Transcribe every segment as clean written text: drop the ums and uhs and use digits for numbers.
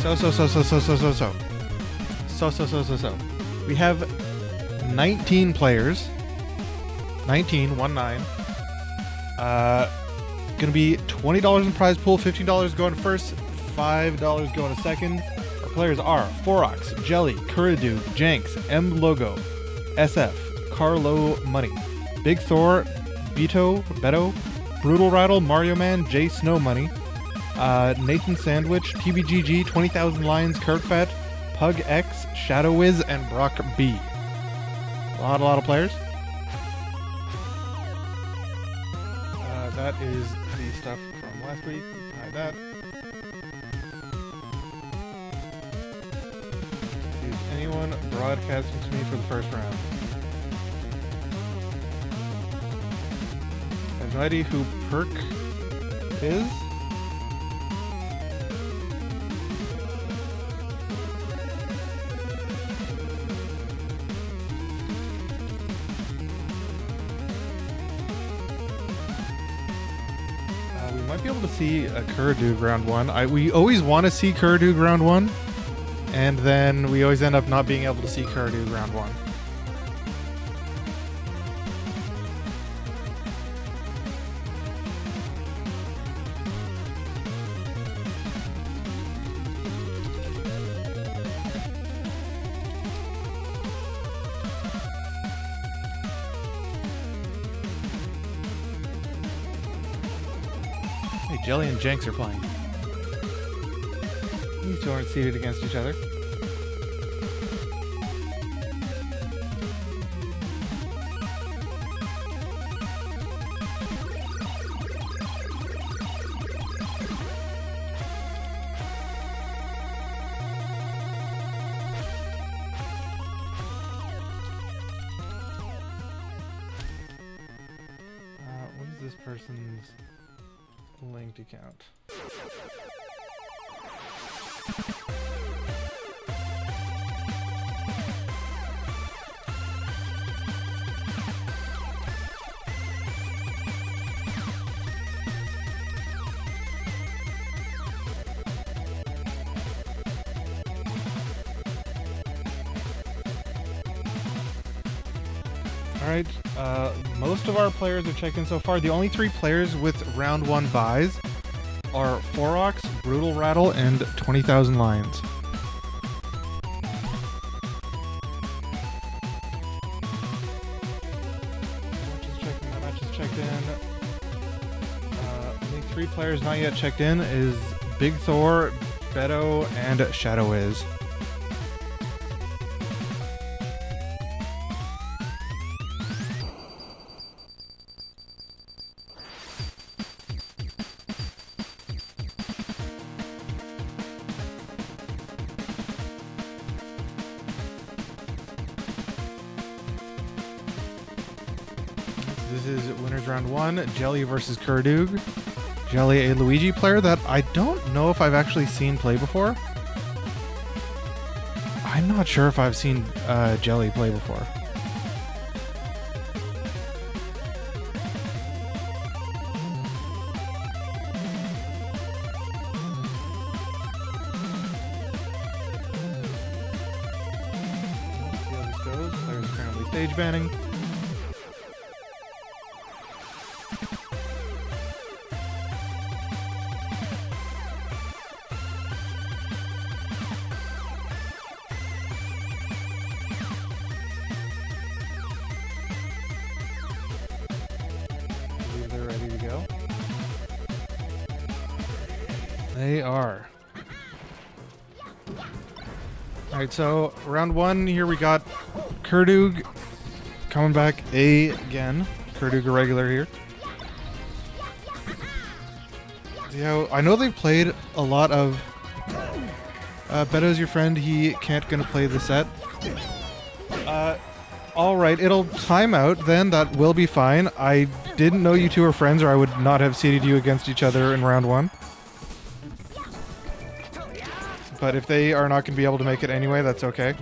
So. We have 19 players. 19, 1-9. Gonna be $20 in prize pool, $15 going first, $5 going second. Our players are Forox, Jelly, Kuradug, Jenks, M Logo, SF, Carlo Money, Big Thor, Beto, Brutal Rattle, Mario Man, J Snow Money, Nathan Sandwich, TBGG, 20,000 Lions, Kurtfat, Pug X, Shadow Wiz, and Brock B. A lot of players. That is the stuff from last week. Hide that. Is anyone broadcasting to me for the first round? I have no idea who Perk is. Might be able to see a Kuradug round 1. We always want to see Kuradug round 1, and then we always end up not being able to see Kuradug round 1. Jelly and Jenks are playing. These two aren't seated against each other. What is this person's linked account? Alright, most of our players are checked in so far. The only 3 players with round 1 buys are Forox, Brutal Rattle, and 20,000 Lions. My match is checked in. Only 3 players not yet checked in is Big Thor, Beto, and Shadow Wiz. This is winners round 1, Jelly versus Kuradug. Jelly, a Luigi player that I don't know if I've actually seen play before. I'm not sure if I've seen Jelly play before. Let's see how this goes. Players currently stage banning. They're ready to go. They are. Alright, so round 1 here we got Kuradug coming back again. Kuradug a regular here. Yeah, I know they've played a lot of Beto's your friend, he can't gonna play the set. Alright, it'll time out then, that will be fine. I didn't know you two were friends or I would not have seated you against each other in round 1. But if they are not going to be able to make it anyway, that's okay.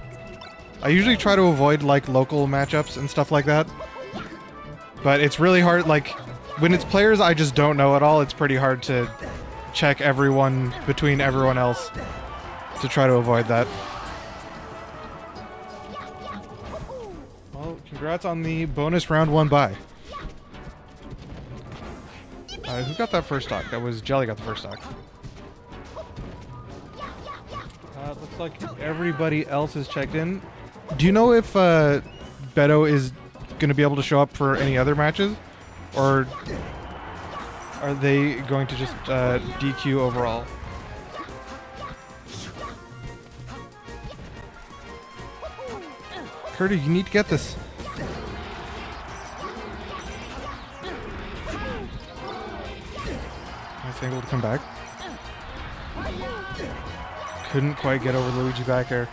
I usually try to avoid like local matchups and stuff like that. But it's really hard, like, when it's players I just don't know at all, it's pretty hard to check everyone between everyone else. to try to avoid that. Well, congrats on the bonus round 1 bye. Who got that first stock? That was Jelly got the first stock. Looks like everybody else is checked in. Do you know if Beto is going to be able to show up for any other matches? Or are they going to just DQ overall? Curdy, you need to get this. Nice angle to come back. Couldn't quite get over Luigi back there.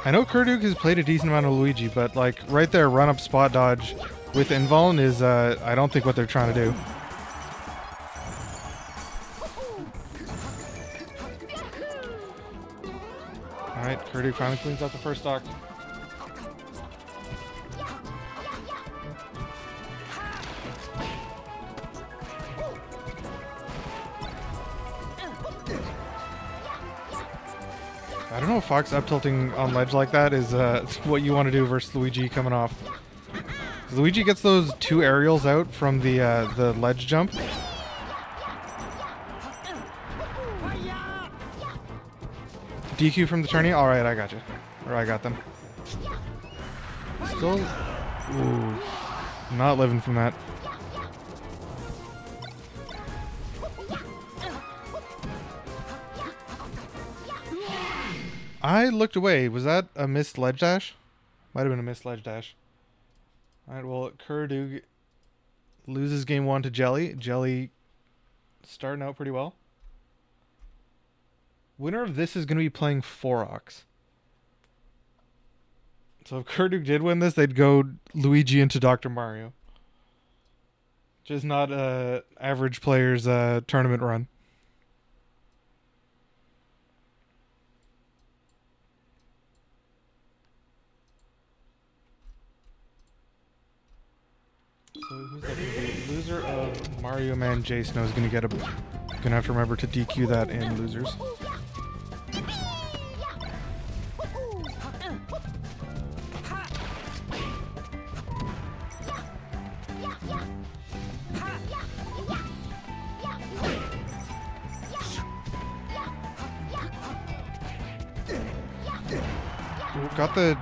I know Kerdug has played a decent amount of Luigi, but like right there, run up spot dodge with invuln is I don't think what they're trying to do. Alright, Kerdug finally cleans up the first stock. I don't know if Fox up tilting on ledge like that is what you want to do versus Luigi coming off. Luigi gets those 2 aerials out from the ledge jump. DQ from the tourney? Alright, I got you. Or I got them. Still... Ooh. Not living from that. I looked away. Was that a missed ledge dash? Might have been a missed ledge dash. Alright, well, Kerdug loses game 1 to Jelly. Jelly starting out pretty well. Winner of this is going to be playing Forox. So if Kerdug did win this, they'd go Luigi into Dr. Mario. Just not a average player's tournament run. So who's that going to be? Loser of Mario Man J Snow is going to get a... Gonna have to remember to DQ that in losers. Got the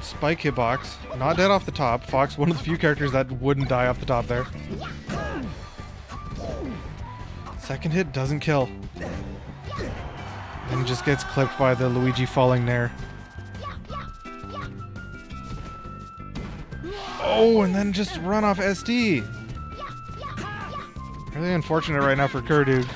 spike hitbox. Not dead off the top. Fox, one of the few characters that wouldn't die off the top there. Second hit doesn't kill. And just gets clipped by the Luigi falling Nair. Oh, and then just run off SD. Really unfortunate right now for Kerdug.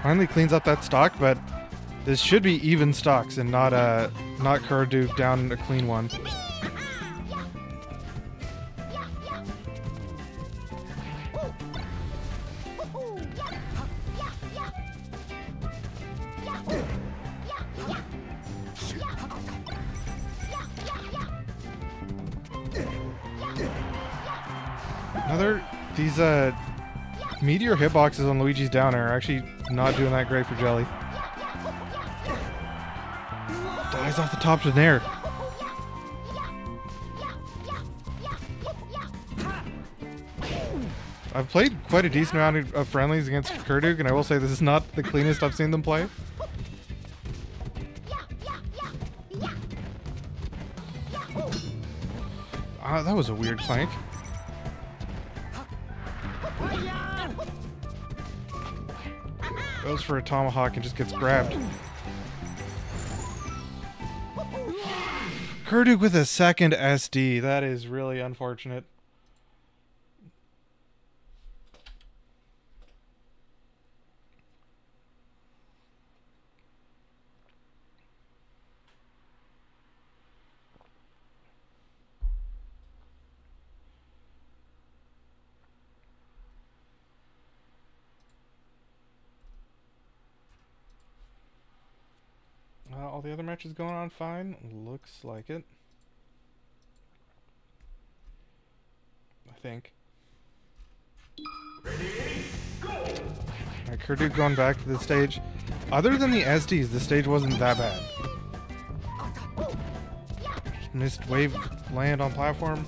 Finally cleans up that stock, but this should be even stocks and not Kerdug down a clean one. These meteor hitboxes on Luigi's down air are actually not doing that great for Jelly. Dies off the top to Nair. I've played quite a decent amount of friendlies against Kerdug, and I will say this is not the cleanest I've seen them play. That was a weird flank. Goes for a tomahawk and just gets grabbed. Kerdug with a second SD. That is really unfortunate. All the other matches going on fine. Looks like it. think. Alright, Kurdu going back to the stage. Other than the SDs, the stage wasn't that bad. Just missed wave land on platform.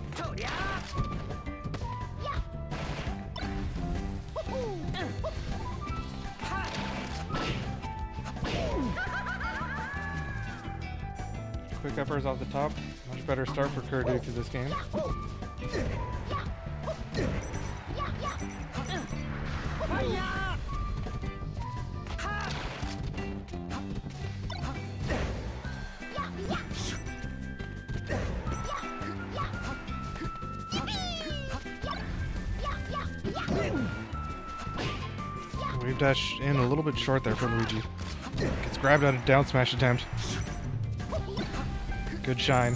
Quick uppers off the top. Much better start for Kurdu to this game. Wave dash in a little bit short there for Luigi. Gets grabbed out of down smash attempt. Good shine.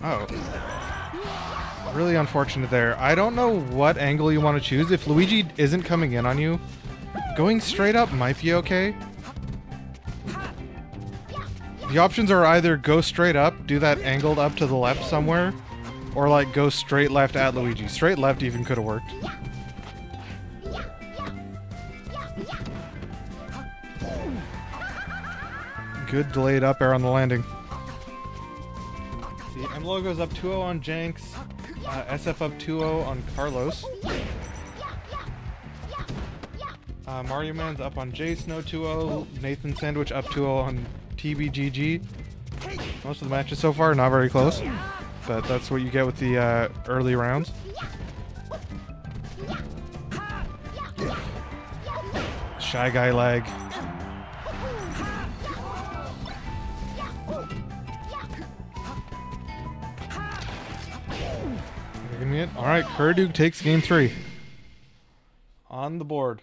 Oh. Really unfortunate there. I don't know what angle you want to choose. If Luigi isn't coming in on you, going straight up might be okay. The options are either go straight up, do that angled up to the left somewhere, or like go straight left at Luigi. Straight left even could have worked. Good delayed up air on the landing. See, M Logo's up 2-0 on Jenks. SF up 2-0 on Carlos. Mario Man's up on J Snow 2-0. Nathan Sandwich up 2-0 on TBGG. Most of the matches so far not very close, but that's what you get with the early rounds. Shy Guy lag. Alright, Kurdu takes game 3. On the board.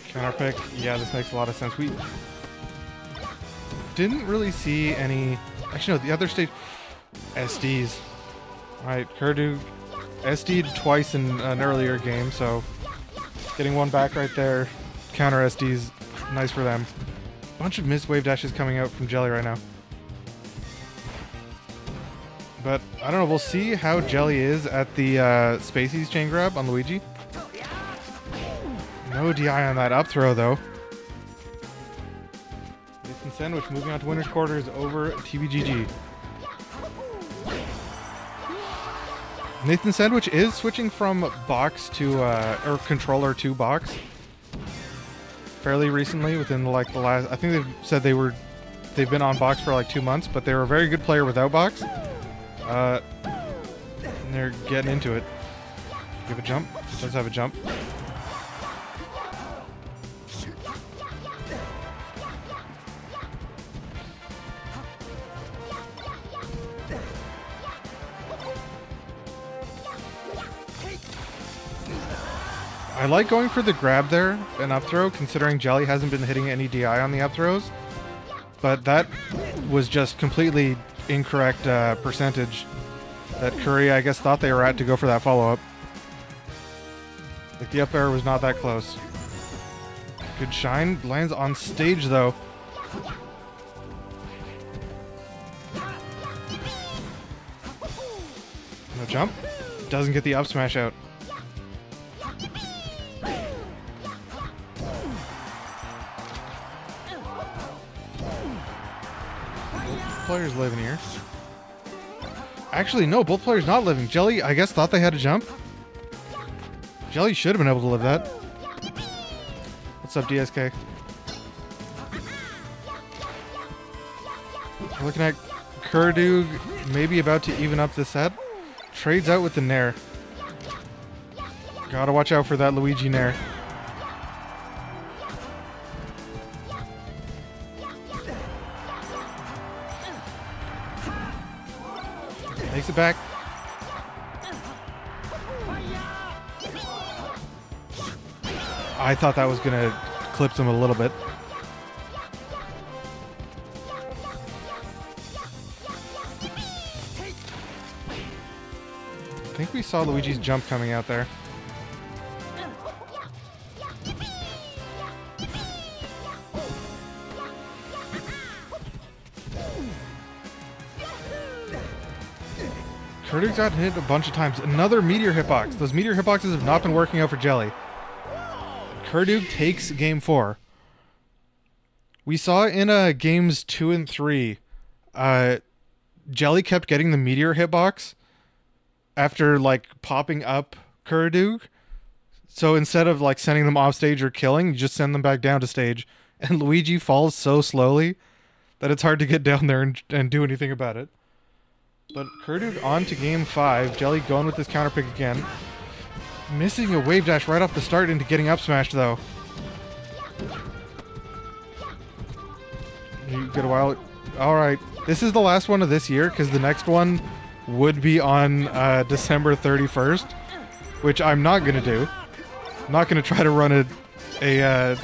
Counter pick. Yeah, this makes a lot of sense. We didn't really see any... Actually, no, the other stage... SDs. Alright, Kurdu SD'd twice in an earlier game, so getting one back right there. Counter SDs. Nice for them. Bunch of missed wave dashes coming out from Jelly right now. But, I don't know, we'll see how Jelly is at the Spaceys chain grab on Luigi. No DI on that up throw, though. Nathan Sandwich moving on to winner's quarters over TBGG. Nathan Sandwich is switching from box to, or controller to box. Fairly recently, within like the last, I think they've said they've been on box for like 2 months, but they were a very good player without box. And they're getting into it. Give a jump. Does have a jump. I like going for the grab there, an up throw, considering Jelly hasn't been hitting any DI on the up throws. But that was just completely incorrect percentage that Curry, I guess, thought they were at to go for that follow-up. Like, the up air was not that close. Good shine. Lands on stage, though. No jump. Doesn't get the up smash out. Players living here. Actually, no, both players not living. Jelly, I guess, thought they had to jump. Jelly should have been able to live that. What's up, DSK? We're looking at Kurdu maybe about to even up the set. Trades out with the Nair. Gotta watch out for that Luigi Nair. Makes it back. I thought that was going to clip him a little bit. I think we saw Luigi's jump coming out there. Kurdoog got hit a bunch of times. Another meteor hitbox. Those meteor hitboxes have not been working out for Jelly. Kurdoog takes game 4. We saw in games 2 and 3, Jelly kept getting the meteor hitbox after like popping up Kurdoog. So instead of like sending them off stage or killing, you just send them back down to stage. And Luigi falls so slowly that it's hard to get down there and do anything about it. But Kurdoog on to game 5. Jelly going with this counter pick again. Missing a wave dash right off the start into getting up smashed though. You get a while. Alright. This is the last one of this year because the next one would be on December 31st. Which I'm not going to do. I'm not going to try to run a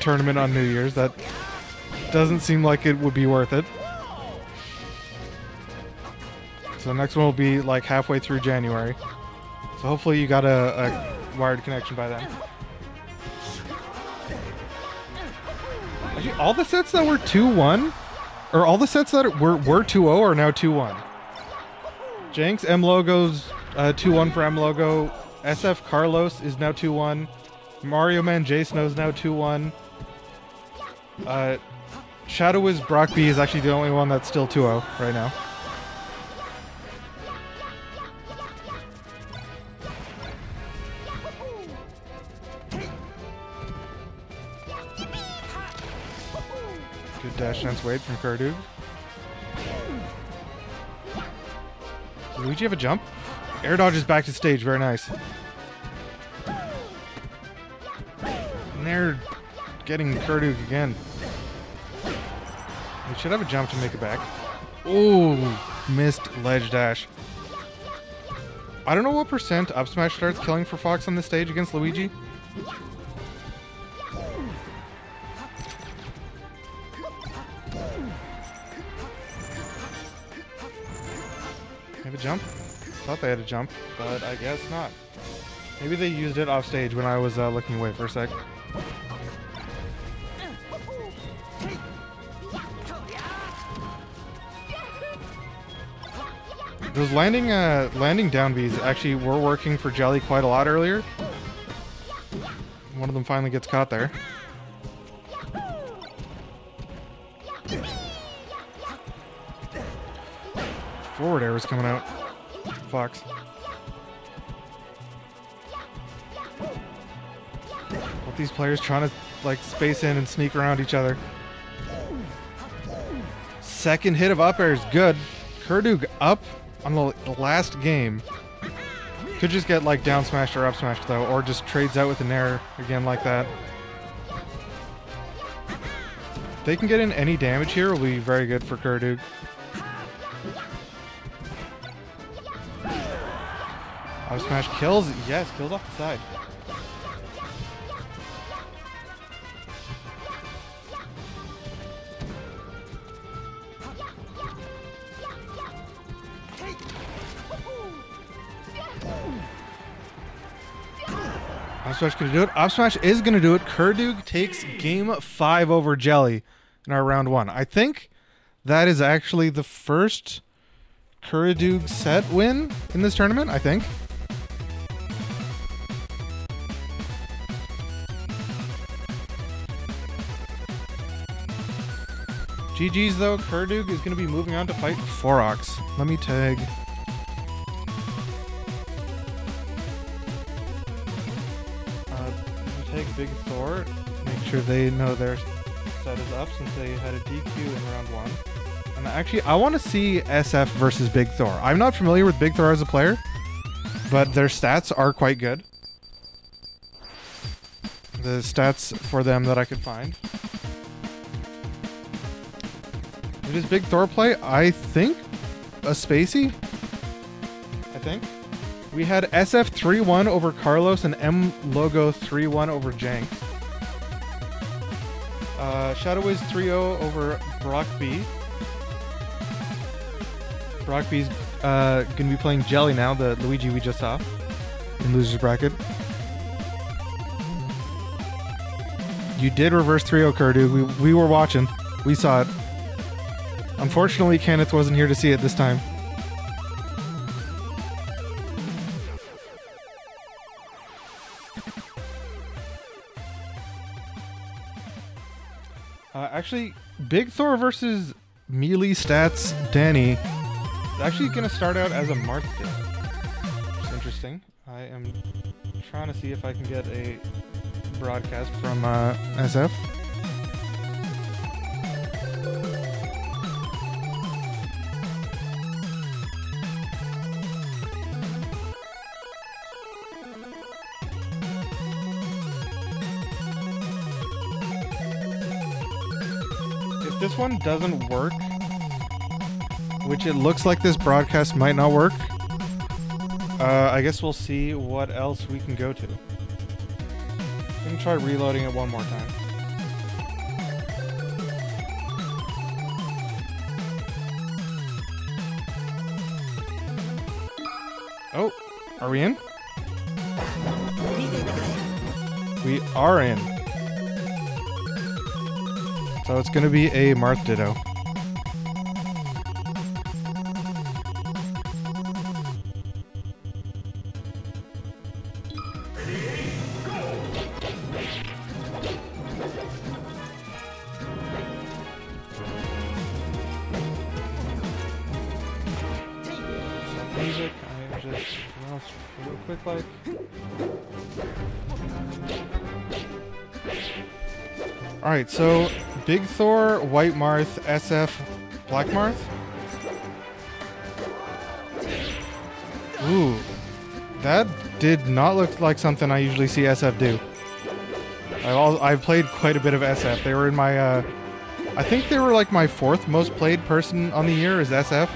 tournament on New Year's. That doesn't seem like it would be worth it. So the next one will be like halfway through January. So hopefully you got a wired connection by then. Actually, all the sets that were 2-1, or all the sets that were 2-0 are now 2-1. Jenks, M Logos, 2-1 for M Logo. SF Carlos is now 2-1. Mario Man Jason is now 2-1. Shadow is Brock B is actually the only one that's still 2-0 right now. Good dash dance wait from Kurdoog. Does Luigi have a jump? Air dodges back to stage, very nice. And they're getting Kurdoog again. He should have a jump to make it back. Ooh, missed ledge dash. I don't know what percent up smash starts killing for Fox on this stage against Luigi. Have a jump? Thought they had a jump, but I guess not. Maybe they used it off stage when I was looking away for a sec. Those landing down Bs actually were working for Jelly quite a lot earlier. One of them finally gets caught there. Forward air was coming out. Fox. Both these players trying to like space in and sneak around each other. Second hit of up air is good. Kurdoog up on the last game. Could just get like down smashed or up smashed though, or just trades out with an air again like that. If they can get in any damage here, will be very good for Kurdoog. Up smash kills? Yes, kills off the side. Up smash gonna do it. Up smash is gonna do it. Kurdoog takes game 5 over Jelly in our round 1. I think that is actually the first Kurdoog set win in this tournament, I think. GG's though, Kurdoog is going to be moving on to fight Forox. Let me tag. Tag Big Thor. Make sure they know their set is up since they had a DQ in round 1. And actually, I want to see SF versus Big Thor. I'm not familiar with Big Thor as a player, but their stats are quite good. The stats for them that I could find. Who does Big Thor play? I think a Spacey. I think. We had SF 3-1 over Carlos and M Logo 3-1 over Janks. Shadow Wiz 3-0 over Brock B. Brock B's going to be playing Jelly now, the Luigi we just saw in loser's bracket. You did reverse 3-0, Kurdu. We were watching. We saw it. Unfortunately, Kenneth wasn't here to see it this time. Actually, Big Thor versus Melee Stats Danny is actually going to start out as a Marth kit. Which is interesting. I am trying to see if I can get a broadcast from SF. If this one doesn't work, which it looks like this broadcast might not work, I guess we'll see what else we can go to. I'm gonna try reloading it one more time. Oh, are we in? We are in. So it's gonna be a Marth Ditto. Music, I just real quick like. Alright, so Big Thor, White Marth, SF, Black Marth. Ooh, that did not look like something I usually see SF do. I've played quite a bit of SF. They were in my, I think they were like my 4th most played person on the year is SF.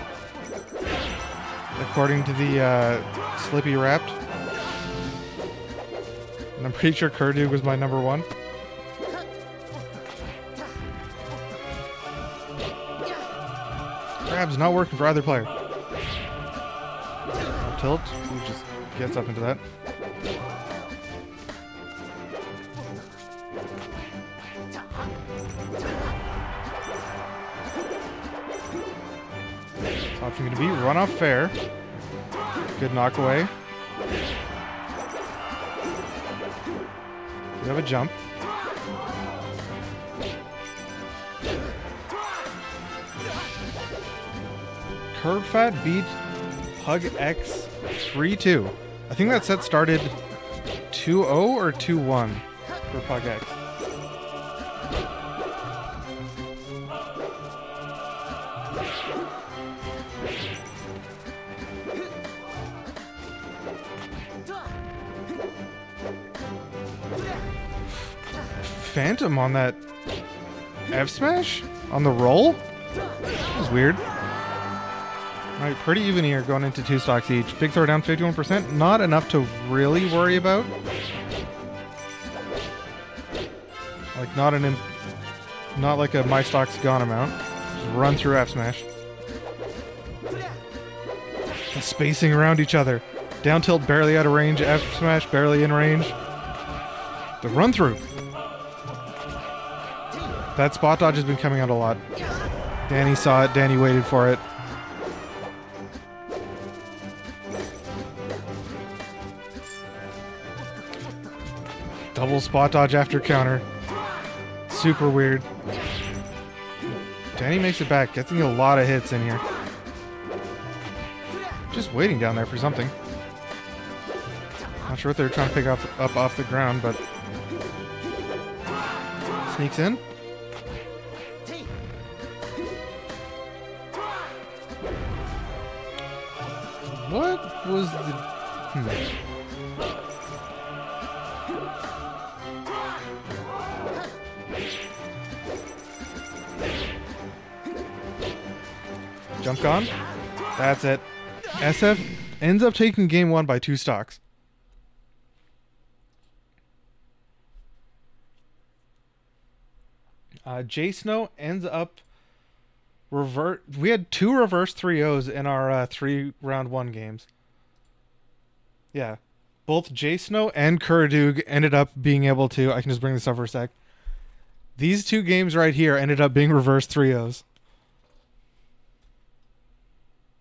According to the Slippy Wrapped. And I'm pretty sure Kurdu was my number 1. Grab's not working for either player. Tilt, who just gets up into that. Option going to be run off fair. Good knock away. We have a jump. Curb Fat beat Pug X 3-2. I think that set started 2-0 or 2-1 for Pug X. Phantom on that F smash? On the roll? That was weird. Alright, pretty even here going into 2 stocks each. Big Thor down 51%. Not enough to really worry about. Like not like a my stock's gone amount. Just run through F smash. The spacing around each other. Down tilt barely out of range. F smash barely in range. The run through. That spot dodge has been coming out a lot. Danny saw it. Danny waited for it. Double spot dodge after counter. Super weird. Danny makes it back. Getting a lot of hits in here. Just waiting down there for something. Not sure what they're trying to pick up off the ground, but... Sneaks in. What was the... Jump on. That's it. SF ends up taking game 1 by 2 stocks. J Snow ends up we had 2 reverse 3-0s in our 3 round 1 games. Yeah. Both J Snow and Kuradug ended up being able to, I can just bring this up for a sec. These 2 games right here ended up being reverse 3-0s.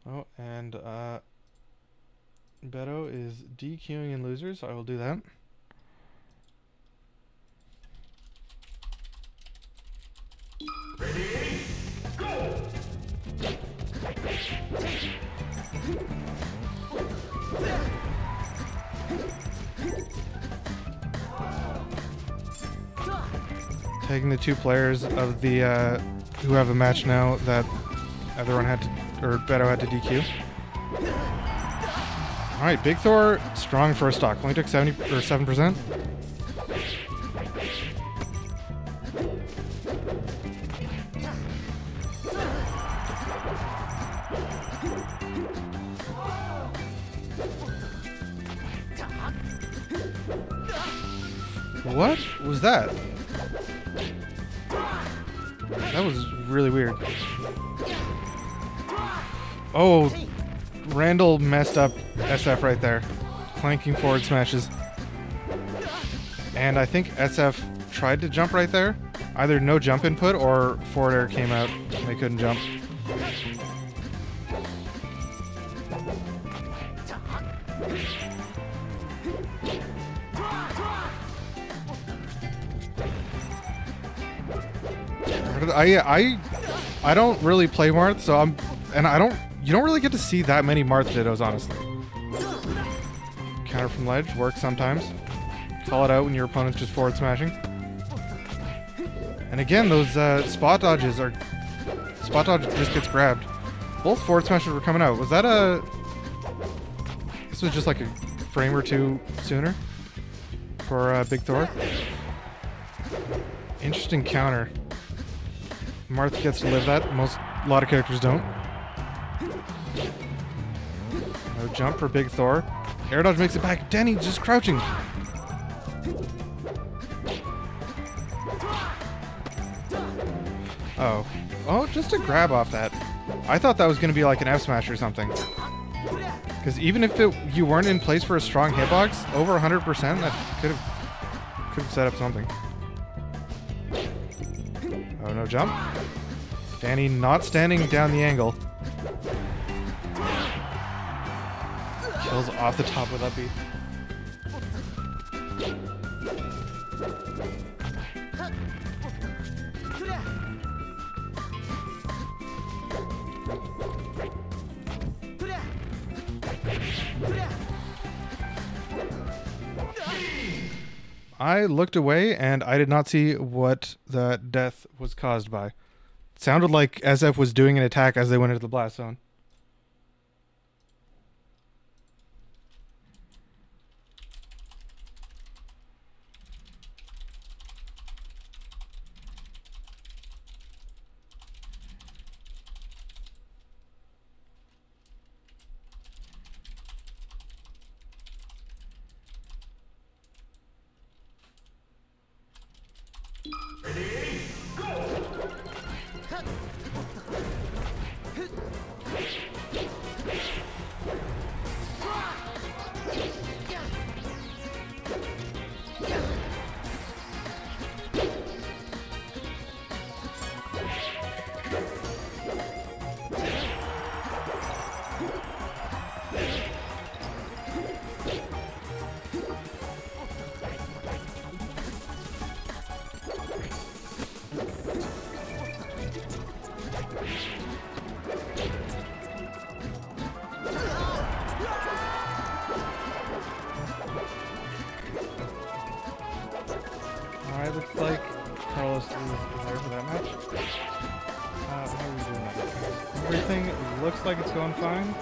Oh, and Beto is DQing in losers, so I will do that. Ready, go! Taking the 2 players of the who have a match now that everyone had to, or Beto had to DQ. All right, Big Thor, strong first stock. Only took 70 or 7%. What was that? That was really weird. Oh, Randall messed up SF right there. Clanking forward smashes. And I think SF tried to jump right there. Either no jump input or forward air came out and they couldn't jump. I don't really play Marth, so you don't really get to see that many Marth Dittos, honestly. Counter from ledge works sometimes. Call it out when your opponent's just forward smashing. And again, those spot dodges just gets grabbed. Both forward smashes were coming out. Was that this was just like a frame or 2 sooner for Big Thor. Interesting counter. Marth gets to live that. A lot of characters don't. No jump for Big Thor. Air dodge makes it back. Denny just crouching. Oh. Oh, just a grab off that. I thought that was going to be like an F smash or something. Because even if you weren't in place for a strong hitbox, over 100%, that could have set up something. Oh, no jump. Danny not standing down the angle. Kills off the top with upbeat. I looked away and I did not see what the death was caused by. It sounded like SF was doing an attack as they went into the blast zone. Ready, go! Alright, looks like Carlos is there for that match. How are we doing that? Everything looks like it's going fine.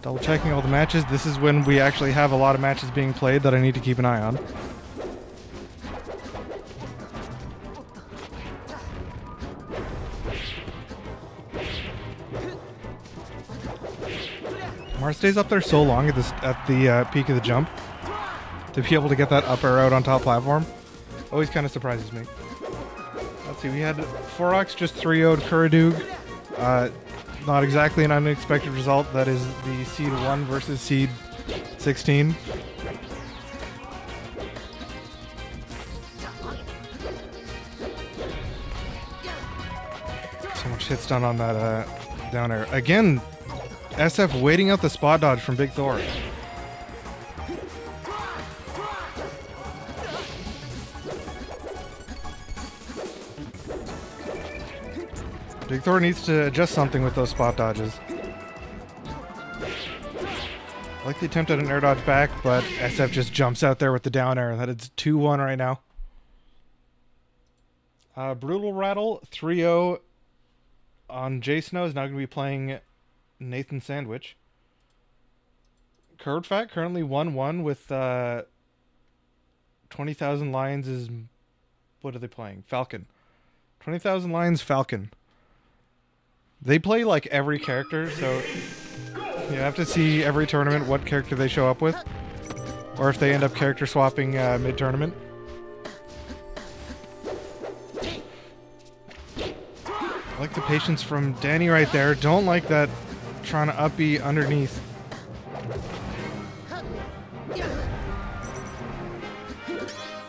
Double checking all the matches. This is when we actually have a lot of matches being played that I need to keep an eye on. Marth stays up there so long at the peak of the jump to be able to get that up air out on top platform. Always kind of surprises me. Let's see, we had Forox just 3-0'd Kuradug. Not exactly an unexpected result. That is the seed 1 versus seed 16. So much hit stun on that down air. Again, SF waiting out the spot dodge from Big Thor. Big Thor needs to adjust something with those spot dodges. I like the attempt at an air dodge back, but SF just jumps out there with the down air. That is 2-1 right now. Brutal Rattle 3-0 on J-Snow is now going to be playing Nathan Sandwich. Curved Fat currently 1-1 with 20,000 Lions is... What are they playing? Falcon. 20,000 Lions Falcon. They play like every character, so you have to see every tournament what character they show up with, or if they end up character swapping mid-tournament. I like the patience from Danny right there. Don't like that trying to up-B underneath.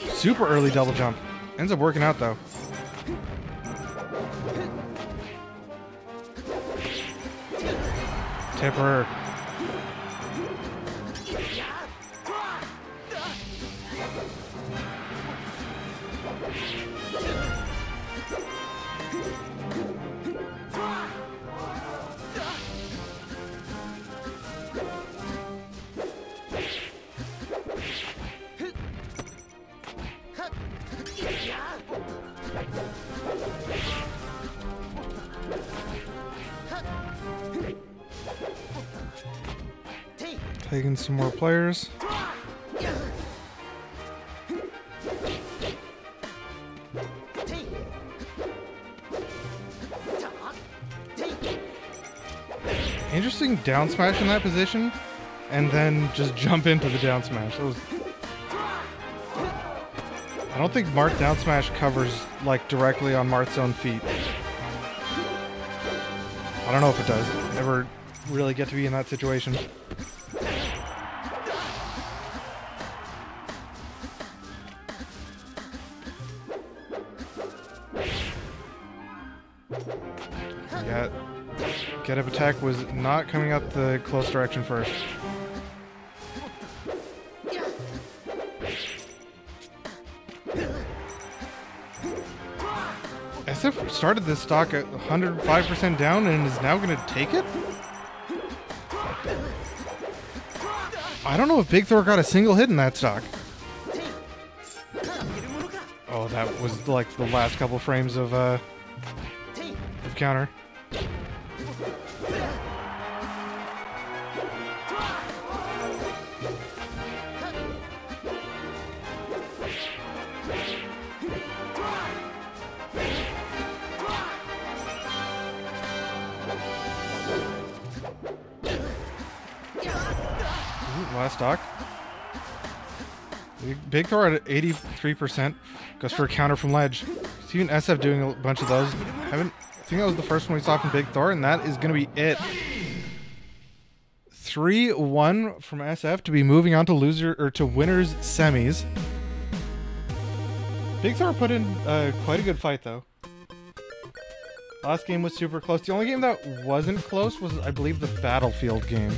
Super early double jump. Ends up working out though. Tipper. Taking some more players. Interesting down smash in that position, and then just jump into the down smash. That was... I don't think Marth down smash covers like directly on Marth's own feet. I don't know if it does. Never really get to be in that situation. Yeah, get up attack was not coming out the close direction first. SF started this stock at 105% down and is now going to take it? I don't know if Big Thor got a single hit in that stock. Oh, that was like the last couple frames of counter. Last stock. Big Thor at 83%. Goes for a counter from ledge. Seen SF doing a bunch of those. I think that was the first one we saw from Big Thor, and that is going to be it. 3-1 from SF to be moving on to winners semis. Big Thor put in quite a good fight though. Last game was super close. The only game that wasn't close was, I believe, the Battlefield game.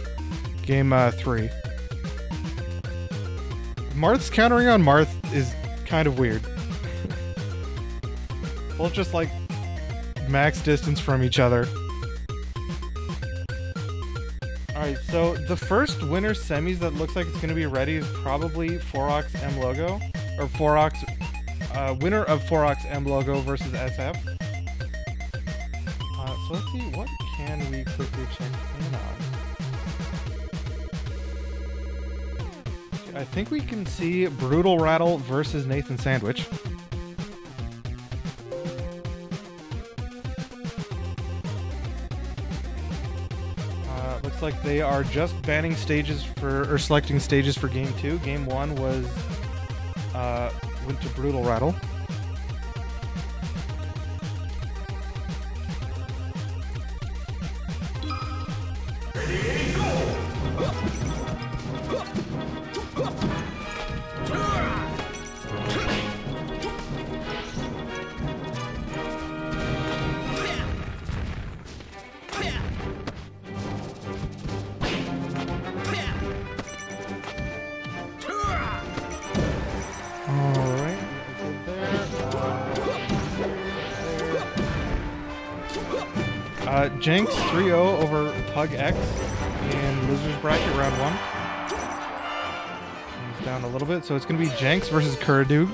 Game 3. Marth's countering on Marth is kind of weird. Both just like max distance from each other. Alright, so the first winner semis that looks like it's going to be ready is probably Forox M Logo. Or Forox, winner of Forox M Logo versus SF. So let's see, what can we quickly check in on? I think we can see Brutal Rattle versus Nathan Sandwich. Looks like they are just banning stages for, or selecting stages for Game 2. Game 1 was, went to Brutal Rattle. Jenks 3-0 over Pug X in Losers Bracket round 1. He's down a little bit, so it's going to be Jenks versus Kuradug.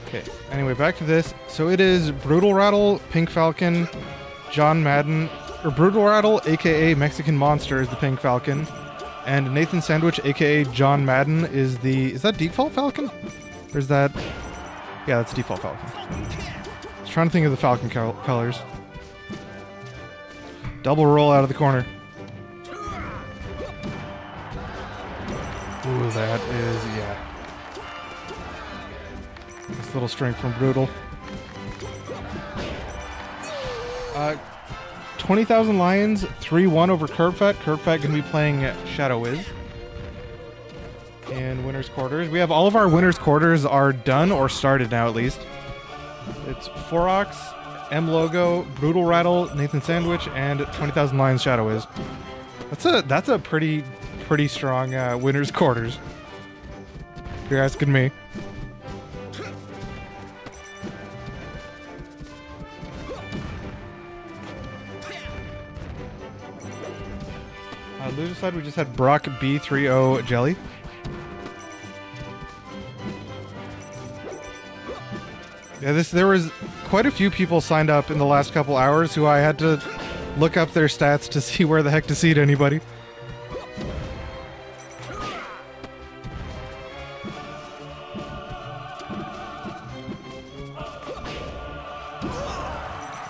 Okay, anyway, back to this. So it is Brutal Rattle, Pink Falcon, John Madden, or Brutal Rattle, aka Mexican Monster, is the Pink Falcon. And Nathan Sandwich, aka John Madden, is the... Is that default Falcon? Or is that... Yeah, that's default Falcon. I was trying to think of the Falcon colors. Double roll out of the corner. Ooh, that is... Yeah. This little string from Brutal. 20,000 Lions, 3-1 over Curbfat. Curbfat going to be playing Shadow Wiz in winners quarters. We have all of our winners quarters are done or started now at least. It's Forox, M Logo, Brutal Rattle, Nathan Sandwich, and 20,000 Lions Shadow Wiz. That's a pretty strong winners quarters. If you're asking me. Loser side, we just had Brock B30 Jelly. Yeah, there was quite a few people signed up in the last couple hours who I had to look up their stats to see where the heck to seed anybody.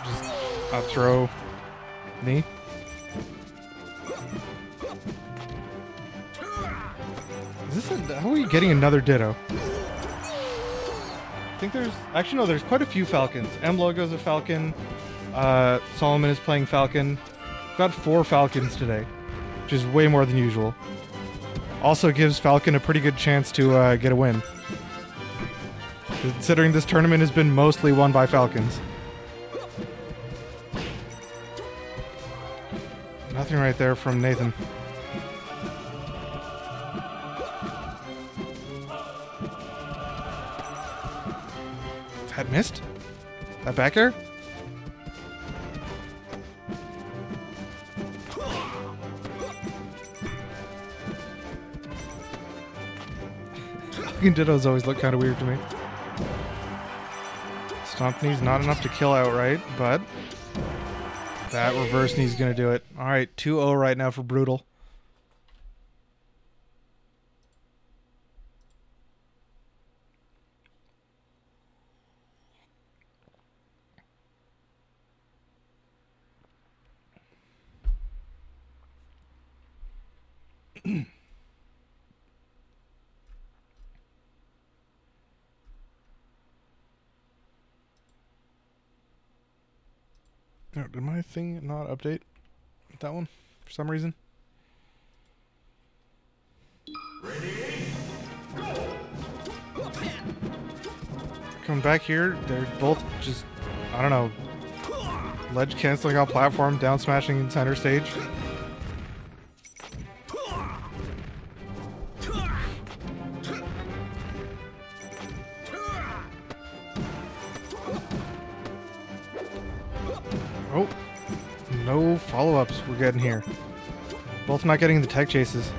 Just up throw knee. How are we getting another Ditto? I think there's... Actually, no, there's quite a few Falcons. M Logo's a Falcon. Solomon is playing Falcon. We've got 4 Falcons today, which is way more than usual. Also gives Falcon a pretty good chance to get a win, considering this tournament has been mostly won by Falcons. Nothing right there from Nathan. That missed? That back air? Fucking Dittos always look kind of weird to me. Stomp knee's not enough to kill outright, but that reverse knee's gonna do it. Alright, 2-0 right now for Brutal. Oh, did my thing not update that one for some reason? Ready, go! Coming back here, they're both just, I don't know, ledge canceling on platform, down smashing in center stage. Oh, no follow-ups we're getting here. Both not getting the tech chases.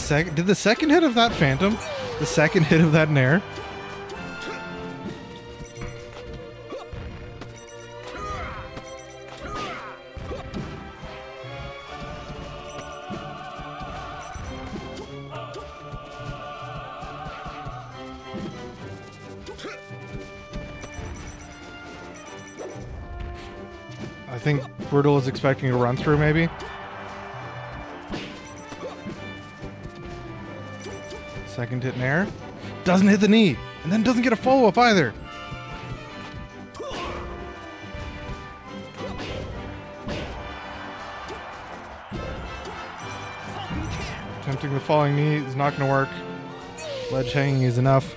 Did the second hit of that Phantom, the second hit of that Nair? I think Brutal is expecting a run through, maybe. Second hit in air. Doesn't hit the knee. And then doesn't get a follow-up either. Attempting the falling knee is not going to work. Ledge hanging is enough.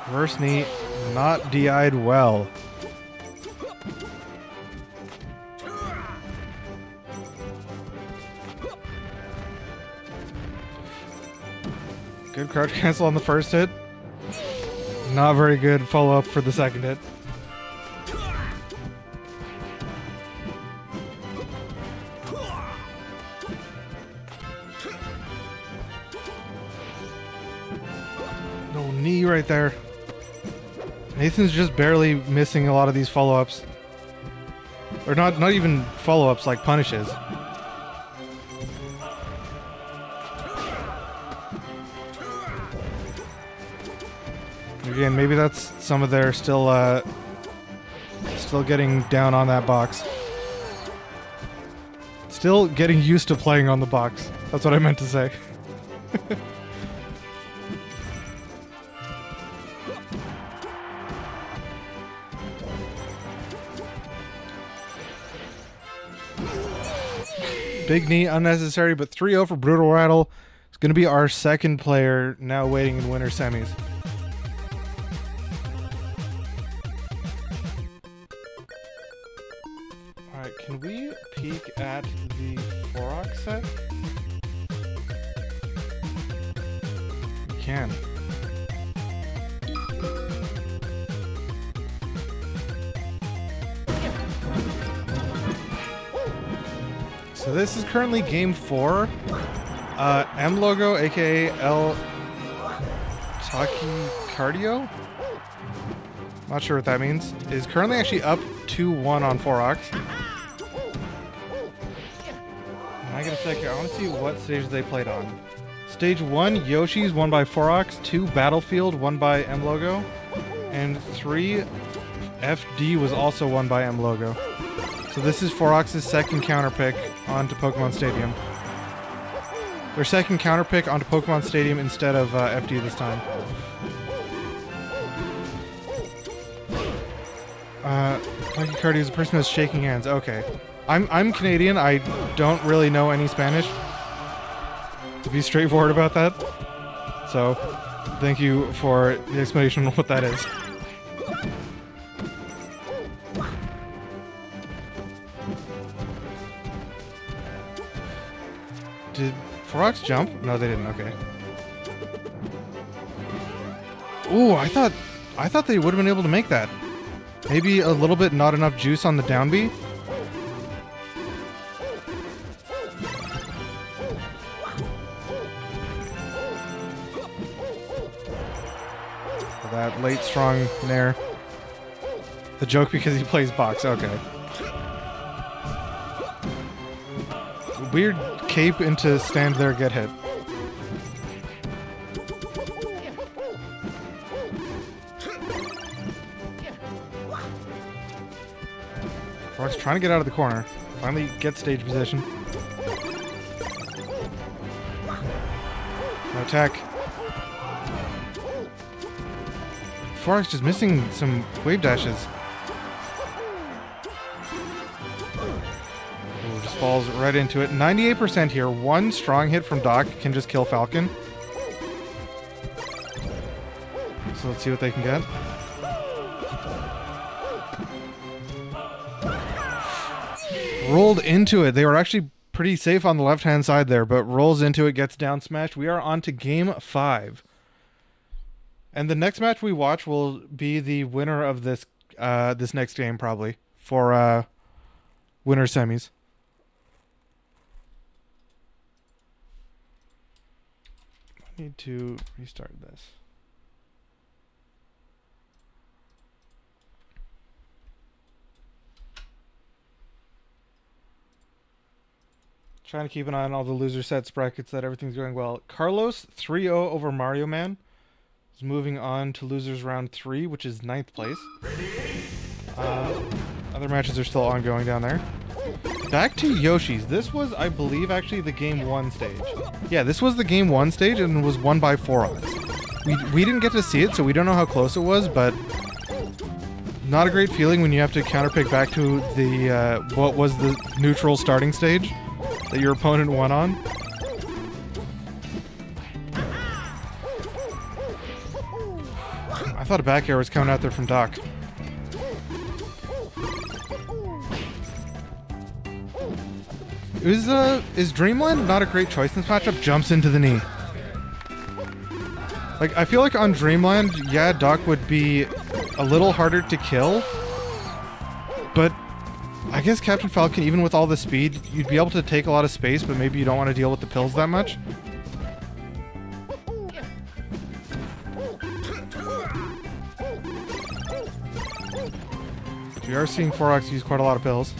Reverse knee, not DI'd well. Good crouch cancel on the first hit. Not very good follow-up for the second hit. No knee right there. Nathan's just barely missing a lot of these follow-ups. Or not even follow-ups, like punishes. Again, maybe that's some of their still getting down on that box. Still getting used to playing on the box. That's what I meant to say. Big knee, unnecessary, but 3-0 for Brutal Rattle. It's going to be our second player now waiting in winter semis. Alright, can we peek at the Forok set? We can. So this is currently game 4. M Logo, aka El Tachycardio, not sure what that means, is currently actually up 2-1 on Forok. And I gotta check here. I want to see what stage they played on. Stage 1, Yoshi's won by Forok. 2, Battlefield won by M Logo, and 3, FD was also won by M Logo. So this is Forok's second counter pick onto Pokemon Stadium. Their second counter pick onto Pokemon Stadium instead of FD this time. Tachycardia is a person who's shaking hands. Okay. I'm Canadian. I don't really know any Spanish, to be straightforward about that. So, thank you for the explanation of what that is. Did Forok's jump? No, they didn't. Okay. Ooh, I thought they would have been able to make that. Maybe a little bit not enough juice on the down B. That late strong nair. The joke because he plays box. Okay. Weird cape into stand there, get hit. Forok's trying to get out of the corner. Finally get stage position. No attack. Forok's just missing some wave dashes. Ooh, just falls right into it. 98% here. One strong hit from Doc can just kill Falcon. So let's see what they can get. Rolled into it. They were actually pretty safe on the left-hand side there, but rolls into it, gets down smashed. We are on to game 5. And the next match we watch will be the winner of this this next game, probably, for winter semis. I need to restart this. Trying to keep an eye on all the loser sets brackets that everything's going well. Carlos 3-0 over Mario Man. Is moving on to losers round 3, which is 9th place. Other matches are still ongoing down there. Back to Yoshi's. This was, I believe, actually the game 1 stage. Yeah, this was the game 1 stage and was won by Forox. We didn't get to see it, so we don't know how close it was, but not a great feeling when you have to counterpick back to the what was the neutral starting stage that your opponent won on. I thought a back air was coming out there from Doc. Is Dreamland not a great choice in this matchup? Jumps into the knee. Like, I feel like on Dreamland, yeah, Doc would be a little harder to kill, but I guess Captain Falcon, even with all the speed, you'd be able to take a lot of space, but maybe you don't want to deal with the pills that much. We are seeing Forox use quite a lot of pills.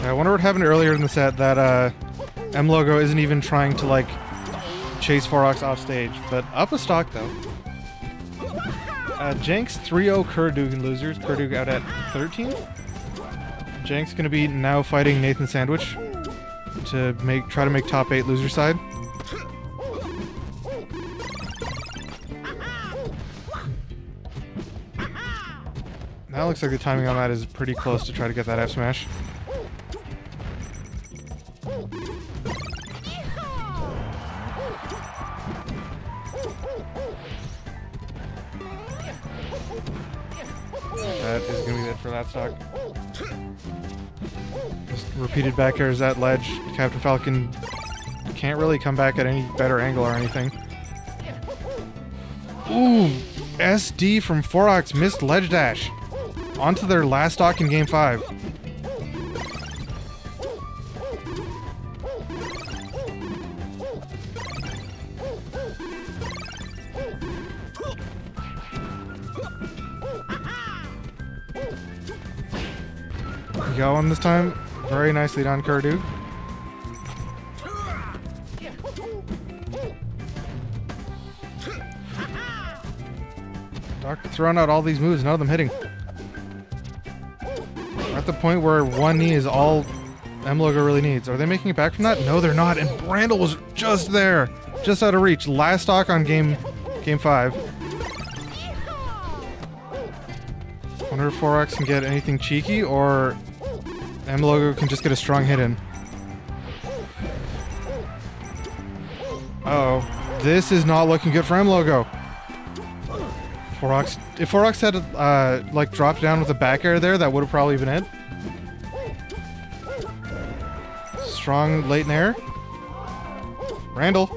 I wonder what happened earlier in the set that M Logo isn't even trying to like chase Forox off stage, but up a stock though. Jenks 3-0 Kurdugan losers. Kurdug out at 13th. Jenks gonna be now fighting Nathan Sandwich to try to make top 8 loser side. That looks like the timing on that is pretty close to try to get that F smash. That is going to be it for that stock. Just repeated back airs at ledge. Captain Falcon can't really come back at any better angle or anything. Ooh! SD from Forox missed ledge dash. Onto their last stock in game 5. You got one this time. Very nicely done, Kurdu. Doctor throwing out all these moves, none of them hitting. We're at the point where one knee is all M Logo really needs. Are they making it back from that? No, they're not. And Brandel was just there, just out of reach. Last stock on game 5. Wonder if Forox can get anything cheeky, or M Logo can just get a strong hit in. Uh-oh. This is not looking good for M Logo. Forox, if Forox had like dropped down with a back air there, that would have probably been it. Strong late nair. Randall.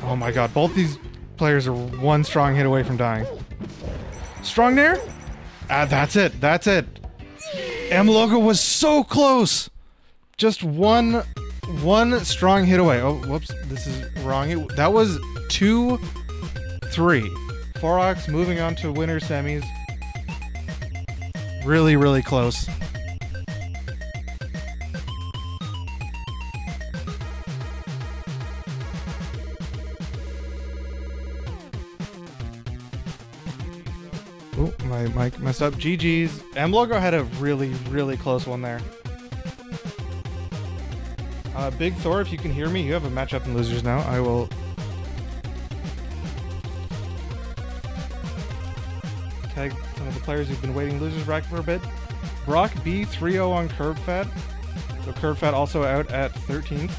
Oh my god, both these players are one strong hit away from dying. Strong nair? That's it. That's it. M Logo was so close. Just one strong hit away. Oh, whoops. This is wrong. That was 2-3. Forox moving on to winner semis. Really, really close. Oh, my mic messed up. GG's. M Logo had a really, really close one there. Big Thor, if you can hear me, you have a matchup in losers now. I will tag some of the players who've been waiting losers bracket for a bit. Brock B 3-0 on Curb Fat. So Curb Fat also out at 13th.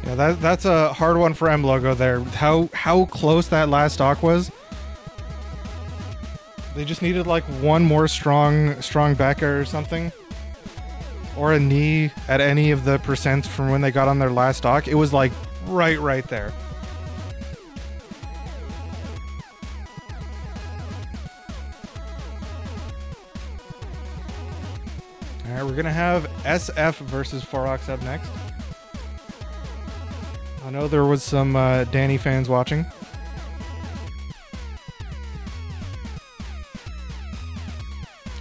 Yeah, that's a hard one for M Logo there. How close that last stock was. They just needed like one more strong back air or something. Or a knee at any of the percents from when they got on their last stock. It was like right there. Alright, we're gonna have SF versus Forox up next. I know there was some Danny fans watching.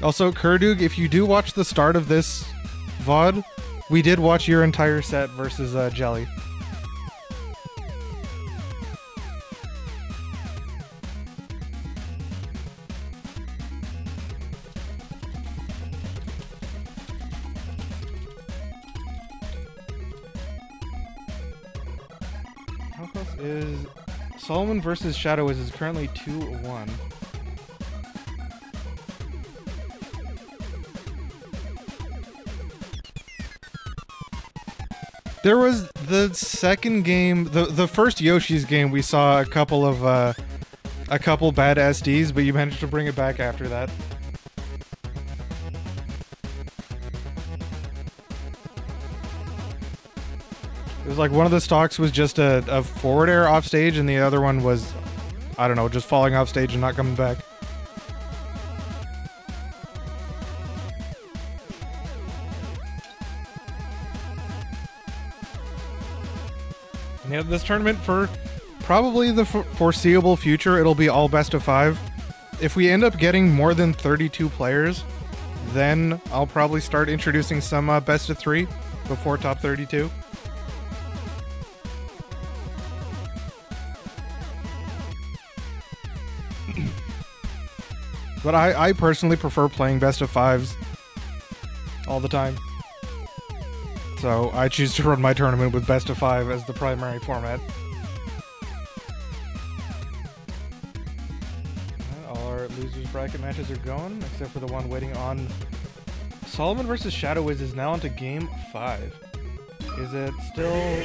Also, Kurdug, if you do watch the start of this VOD, we did watch your entire set versus Jelly. How close is Solomon versus Shadow is currently 2-1. There was the second game, the first Yoshi's game. We saw a couple bad SDs, but you managed to bring it back after that. It was like one of the stocks was just a forward air off stage, and the other one was, I don't know, just falling off stage and not coming back. And yeah, this tournament, for probably the foreseeable future, it'll be all best of 5. If we end up getting more than 32 players, then I'll probably start introducing some best of 3 before top 32. But I personally prefer playing best of 5s all the time. So I choose to run my tournament with best of 5 as the primary format. All our losers bracket matches are going, except for the one waiting on Solomon versus Shadow is now onto game 5. Is it still...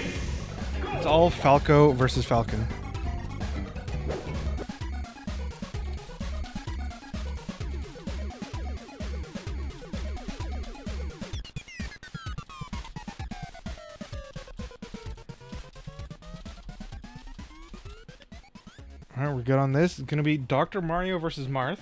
It's all Falco versus Falcon. Alright, we're good on this. It's gonna be Dr. Mario versus Marth.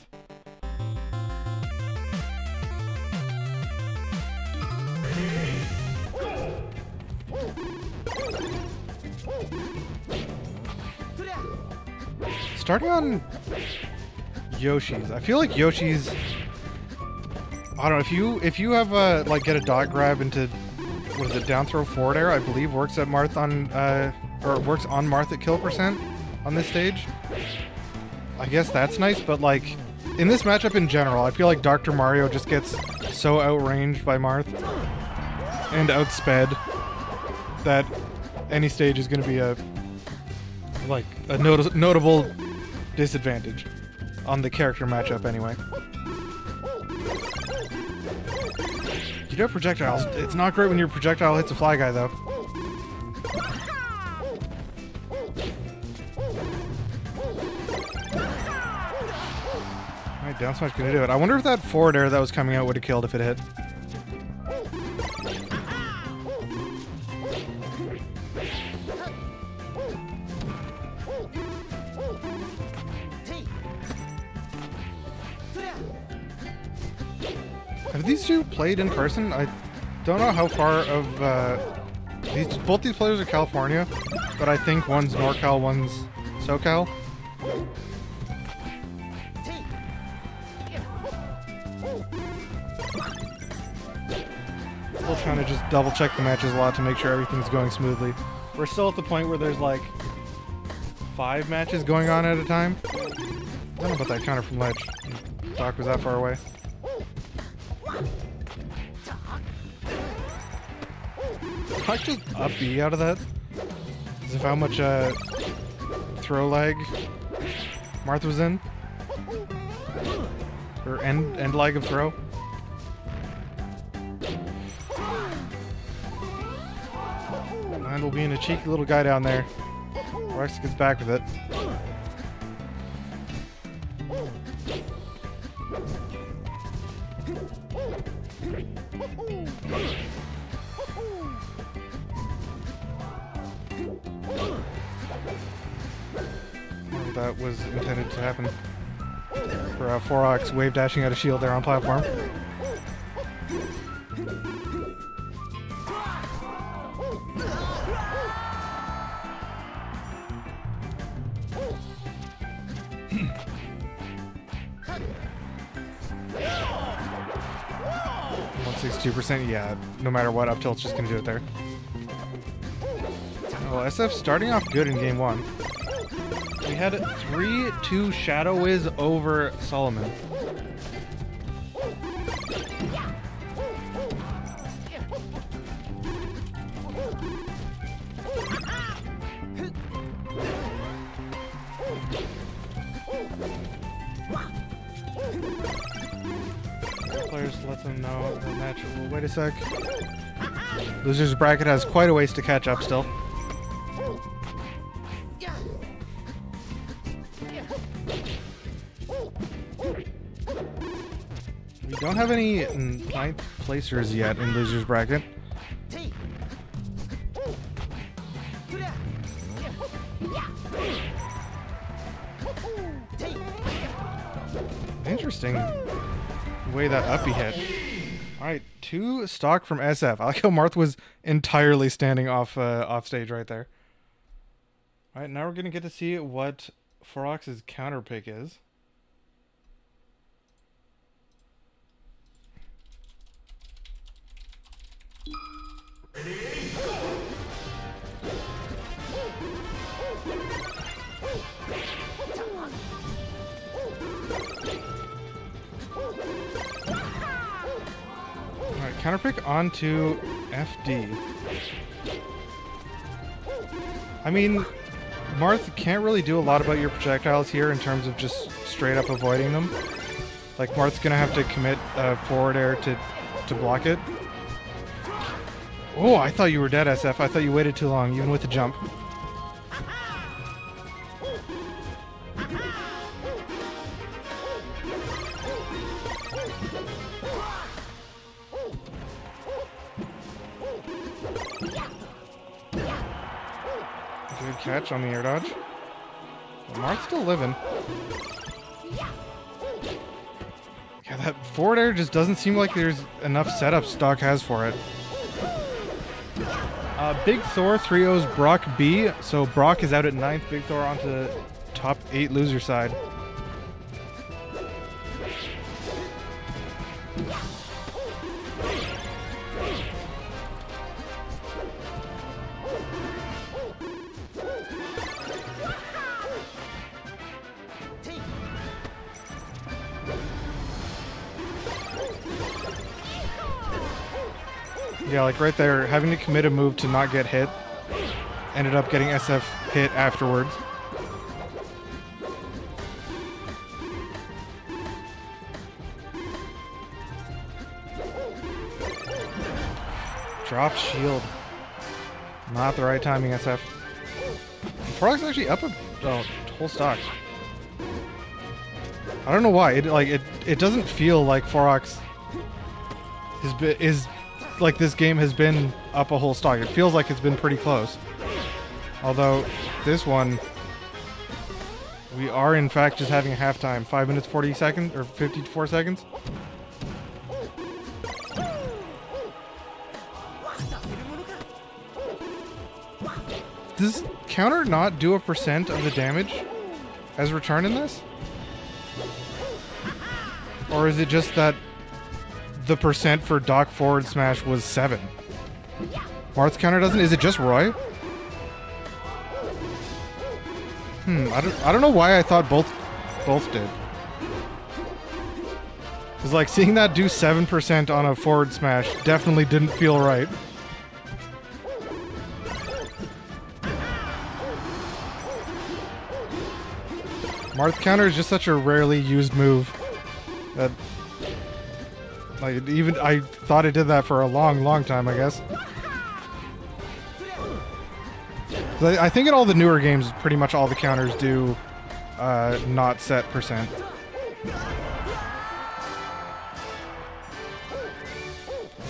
Starting on Yoshi's. I feel like Yoshi's, I don't know, if you have a like get a dot grab into, what is it, down throw forward air, I believe works at Marth on or works on Marth at kill percent on this stage. I guess that's nice, but like in this matchup in general, I feel like Dr. Mario just gets so outranged by Marth and outsped that any stage is going to be a notable disadvantage on the character matchup anyway. You do have projectiles. It's not great when your projectile hits a fly guy though. Alright, down smash gonna do it. I wonder if that forward air that was coming out would have killed if it hit. Have these two played in person? I don't know how far of both these players are California, but I think one's NorCal, one's SoCal. Still trying to just double check the matches a lot to make sure everything's going smoothly. We're still at the point where there's like 5 matches going on at a time. I don't know about that counter from ledge. Doc was that far away. Doc just up B out of that? As if how much throw lag Marth was in? Or end lag of throw? Randall being a cheeky little guy down there. Rex gets back with it. That was intended to happen. For 4-Ox wave dashing out a shield there on platform. %, yeah, no matter what, up tilt's just gonna do it there. Well, SF starting off good in game 1. We had 3-2 Shadow Wiz over Solomon. Players let them know the match. Well, wait a sec. Losers bracket has quite a ways to catch up still. We don't have any 9th placers yet in losers bracket. Interesting way that uppy hit. Alright, 2 stock from SF. I like how Marth was entirely standing off stage right there. Alright, now we're going to get to see what 4-Ox's counter pick is. Alright, counterpick onto FD. I mean, Marth can't really do a lot about your projectiles here in terms of just straight up avoiding them. Like, Marth's gonna have to commit forward air to block it. Oh, I thought you were dead, SF. I thought you waited too long, even with the jump. Good catch on the air dodge. Well, Marth's still living. Yeah, that forward air just doesn't seem like there's enough setups Doc has for it. Big Thor 3-0's Brock B. So Brock is out at 9th. Big Thor onto the top 8 loser side. Yeah, like right there, having to commit a move to not get hit. Ended up getting SF hit afterwards. Drop shield. Not the right timing, SF. 4-Ox actually up a whole stock. I don't know why. It doesn't feel like 4-Ox is like this game has been up a whole stock. It feels like it's been pretty close. Although this one, we are in fact just having a halftime. 5 minutes 40 seconds or 54 seconds. Does counter not do a % of the damage as return in this? Or is it just that the % for Doc forward smash was 7? Marth's counter doesn't? Is it just Roy? I don't know why I thought both did. It's like seeing that do 7% on a forward smash definitely didn't feel right. Marth counter is just such a rarely used move that I thought it did that for a long time, I guess. I think in all the newer games, pretty much all the counters do not set percent.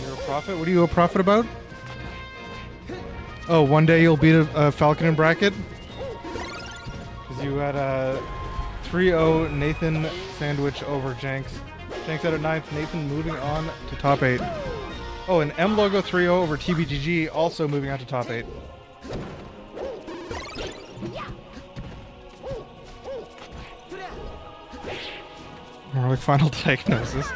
You're a prophet? What are you a prophet about? Oh, one day you'll beat a Falcon in bracket? Because you had a 3-0 Nathan sandwich over Jenks. Jenks out at 9th, Nathan moving on to top 8. Oh, and M Logo 3-0 over TBGG, also moving on to top 8. More like Final Diagnosis.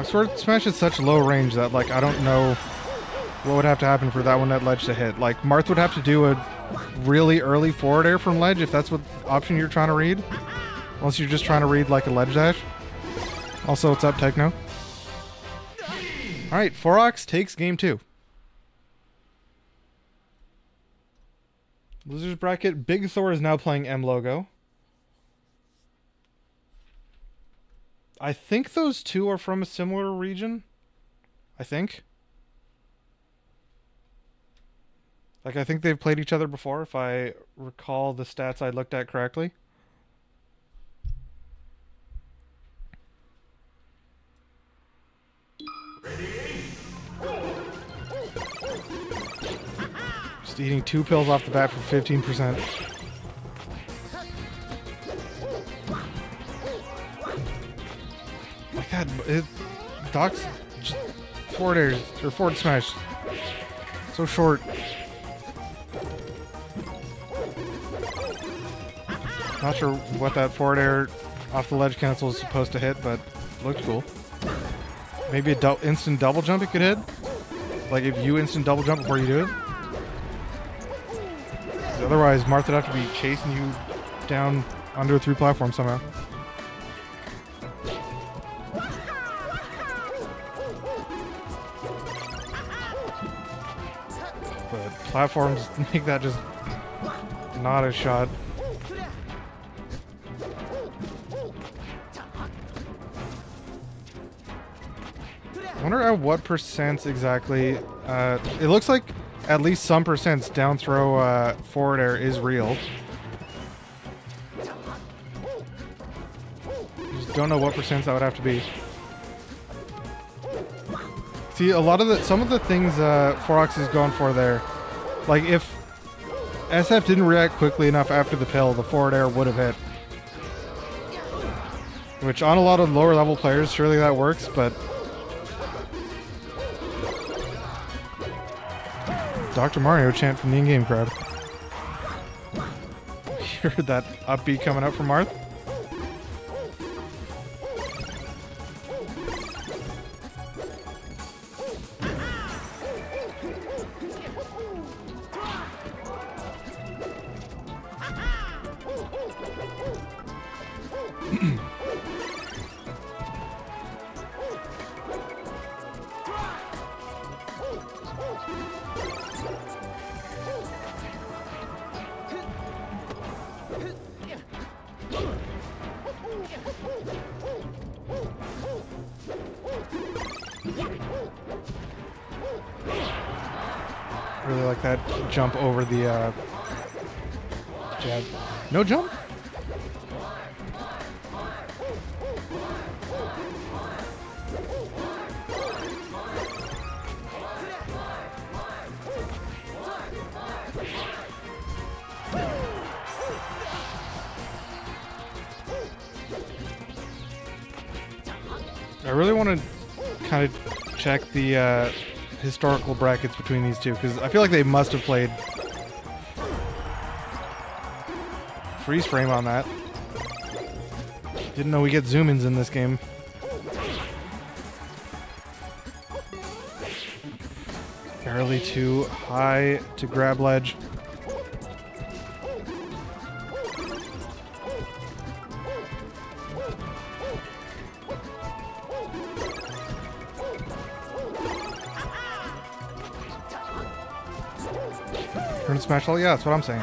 Sword Smash is such low range that, like, I don't know what would have to happen for that one at ledge to hit. Like, Marth would have to do a really early forward air from ledge if that's what option you're trying to read. Unless you're just trying to read, like, a ledge dash. Also, what's up, Techno? Alright, Forox takes game 2. Losers bracket, Big Thor is now playing M Logo. I think those two are from a similar region. I think. Like, I think they've played each other before, if I recall the stats I looked at correctly. Just eating 2 pills off the bat for 15%. My God, Doc's forward airs, or forward smash. So short. Not sure what that forward air off the ledge cancel is supposed to hit, but looked cool. Maybe a instant double jump it could hit? Like if you instant double jump before you do it? Otherwise, Marth would have to be chasing you down under 3 platforms somehow. But platforms make that just not a shot. I wonder at what percents exactly. It looks like at least some percents down throw forward air is real. Just don't know what percents that would have to be. See, a lot of some of the things Forox is going for there, like if SF didn't react quickly enough after the pill, the forward air would have hit. Which on a lot of lower level players, surely that works, but Dr. Mario chant from the in-game crowd. You heard that upbeat coming up from Marth? Really like that jump over the jab. No jump? I really want to kind of check the historical brackets between these two, because I feel like they must have played. Freeze frame on that. Didn't know we get zoom-ins in this game. Barely too high to grab ledge. Turn smash all, yeah, that's what I'm saying.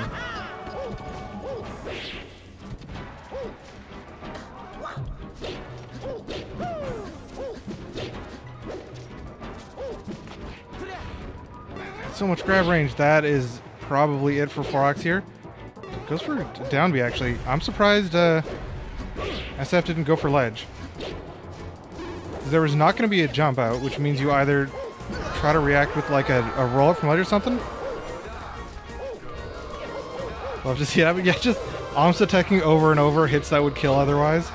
so much grab range. That is probably it for Forox here. Goes for down B, actually. I'm surprised SF didn't go for ledge. There was not going to be a jump out, which means you either try to react with like a roll up from ledge or something. Love to see that, but yeah, just Amsa teching over and over, hits that would kill otherwise.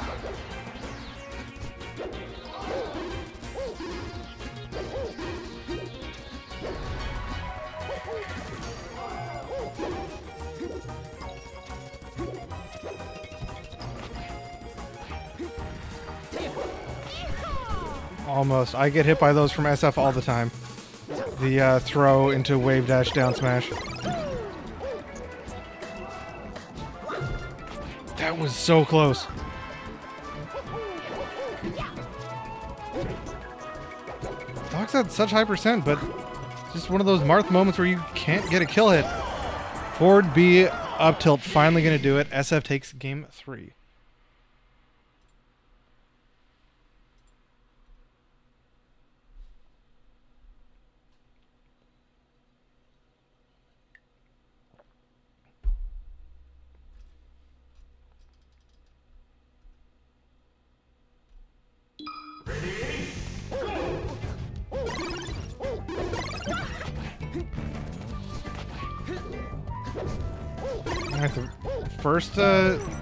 Almost. I get hit by those from SF all the time. The throw into wave dash down smash. That was so close. Doc's had such high percent, but it's just one of those Marth moments where you can't get a kill hit. Forward B up tilt, finally going to do it. SF takes game 3. Alright, the first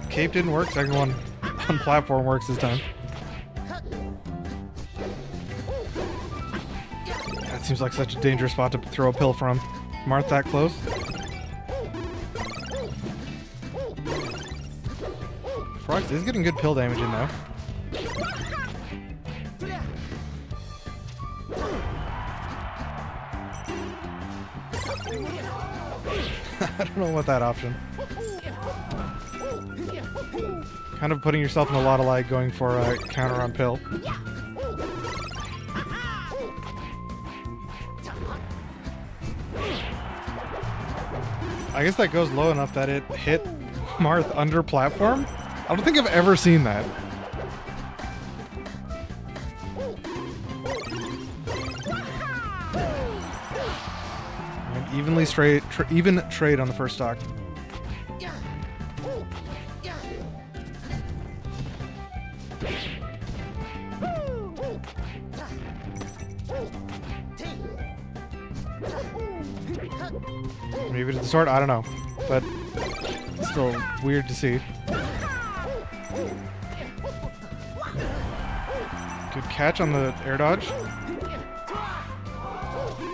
cape didn't work, second one on platform works this time. That seems like such a dangerous spot to throw a pill from. Marth that close. Forox is getting good pill damage in though. I don't know what that option. Kind of putting yourself in a lot of lag going for a counter on pill. I guess that goes low enough that it hit Marth under platform. I don't think I've ever seen that. Evenly straight, even trade on the first stock. Maybe to the sword, I don't know, but it's still weird to see. Good catch on the air dodge.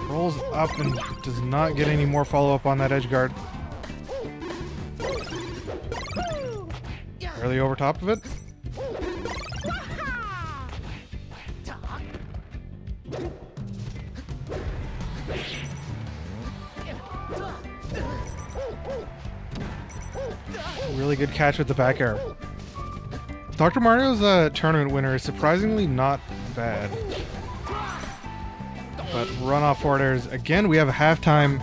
Rolls up and does not get any more follow-up on that edge guard. Barely over top of it. Really good catch with the back air. Dr. Mario's tournament winner is surprisingly not bad. But run off forward airs. Again, we have a halftime.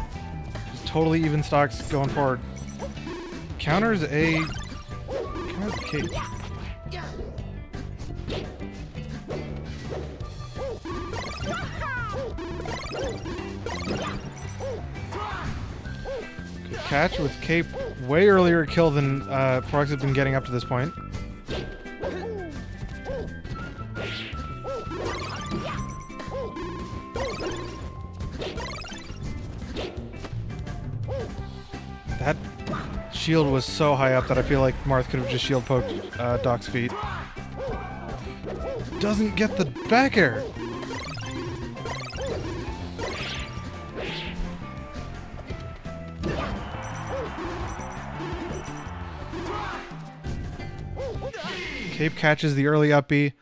Just totally even stocks going forward. Counters a cape. Good catch with cape. Way earlier kill than Forox has been getting up to this point. That shield was so high up that I feel like Marth could have just shield poked Doc's feet. Doesn't get the back air. Cape catches the early up B.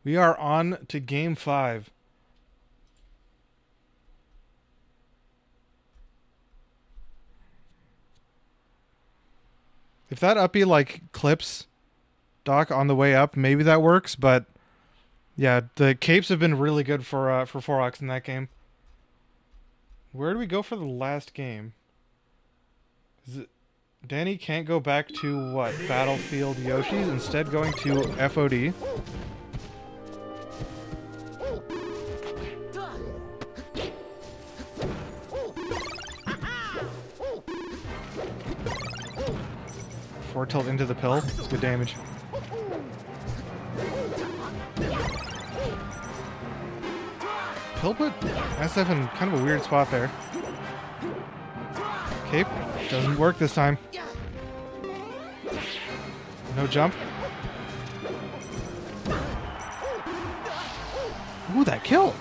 We are on to game 5. If that up B like clips Doc on the way up, maybe that works, but yeah, the capes have been really good for Forox in that game. Where do we go for the last game? Is it Danny can't go back to what? Battlefield Yoshi's, instead going to FOD. Forward tilt into the pill. It's good damage. Pill put SF in kind of a weird spot there. Cape doesn't work this time. No jump. Ooh, that kill!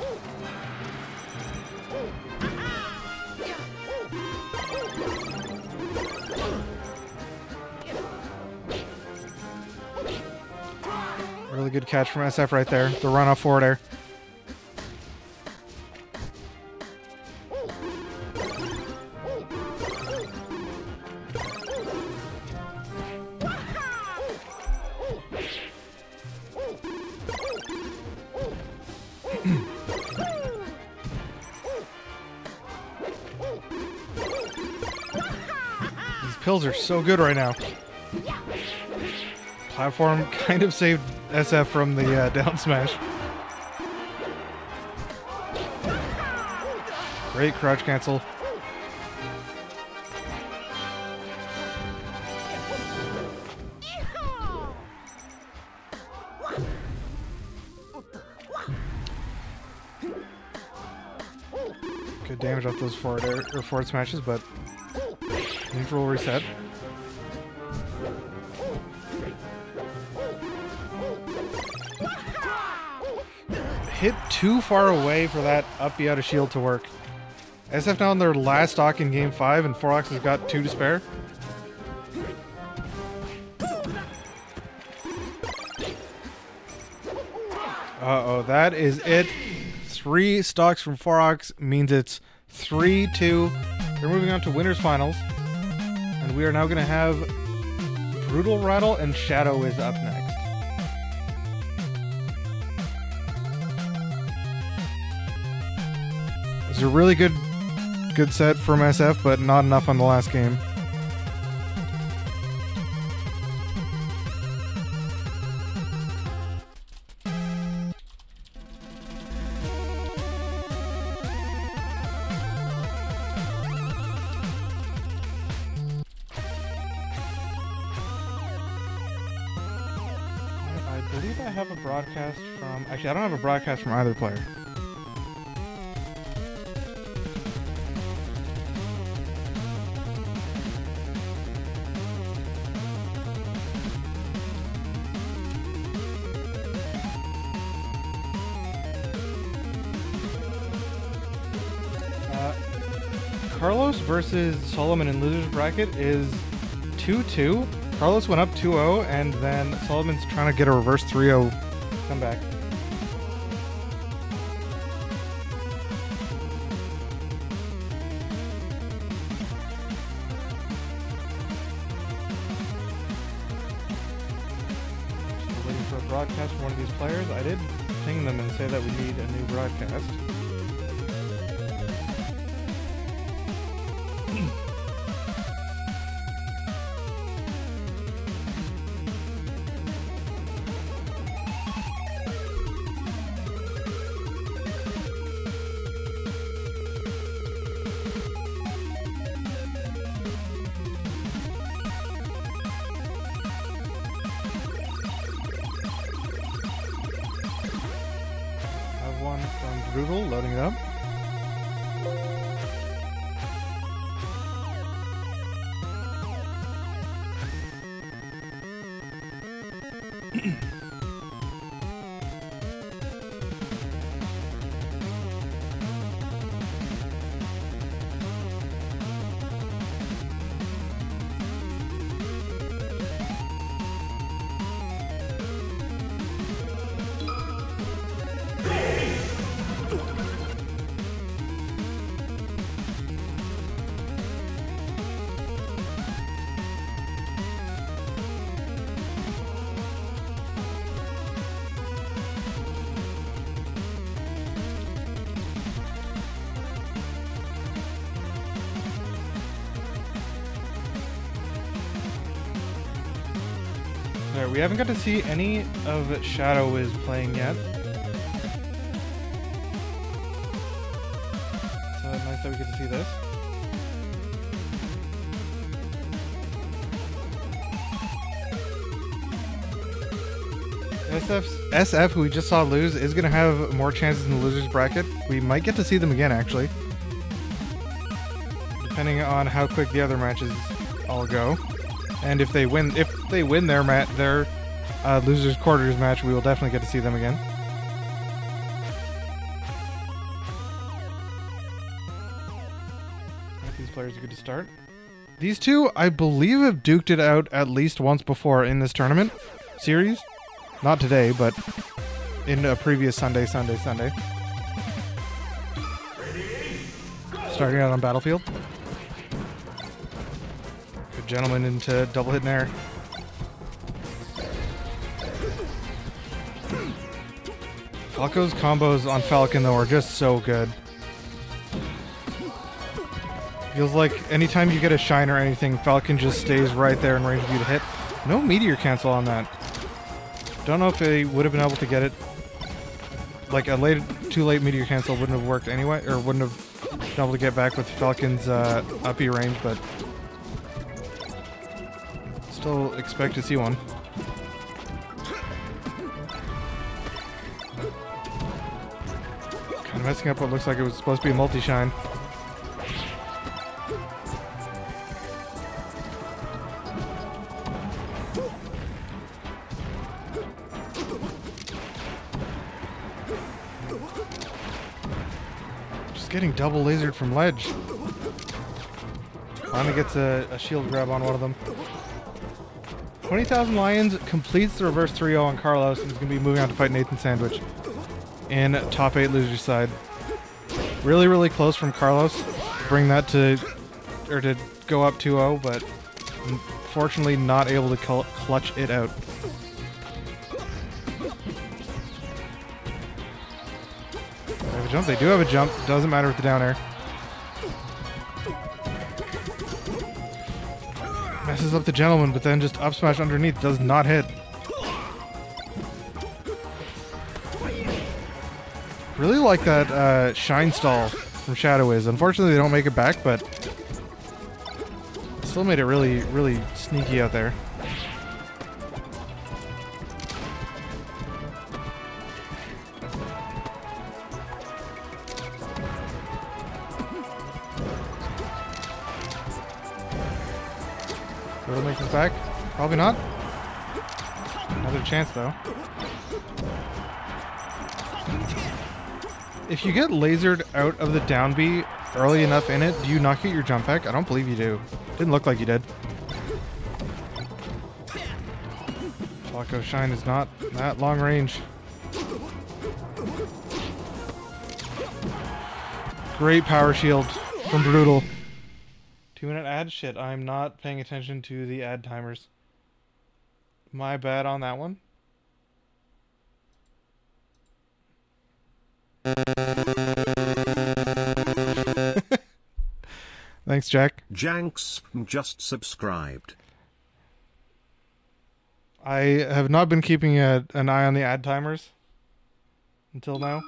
Really good catch from SF right there. The run off forward air. These pills are so good right now. Platform kind of saved SF from the down smash. Great crouch cancel. Good damage off those forward smashes, but neutral reset. Hit too far away for that up B out of shield to work. SF now on their last stock in game 5, and 4ox has got 2 to spare. Uh-oh, that is it. 3 stocks from 4ox means it's 3-2. They're moving on to winners finals. And we are now going to have Brutal Rattle and Shadow is up next. It's a really good set from SF, but not enough on the last game. I believe I have a broadcast from... Actually, I don't have a broadcast from either player. Carlos versus Solomon in loser's bracket is 2-2. Carlos went up 2-0, and then Solomon's trying to get a reverse 3-0 comeback. Still waiting for a broadcast from one of these players. I did ping them and say that we need a new broadcast. One from Brutal, loading it up. Alright, we haven't got to see any of Shadow Wiz playing yet. So nice that we get to see this. SF, who we just saw lose, is going to have more chances in the losers bracket. We might get to see them again, actually, depending on how quick the other matches all go, and if they win their losers quarters match, we will definitely get to see them again. These players are good to start. These two, I believe, have duked it out at least once before in this tournament series. Not today, but in a previous Sunday. Starting out on Battlefield. Good gentleman into double hit nair. Falco's combos on Falcon, though, are just so good. Feels like anytime you get a shine or anything, Falcon just stays right there in range of you to hit. No meteor cancel on that. Don't know if they would have been able to get it. Like a too late meteor cancel wouldn't have worked anyway, or wouldn't have been able to get back with Falcon's uppy range, but still expect to see one. Kind of messing up what looks like it was supposed to be a multi-shine. Getting double lasered from ledge. Finally gets a shield grab on one of them. 20,000 Lions completes the reverse 3-0 on Carlos and is going to be moving on to fight Nathan Sandwich in top 8 loser side. Really, really close from Carlos to bring that to go up 2-0, but unfortunately not able to clutch it out. Jump. They do have a jump. Doesn't matter with the down air. Messes up the gentleman, but then just up smash underneath. Does not hit. Really like that shine stall from Shadow Wiz. Unfortunately, they don't make it back, but still made it really, really sneaky out there. Will make this back? Probably not. Another chance though. If you get lasered out of the down B early enough in it, do you not get your jump back? I don't believe you do. Didn't look like you did. Falco Shine is not that long range. Great power shield from Brutal. 2-minute ad? Shit, I'm not paying attention to the ad timers. My bad on that one. Thanks, Jack. Janks just subscribed. I have not been keeping an eye on the ad timers until now.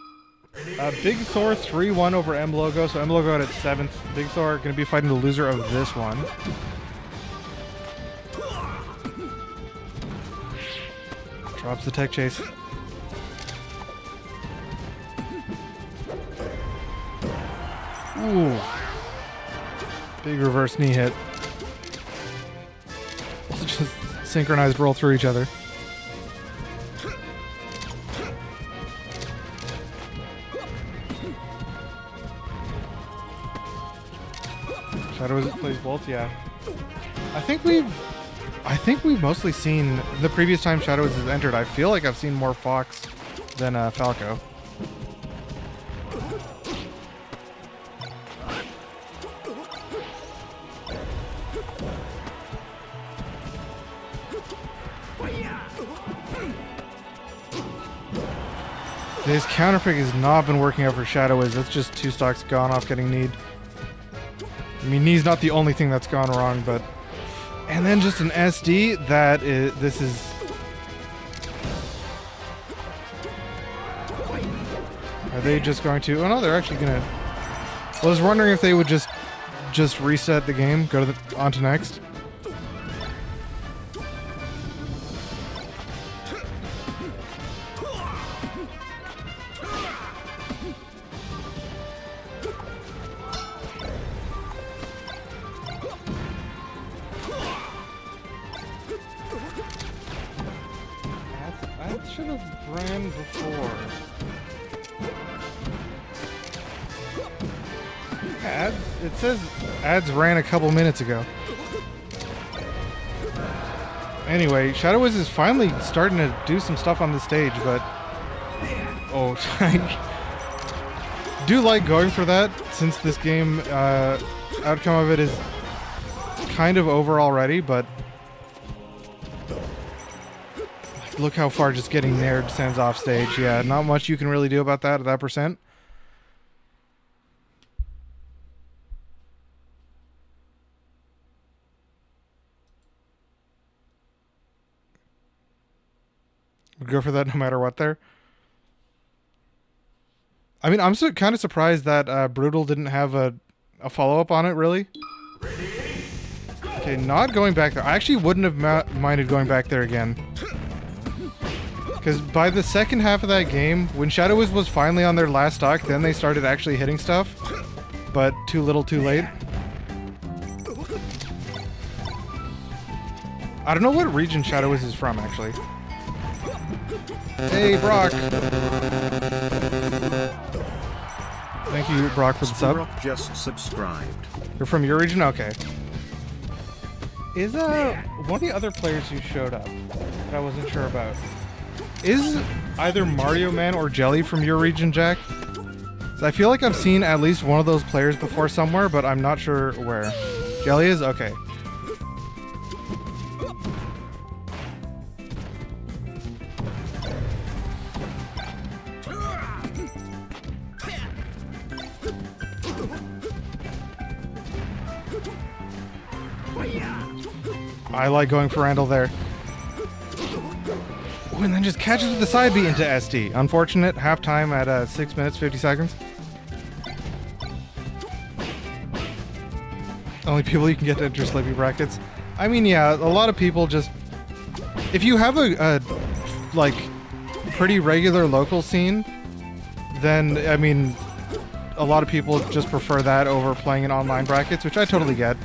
Big Thor 3-1 over M Logo, so M Logo out at 7th. Big Thor going to be fighting the loser of this one. Drops the tech chase. Ooh. Big reverse knee hit. Just synchronized roll through each other. Shadow plays both, yeah. I think we've mostly seen the previous time Shadows has entered. I feel like I've seen more Fox than Falco. His counter pick has not been working out for Shadow Wiz. That's just 2 stocks gone off getting kneed. I mean, knee's not the only thing that's gone wrong, but... And then just an SD, that is... This is... Are they just going to... Oh no, they're actually gonna... I was wondering if they would just reset the game, go to on to next. Ads? It says ads ran a couple minutes ago. Anyway, Shadow Wiz is finally starting to do some stuff on the stage, but... Oh, I do like going for that, since this game, outcome of it is kind of over already, but... Look how far just getting nared sends off stage. Yeah, not much you can really do about that at that percent. Would go for that no matter what there. I mean, I'm kind of surprised that Brutal didn't have a follow-up on it, really. Okay, not going back there. I actually wouldn't have minded going back there again. Because by the second half of that game, when Shadow Wiz was finally on their last stock, then they started actually hitting stuff. But too little too late. I don't know what region Shadow Wiz is from, actually. Hey, Brock! Thank you, Brock, for the sub. Brock just subscribed. You're from your region? Okay. Is one of the other players who showed up that I wasn't sure about, is either Mario Man or Jelly from your region, Jack? So I feel like I've seen at least one of those players before somewhere, but I'm not sure where. Jelly is? Okay. I like going for Randall there. Ooh, and then just catches with the side B into SD. Unfortunate. Halftime at 6 minutes, 50 seconds. Only people you can get to enter Slippy brackets. I mean, yeah, a lot of people just... If you have a like, pretty regular local scene, then, I mean, a lot of people just prefer that over playing in online brackets, which I totally get.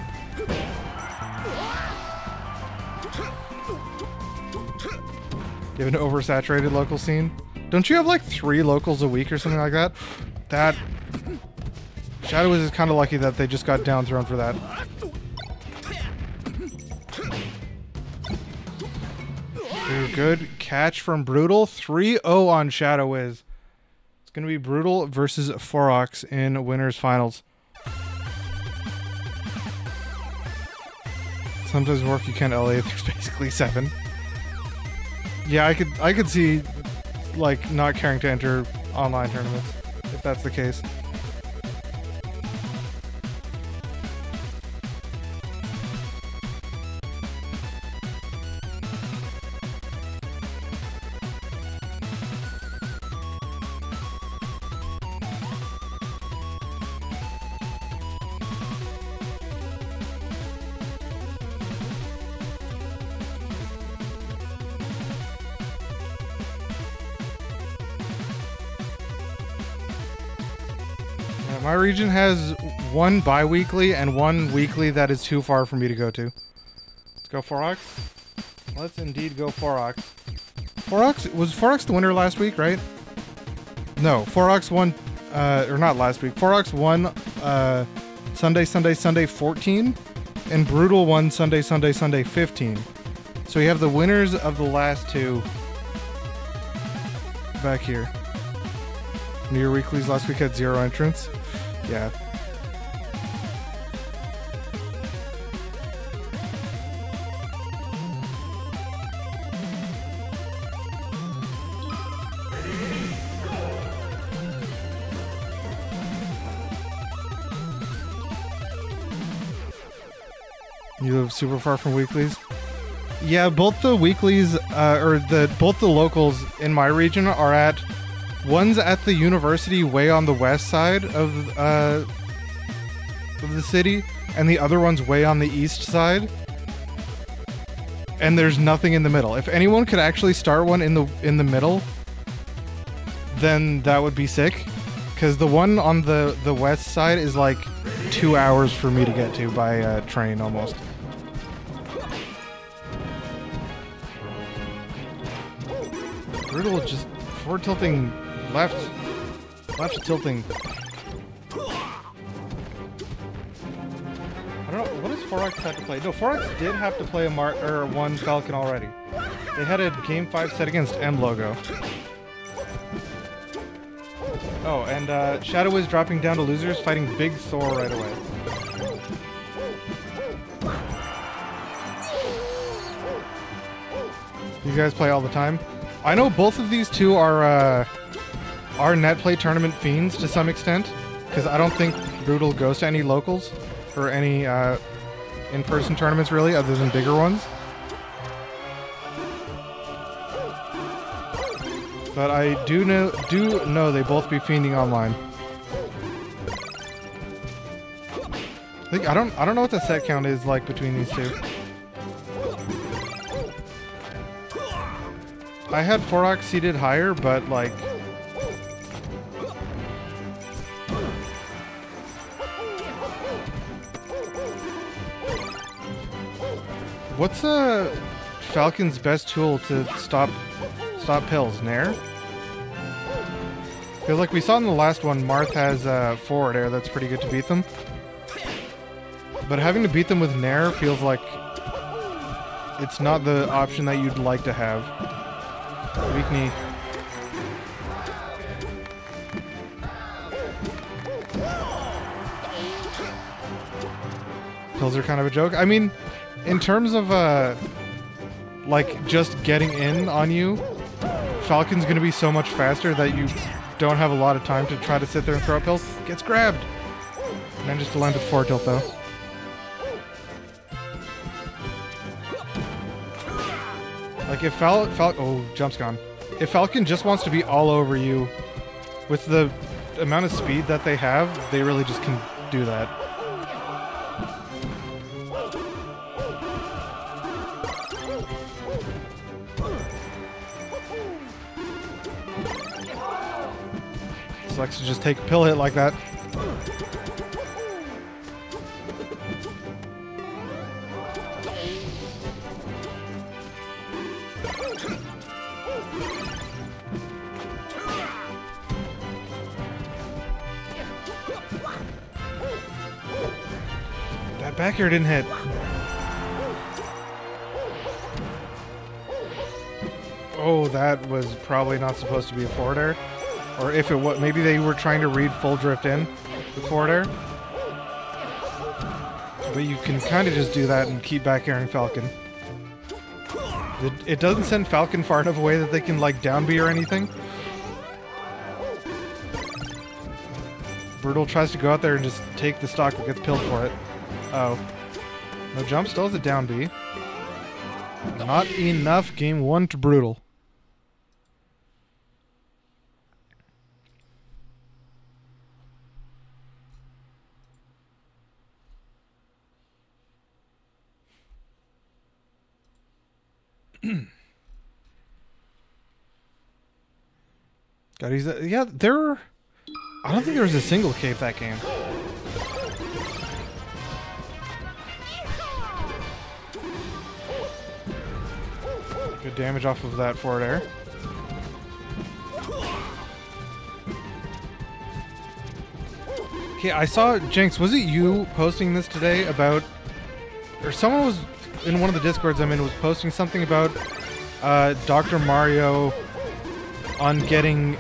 You have an oversaturated local scene? Don't you have like 3 locals a week or something like that? That... Shadow Wiz is kind of lucky that they just got down thrown for that. Good catch from Brutal. 3-0 on Shadow Wiz. It's going to be Brutal versus Forox in winners finals. Sometimes more if you can't LA, there's basically 7. Yeah, I could see, like, not caring to enter online tournaments, if that's the case. My region has 1 bi-weekly and 1 weekly that is too far for me to go to. Let's go Forox. Let's indeed go Forox. Was Forox the winner last week, right? No, Forox won, or not last week. Forox won Sunday 14, and Brutal won Sunday 15. So we have the winners of the last 2 back here. New Year weeklies last week had 0 entrants. Yeah. You live super far from weeklies? Yeah, both the weeklies, both the locals in my region are at... One's at the university way on the west side of the city, and the other one's way on the east side. And there's nothing in the middle. If anyone could actually start one in the middle, then that would be sick. Because the one on the west side is like 2 hours for me to get to by train almost. Brutal just forward tilting. Left tilting. don't know, what does Forax have to play? No, Forax did have to play one Falcon already. They had a Game 5 set against M Logo. Oh, and Shadow is dropping down to losers, fighting Big Thor right away. These guys play all the time. I know both of these two are net play tournament fiends to some extent, because I don't think Brutal goes to any locals or any in-person tournaments really, other than bigger ones. But I do know they both be fiending online. I don't know what the set count is like between these two. I had Forax seated higher, but like what's Falcon's best tool to stop pills? Nair? Because like we saw in the last one, Marth has forward air that's pretty good to beat them. But having to beat them with Nair feels like it's not the option that you'd like to have. Weak knee. Pills are kind of a joke. I mean, in terms of like just getting in on you, Falcon's gonna be so much faster that you don't have a lot of time to try to sit there and throw out pills. Gets grabbed. Manages to land with forward tilt though. Like if oh, jump's gone. If Falcon just wants to be all over you, with the amount of speed that they have, they really just can do that. Sucks to just take a pill hit like that. That back air didn't hit. Oh, that was probably not supposed to be a forward air. Or if it was, maybe they were trying to read full drift in with forward air. But you can kind of just do that and keep back airing Falcon. It doesn't send Falcon far enough away that they can like down B or anything. Brutal tries to go out there and just take the stock but gets pilled for it. Oh. No jump, still has a down B. Not enough. Game 1 to Brutal. God, he's yeah. There, I don't think there was a single cave that game. Good damage off of that forward air. Okay, I saw Jinx. Was it you posting this today about, or someone was in one of the discords I'm in was posting something about Dr. Mario on getting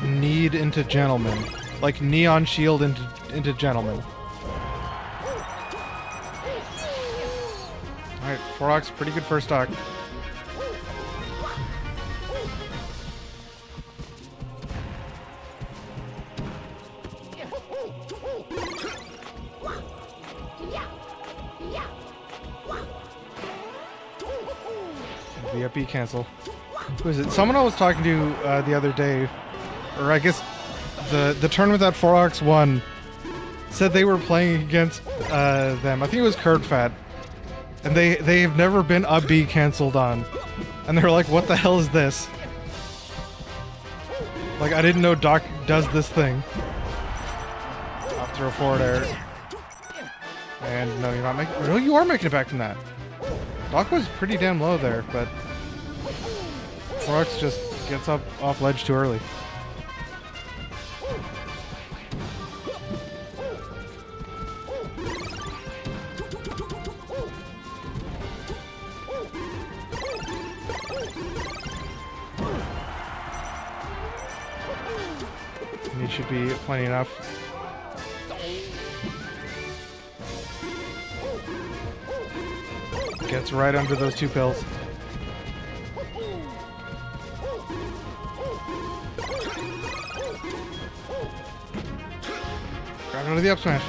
kneed into Gentleman, like Neon Shield into Gentleman. All right, Forax, pretty good first stock. The up B cancel. Who is it? Someone I was talking to the other day, or I guess the tournament that Forax won, said they were playing against them. I think it was Curdfat, and they have never been up B canceled on, and they're like, "What the hell is this?" Like, I didn't know Doc does this thing. Up throw forward air, and no, you're not making. No, you are making it back from that. Doc was pretty damn low there, but Forax just gets up off ledge too early. It should be plenty enough. Gets right under those 2 pills. Grab under the up smash.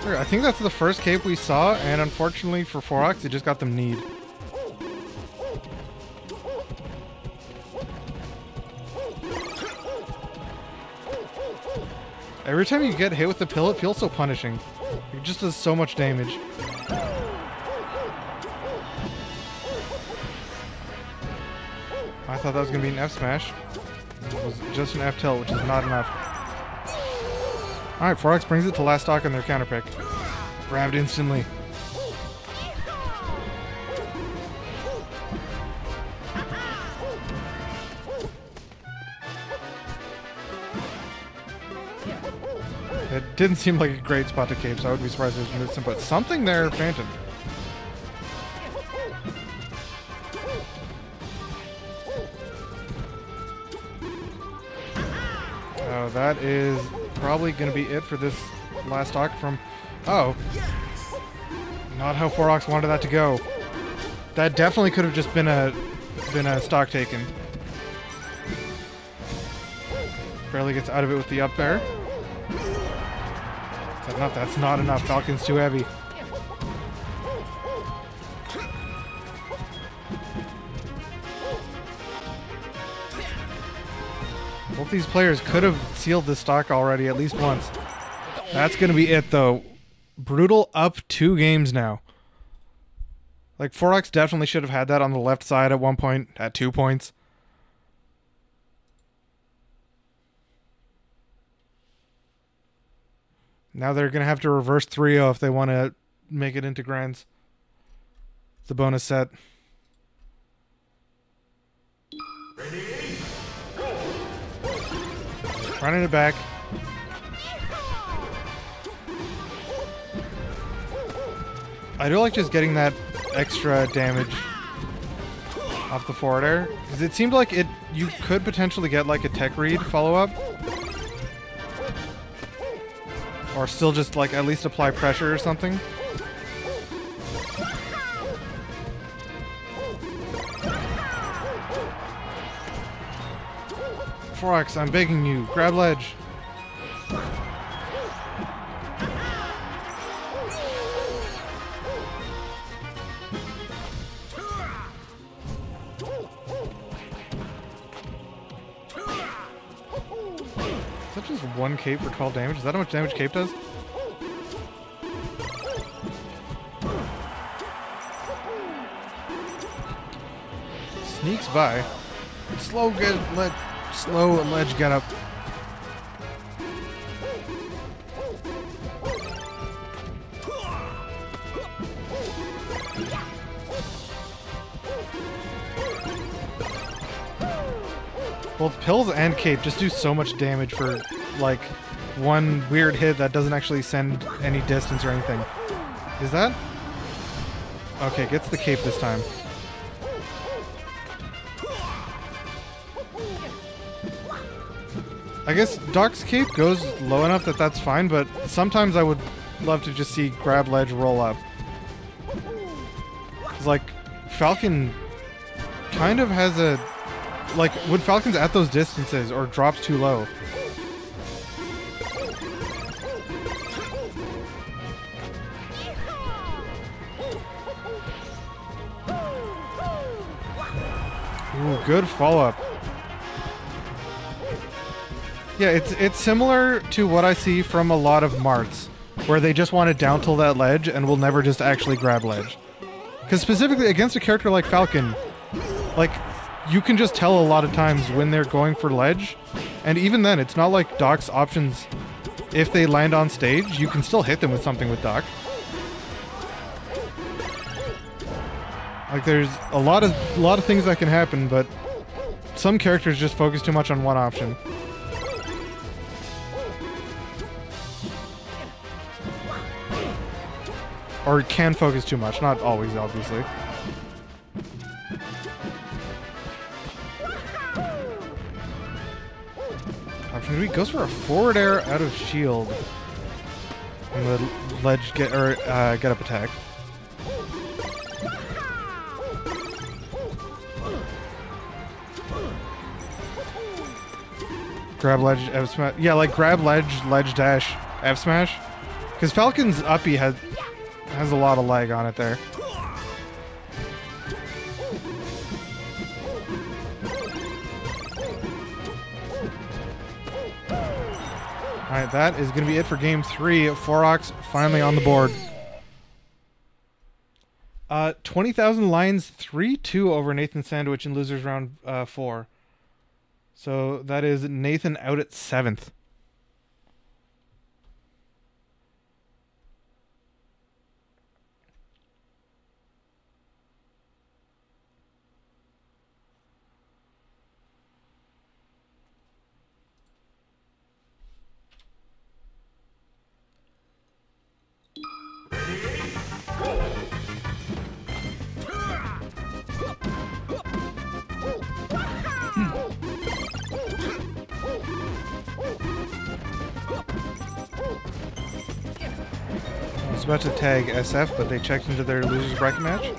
I think that's the first cape we saw, and unfortunately for Forox, it just got them kneed. Every time you get hit with the pill, it feels so punishing. It just does so much damage. I thought that was going to be an F smash. It was just an F tilt, which is not enough. Alright, Forox brings it to last stock on their counter pick. Grabbed instantly. It didn't seem like a great spot to cape, so I would be surprised if it was missing, but something there, Phantom. Oh, that is probably going to be it for this last stock from... Oh. Not how Forox wanted that to go. That definitely could have just been a stock taken. Barely gets out of it with the up air. Is that enough? That's not enough. Falcon's too heavy. Both these players could have sealed this stock already at least once. That's going to be it, though. Brutal up 2 games now. Like, Forox definitely should have had that on the left side at one point, at 2 points. Now they're going to have to reverse 3-0 if they want to make it into grands. The bonus set. Running it back. I do like just getting that extra damage off the forward air, because it seemed like you could potentially get like a tech read follow-up. Or still just like at least apply pressure or something. Forox, I'm begging you, grab ledge. Is that just 1 cape for 12 damage? Is that how much damage cape does? Sneaks by. Slow ledge get up. Both pills and cape just do so much damage for like 1 weird hit that doesn't actually send any distance or anything. Is that? Okay, gets the cape this time. I guess Doc's cape goes low enough that that's fine, but sometimes I would love to just see grab ledge roll up. It's like Falcon kind of has a... Like, when Falcon's at those distances or drops too low. Ooh, good follow-up. Yeah, it's similar to what I see from a lot of Marts, where they just want to down tilt that ledge and will never just actually grab ledge. Because specifically against a character like Falcon, like, you can just tell a lot of times when they're going for ledge, and even then, it's not like Doc's options. If they land on stage, you can still hit them with something with Doc. Like, there's a lot of things that can happen, but some characters just focus too much on one option. Or can focus too much, not always, obviously. Option He goes for a forward air out of shield. And the ledge get up attack. Grab ledge, F smash. Yeah, like grab ledge, ledge dash, F smash. Because Falcon's uppy has a lot of lag on it there. Alright, that is going to be it for game 3. Forox finally on the board. 20,000 Lions 3-2 over Nathan Sandwich in losers round 4. So that is Nathan out at 7th. I was about to tag SF, but they checked into their losers bracket match.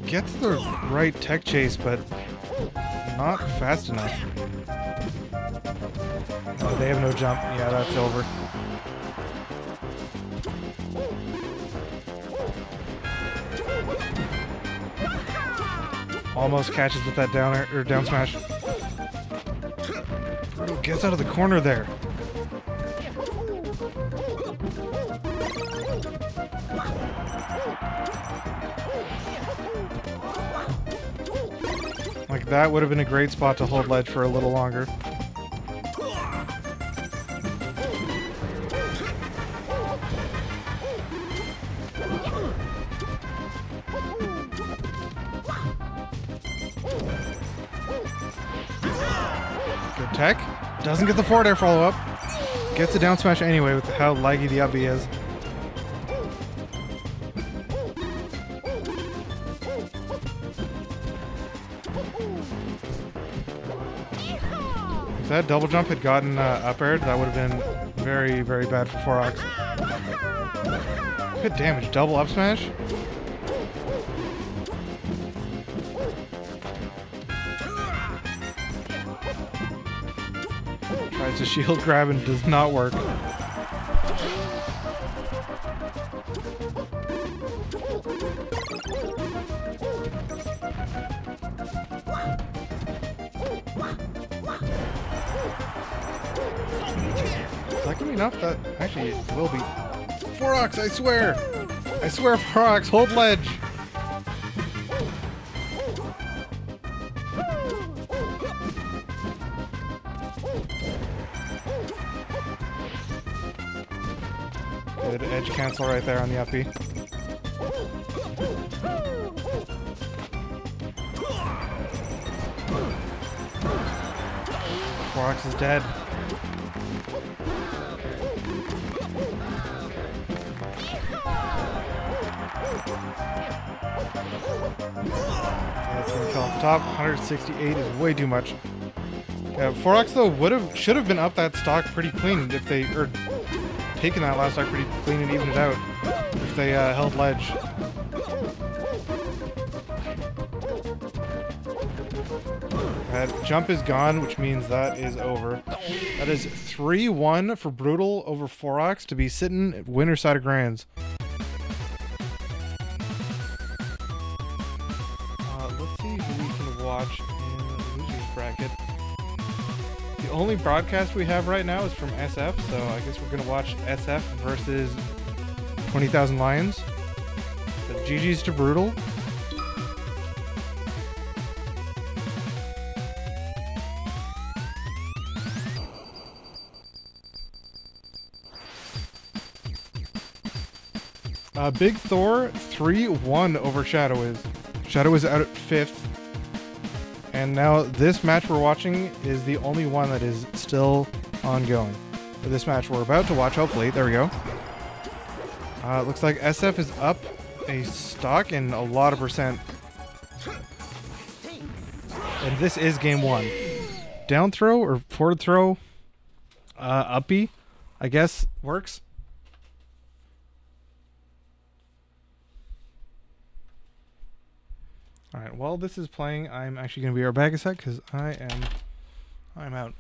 Gets the right tech chase, but not fast enough. Oh, they have no jump. Yeah, that's over. Almost catches with that down air, or down smash. Brutal gets out of the corner there. Like that would have been a great spot to hold ledge for a little longer. Good tech. Doesn't get the forward air follow up. Gets a down smash anyway with how laggy the up B is. If that double jump had gotten up aired, that would have been very, very bad for Forox. Good damage. Double up smash. Tries to shield grab and does not work. Luckily enough, that actually it will be. Forox, I swear! I swear, Forox, hold ledge! Good edge cancel right there on the uppy. Forox is dead. That's gonna kill off the top. 168 is way too much. Yeah, Forox though should have been up that stock pretty clean if they taken that last stock pretty clean and evened it out if they held ledge. That jump is gone, which means that is over. That is 3-1 for Brutal over Forox to be sitting at winner's side of Grands. Let's see who we can watch in the losers bracket. The only broadcast we have right now is from SF, so I guess we're going to watch SF versus 20,000 Lions. So GG's to Brutal. Big Thor 3-1 over Shadow is. Shadow is out at 5th. And now this match we're watching is the only one that is still ongoing. For this match we're about to watch, hopefully. There we go. Looks like SF is up a stock and a lot of percent. And this is game 1. Down throw or forward throw, uppy, I guess, works. Alright, while this is playing, I'm actually going to be our bag a sec because I'm out.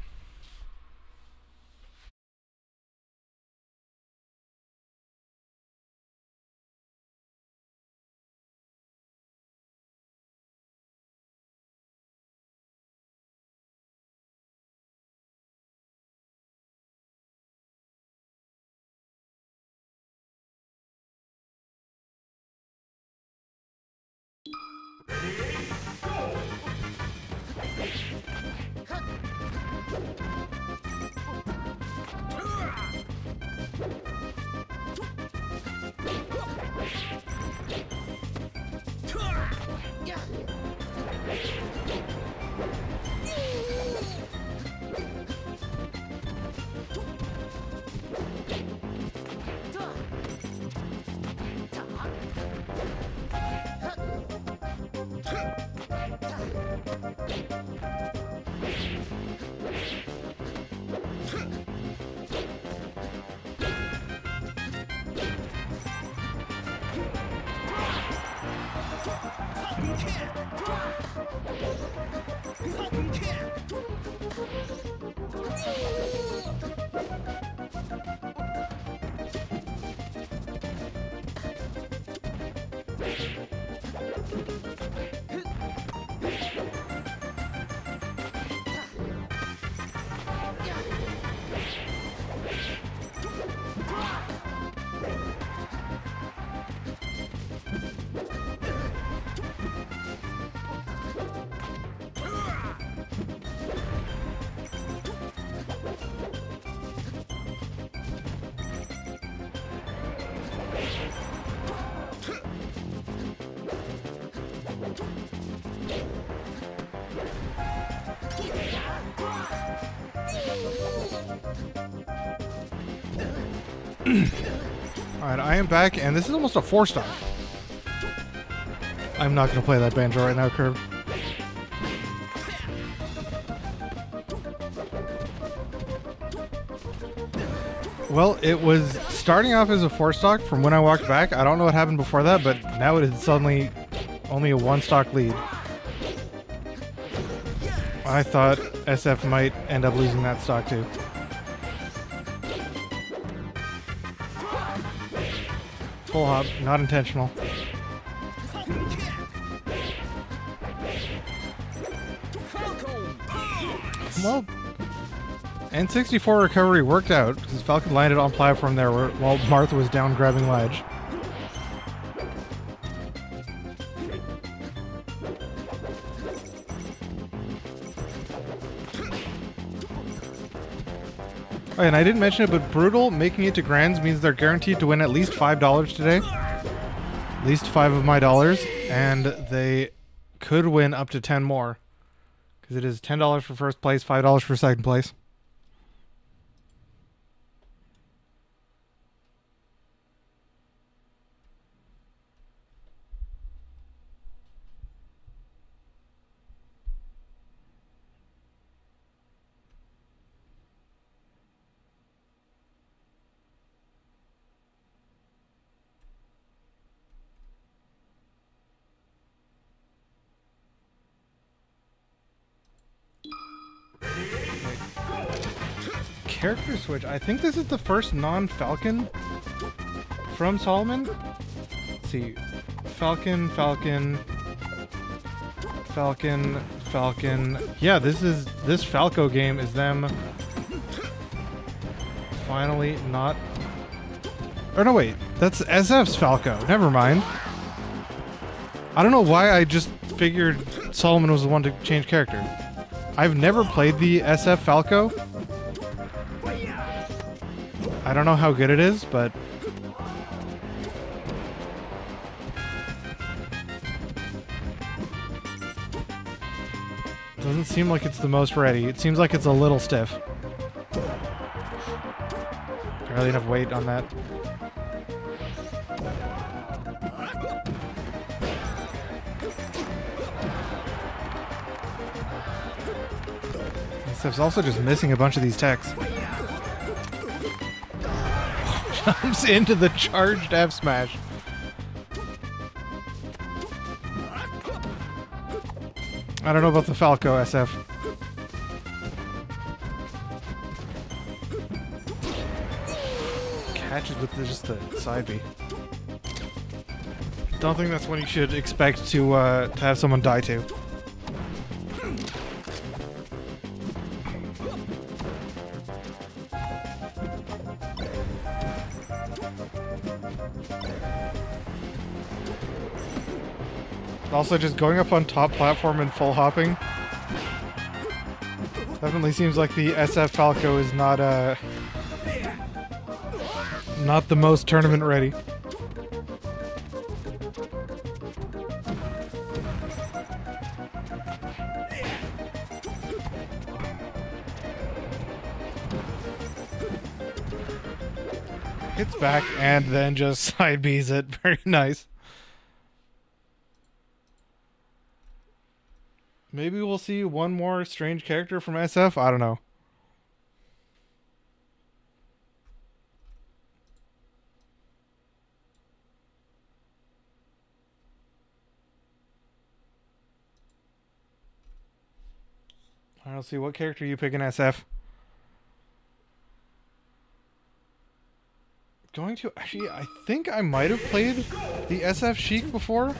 Alright, I am back, and this is almost a 4-star. I'm not going to play that banjo right now, Curve. Well, it was starting off as a 4-stock from when I walked back. I don't know what happened before that, but now it is suddenly only a 1-stock lead. I thought SF might end up losing that stock too. Full hop, not intentional. Well, N64 recovery worked out because Falcon landed on platform there while Martha was down grabbing ledge. Oh, and I didn't mention it, but Brutal making it to Grands means they're guaranteed to win at least $5 today. At least 5 of my dollars, and they could win up to 10 more. Because it is $10 for first place, $5 for second place. Character switch. I think this is the first non-Falcon from Solomon. Let's see. Falcon, Falcon, Falcon, Falcon. Yeah, this Falco game is them finally not... Or no, wait. That's SF's Falco. Never mind. I don't know why I just figured Solomon was the one to change character. I've never played the SF Falco. I don't know how good it is, but... Doesn't seem like it's the most ready. It seems like it's a little stiff. Barely enough weight on that. SF's also just missing a bunch of these techs. Jumps into the charged F smash. I don't know about the Falco SF. Catches with just the side B. Don't think that's what you should expect to have someone die to. Also, just going up on top platform and full hopping definitely seems like the SF Falco is not the most tournament ready. Hits back and then just side B's it. Very nice. Maybe we'll see one more strange character from SF? I don't know. I'll see. What character you pick in SF? Going to... Actually, I think I might have played the SF Sheik before.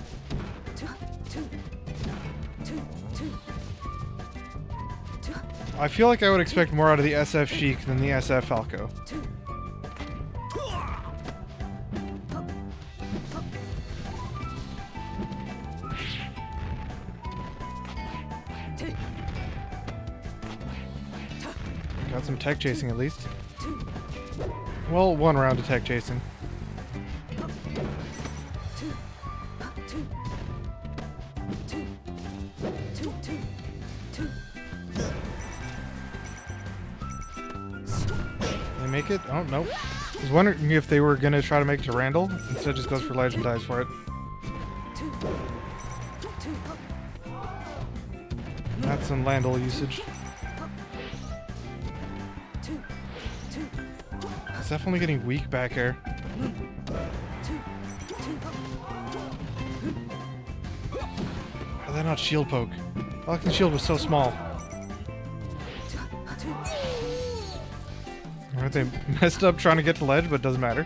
I feel like I would expect more out of the SF Sheik than the SF Falco. Got some tech chasing at least. Well, one round of tech chasing. Make it? Oh, no. I was wondering if they were going to try to make it to Randall. Instead, just goes for Legend, dies for it. That's some Landal usage. It's definitely getting weak back here. How did that not shield poke? Lock and shield was so small. Alright, they messed up trying to get to ledge, but it doesn't matter.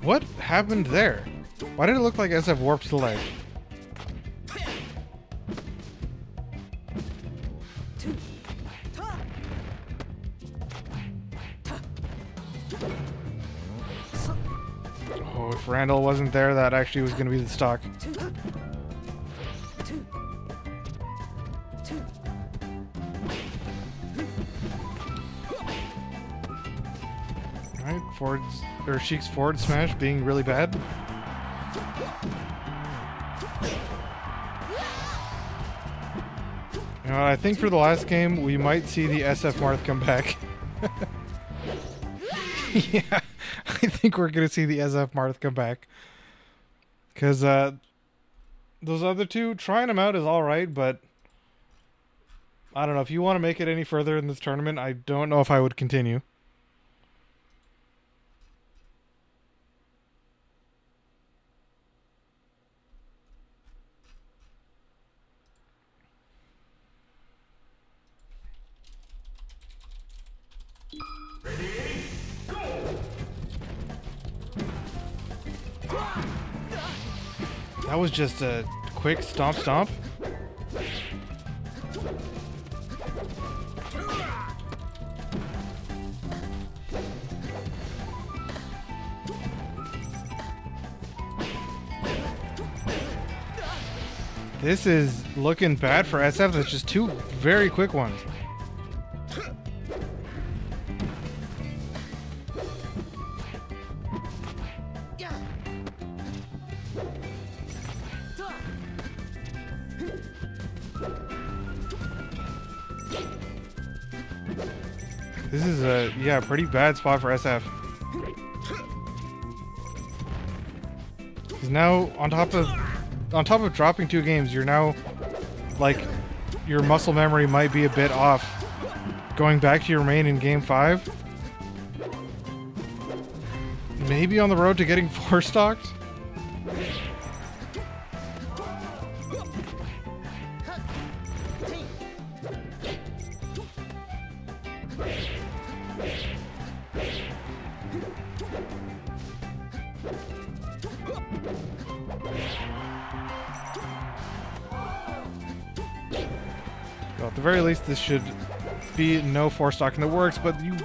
What happened there? Why did it look like SF warped the ledge? Oh, if Randall wasn't there, that actually was going to be the stock. Alright, Ford's, or Sheik's forward smash being really bad. You know, I think for the last game, we might see the SF Marth come back. Yeah, I think we're going to see the SF Marth come back. Because those other two, trying them out is alright, but I don't know. If you want to make it any further in this tournament, I don't know if I would continue. That was just a quick stomp stomp. This is looking bad for SF. That's just two very quick ones. This is a, yeah, pretty bad spot for SF. He's now on top of dropping 2 games, you're now like your muscle memory might be a bit off. Going back to your main in game 5. Maybe on the road to getting 4 stocked. Well, at the very least, this should be no 4 stock in the works, but you...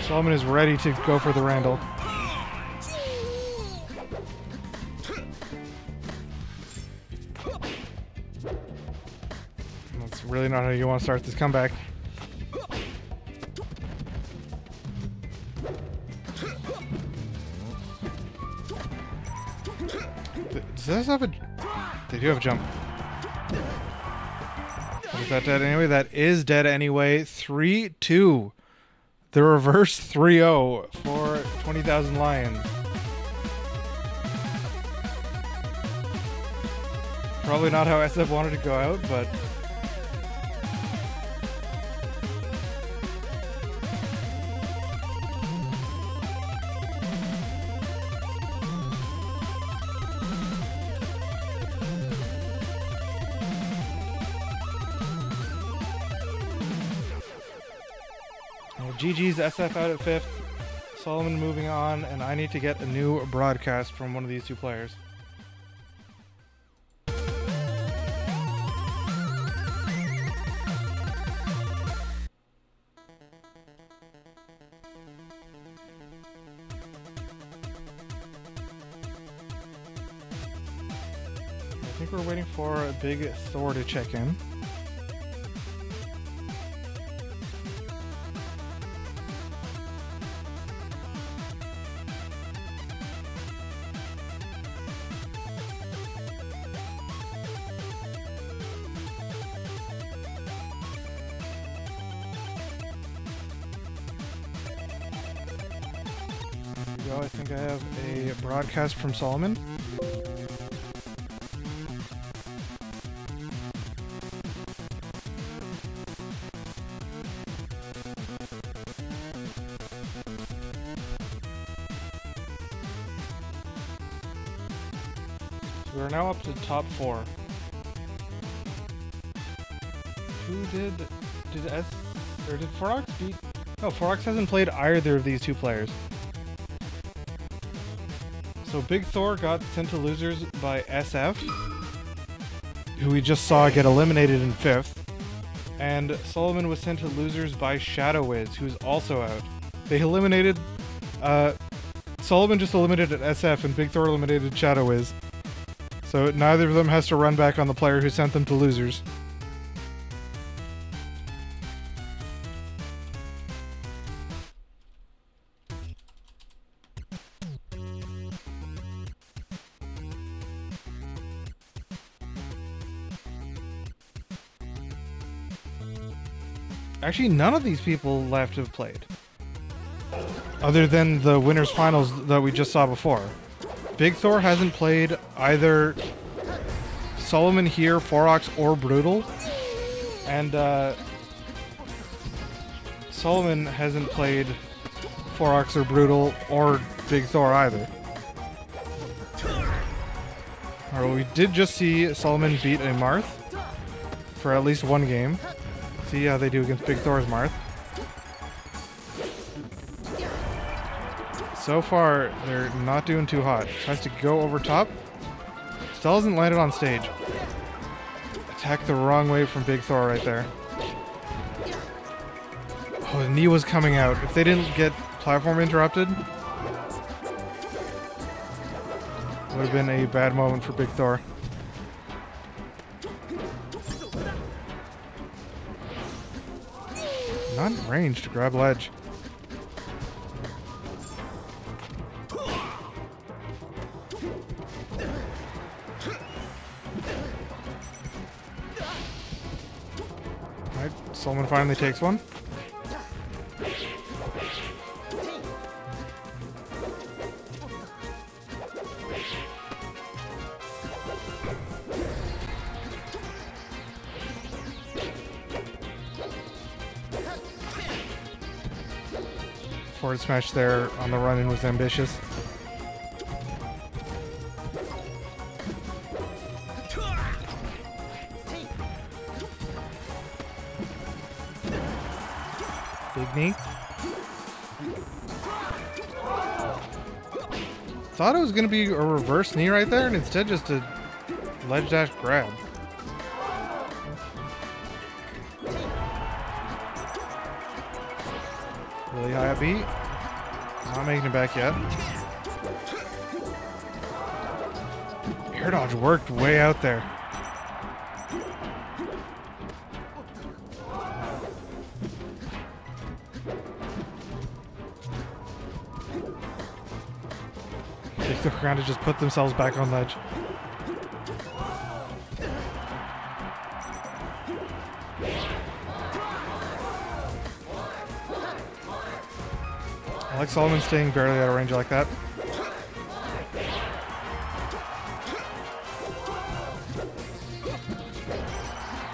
Solomon is ready to go for the Randall. That's really not how you want to start this comeback. Does this have a... They do have a jump. Is that dead anyway? That is dead anyway. 3-2. The reverse 3-0 for 20,000 Lions. Probably not how SF wanted to go out, but... GG's SF out at 5th, Solomon moving on, and I need to get a new broadcast from one of these 2 players. I think we're waiting for a Big Thor to check in. I think I have a broadcast from Solomon. So we're now up to top 4. Who did Forox beat? No, Forox hasn't played either of these 2 players. So Big Thor got sent to losers by SF, who we just saw get eliminated in 5th, and Solomon was sent to losers by ShadowWiz, who's also out. They eliminated, Solomon just eliminated SF and Big Thor eliminated ShadowWiz. So neither of them has to run back on the player who sent them to losers. Actually, none of these people left have played. Other than the winners finals that we just saw before. Big Thor hasn't played either Solomon here, Forox, or Brutal. And Solomon hasn't played Forox or Brutal or Big Thor either. Alright, we did just see Solomon beat a Marth for at least 1 game. See how they do against Big Thor's Marth. So far, they're not doing too hot. Tries to go over top. Still hasn't landed on stage. Attack the wrong way from Big Thor right there. Oh, the knee was coming out. If they didn't get platform interrupted, would have been a bad moment for Big Thor. Not in range to grab ledge. Alright, Solomon finally takes one. Forward smash there on the run-in was ambitious. Big knee. Thought it was going to be a reverse knee right there, and instead just a ledge dash grab. Really high up B. Not making it back yet. Air dodge worked way out there. Take the ground to just put themselves back on ledge. Alex Solomon staying barely out of range like that.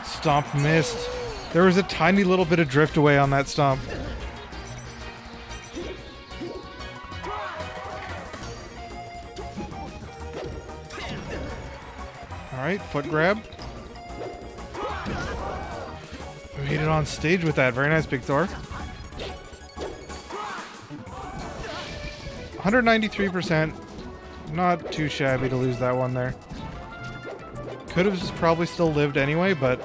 Stomp missed. There was a tiny little bit of drift away on that stomp. Alright, foot grab. We made it on stage with that. Very nice, Big Thor. 193%. Not too shabby to lose that one there. Could have probably still lived anyway, but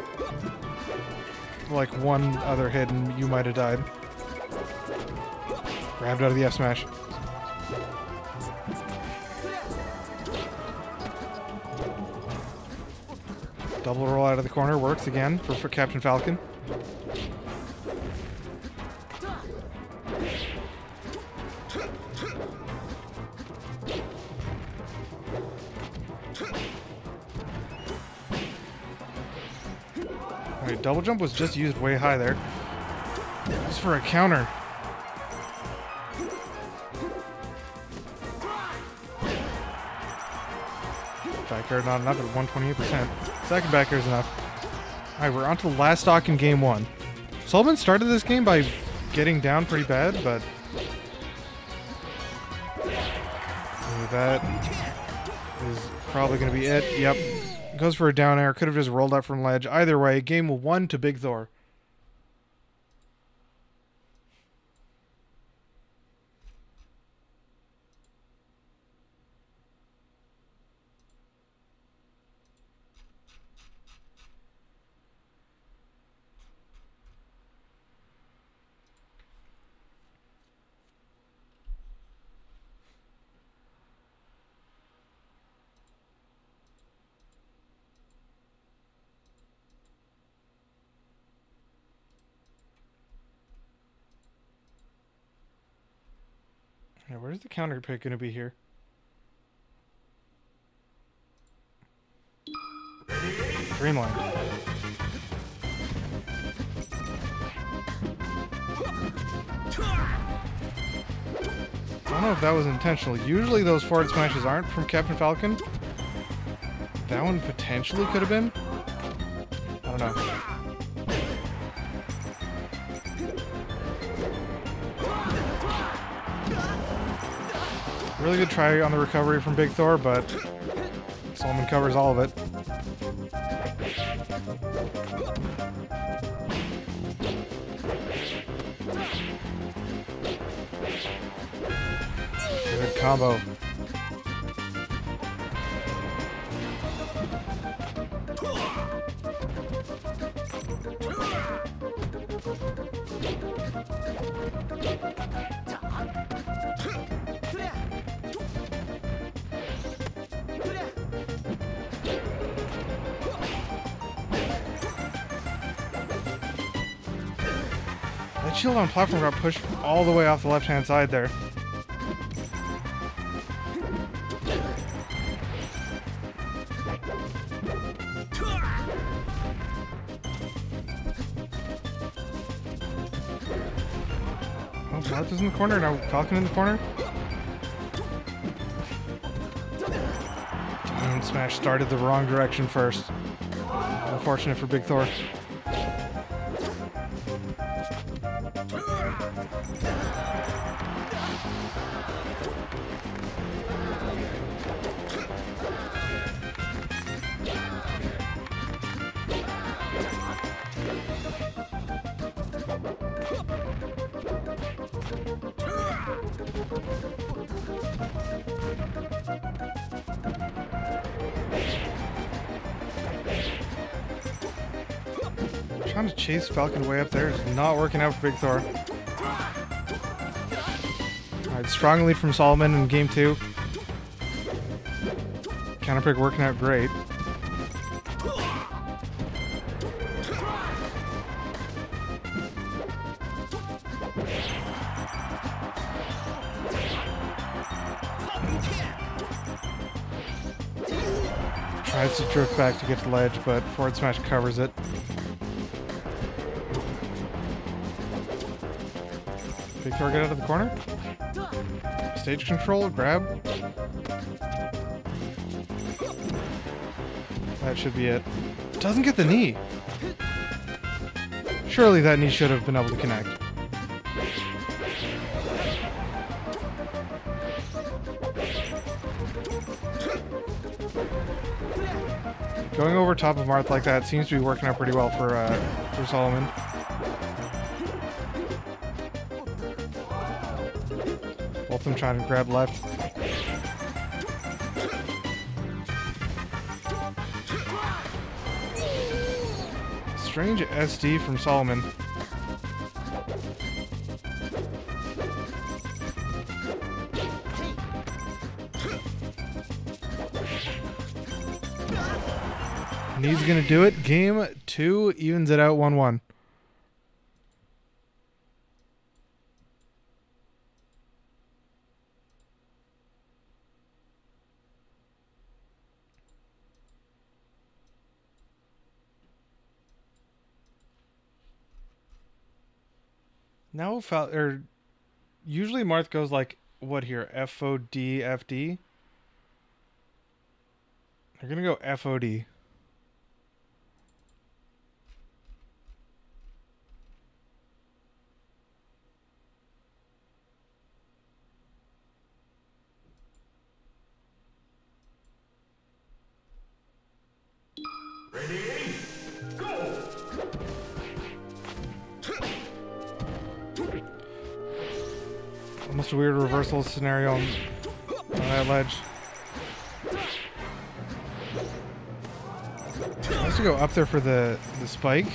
like one other hit and you might have died. Grabbed out of the F smash. Double roll out of the corner works again for Captain Falcon. Alright, double jump was just used way high there. Just for a counter. Back air not enough at 128%. Second back air is enough. Alright, we're on to the last stock in game one. Solomon started this game by getting down pretty bad, but that is probably going to be it. Yep. Goes for a down air. Could have just rolled up from ledge. Either way, game 1 to Big Thor. Yeah, where's the counter pick going to be here? Dreamland. I don't know if that was intentional. Usually those forward smashes aren't from Captain Falcon. That one potentially could have been. I don't know. Really good try on the recovery from Big Thor, but Solomon covers all of it. Good combo. That shield on platform got pushed all the way off the left-hand side there. Cactus in the corner, now Falcon in the corner. And Smash started the wrong direction first. Unfortunate for Big Thor. Trying to chase Falcon way up there is not working out for Big Thor. Alright, strong lead from Solomon in game 2. Counter pick working out great. Tries to drift back to get to the ledge, but forward smash covers it. Big Thor get out of the corner. Stage control, grab. That should be it. Doesn't get the knee. Surely that knee should have been able to connect. Going over top of Marth like that seems to be working out pretty well for Solomon. Both of them trying to grab left. Strange SD from Solomon. And he's gonna do it. Game 2 evens it out 1-1. Now, usually Marth goes like, what here? FOD, FD? They're gonna go FOD. Ready? Go! Almost a weird reversal scenario on that ledge. Has to go up there for the spike.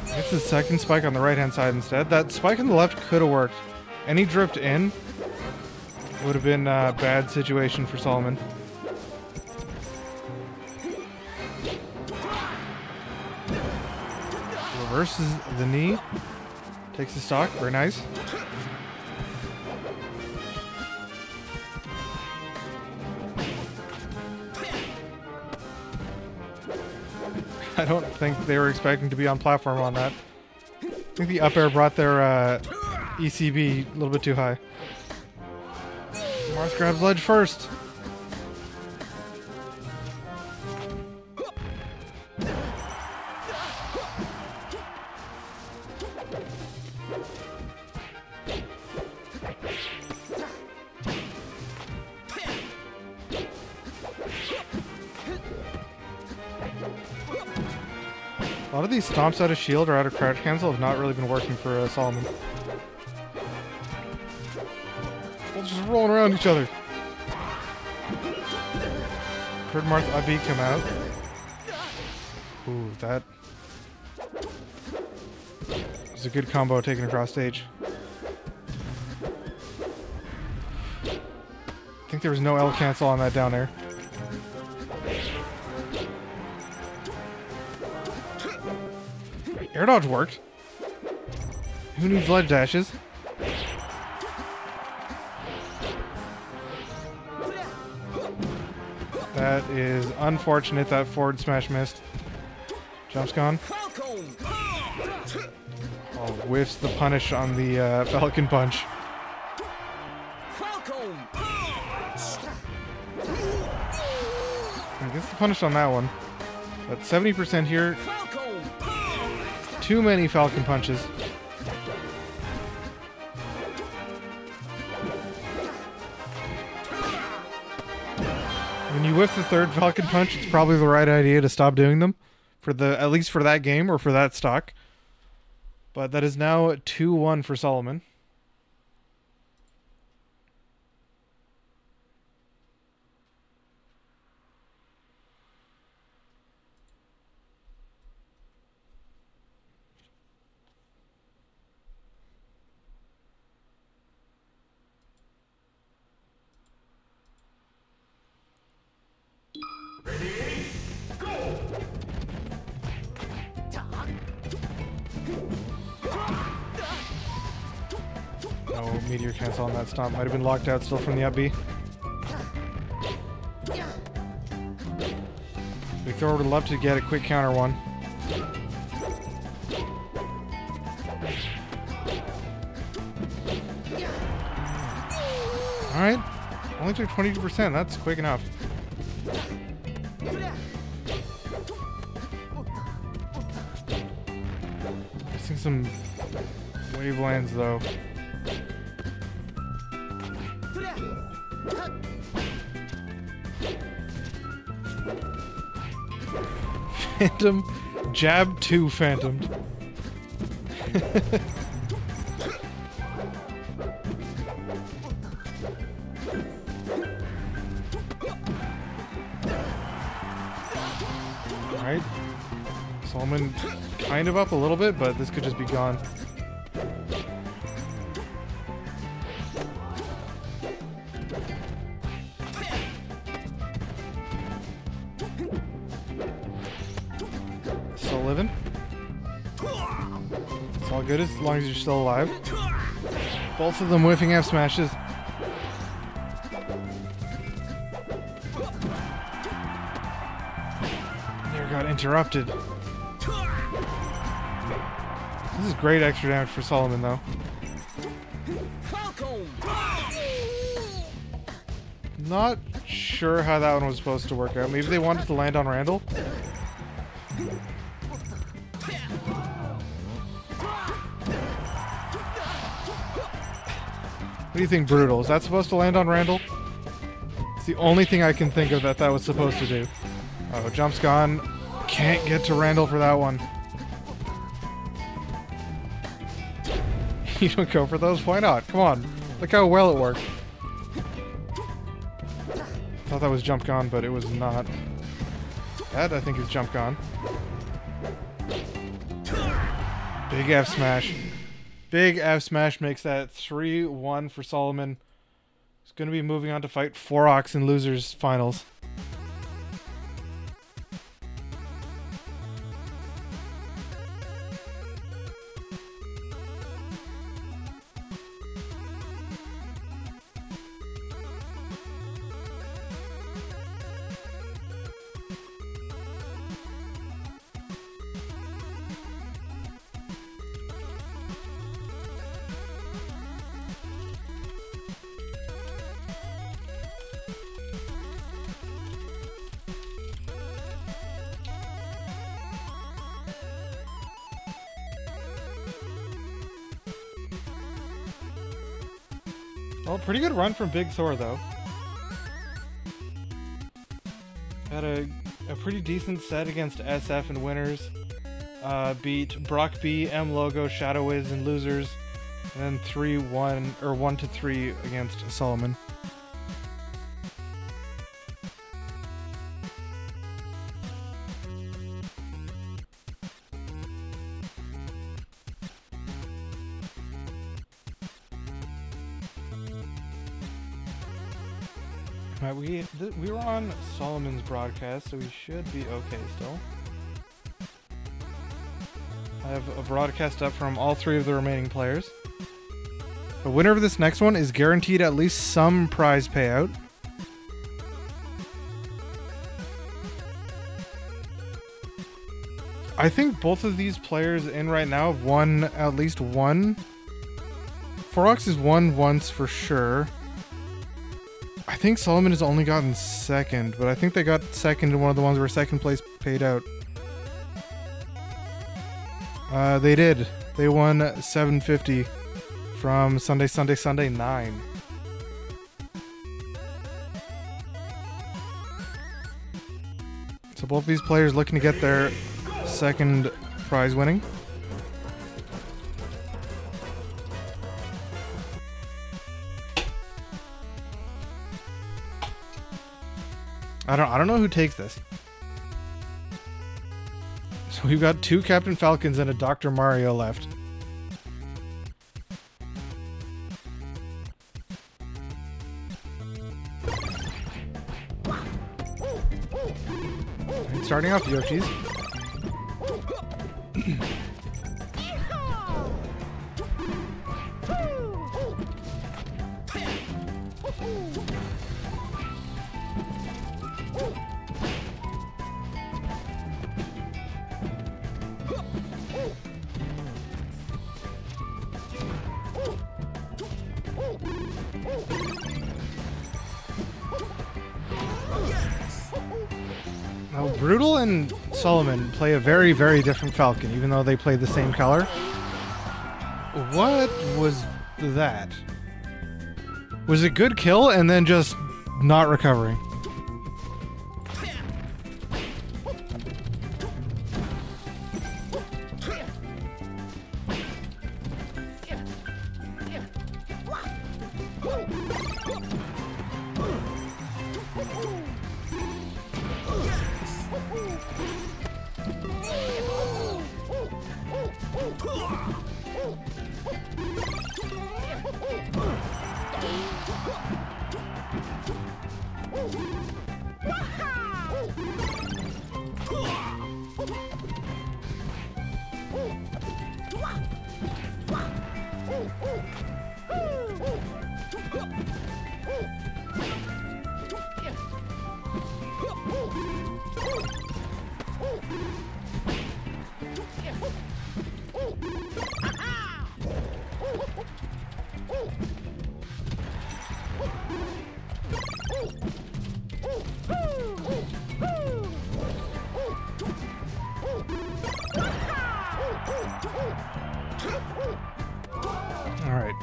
It's the second spike on the right hand side instead. That spike on the left could have worked. Any drift in would have been a bad situation for Solomon. Reverses the knee. Takes the stock. Very nice. I don't think they were expecting to be on platform on that. I think the up air brought their ECB a little bit too high. Marth grabs ledge first. A lot of these stomps out of shield or out of crouch cancel have not really been working for Solomon. They're just rolling around each other. Heard Marth Abi come out. Ooh, that was a good combo taken across stage. I think there was no L cancel on that down air. Air dodge worked. Who needs ledge dashes? That is unfortunate that forward smash missed. Jump's gone. Oh, whiffs the punish on the Falcon Punch. I guess the punish on that one. But 70% here. Too many Falcon Punches. When you whiff the third Falcon Punch, it's probably the right idea to stop doing them. At least for that game or for that stock. But that is now 2-1 for Solomon. No meteor cancel on that stomp. Might have been locked out still from the up B. Big Thor would love to get a quick counter one. Alright. Only took 22%. That's quick enough. Missing some wave lands though. Phantom jab 2 phantomed. Alright. Solomon kind of up a little bit, but this could just be gone. Still living. It's all good as long as you're still alive. Both of them whiffing F smashes. There got interrupted. This is great extra damage for Solomon though. Not sure how that one was supposed to work out. Maybe they wanted to land on Randall? What do you think, Brutal? Is that supposed to land on Randall? It's the only thing I can think of that was supposed to do. Oh, jump's gone. Can't get to Randall for that one. You don't go for those? Why not? Come on. Look how well it worked. Thought that was jump gone, but it was not. That, I think, is jump gone. Big F smash. Big F smash makes that 3-1 for Solomon. He's going to be moving on to fight Forox in losers finals. Well, pretty good run from Big Thor, though. Had a pretty decent set against SF in winners. Beat Brock B, M Logo, Shadow Wiz in losers. And then 3-1, or 1-3 against Solomon. We were on Solomon's broadcast, so we should be okay still. I have a broadcast up from all 3 of the remaining players. The winner of this next one is guaranteed at least some prize payout. I think both of these players in right now have won at least one. Forox has won once for sure. I think Solomon has only gotten second, but I think they got second in one of the ones where second place paid out. They did. They won $750 from Sunday 9. So both these players looking to get their second prize winning. I don't know who takes this. So we've got 2 Captain Falcons and a Dr. Mario left. And starting off Yoshi's. Now, Brutal and Solomon play a very, very different Falcon, even though they play the same color. What was that? Was it good kill and then just not recovering? Alright.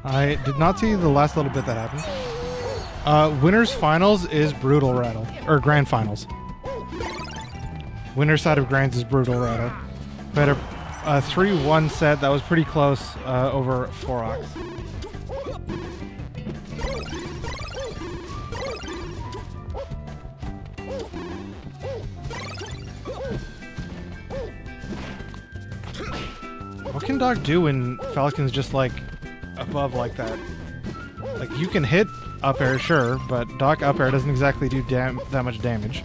I did not see the last little bit that happened. Winners finals is Brutal Rattle. Or Grand Finals. Winner's side of Grands is Brutal Rattle. We had a 3-1 set that was pretty close over Forox. What can Doc do when Falcon's just like above like that? Like you can hit up air, sure, but Doc up air doesn't exactly do that much damage.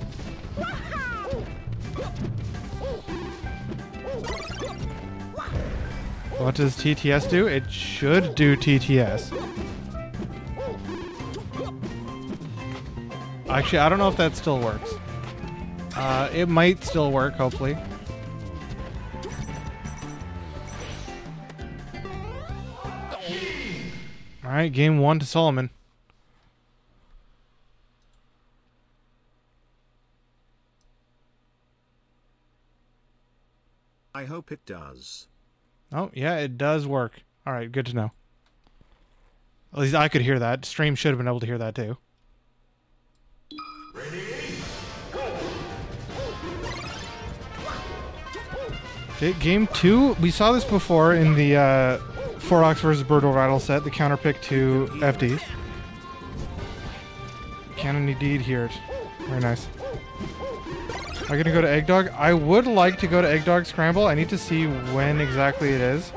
What does TTS do? It should do TTS. Actually, I don't know if that still works. It might still work, hopefully. Alright, game 1 to Solomon. I hope it does. Oh, yeah, it does work. Alright, good to know. At least I could hear that. Stream should have been able to hear that too. Ready, go! Okay, game 2. We saw this before in the Forox versus Brutal Rattle set, the counter pick to FD. Can indeed hear it. Very nice. Am I gonna go to Egg Dog? I would like to go to Egg Dog Scramble. I need to see when exactly it is.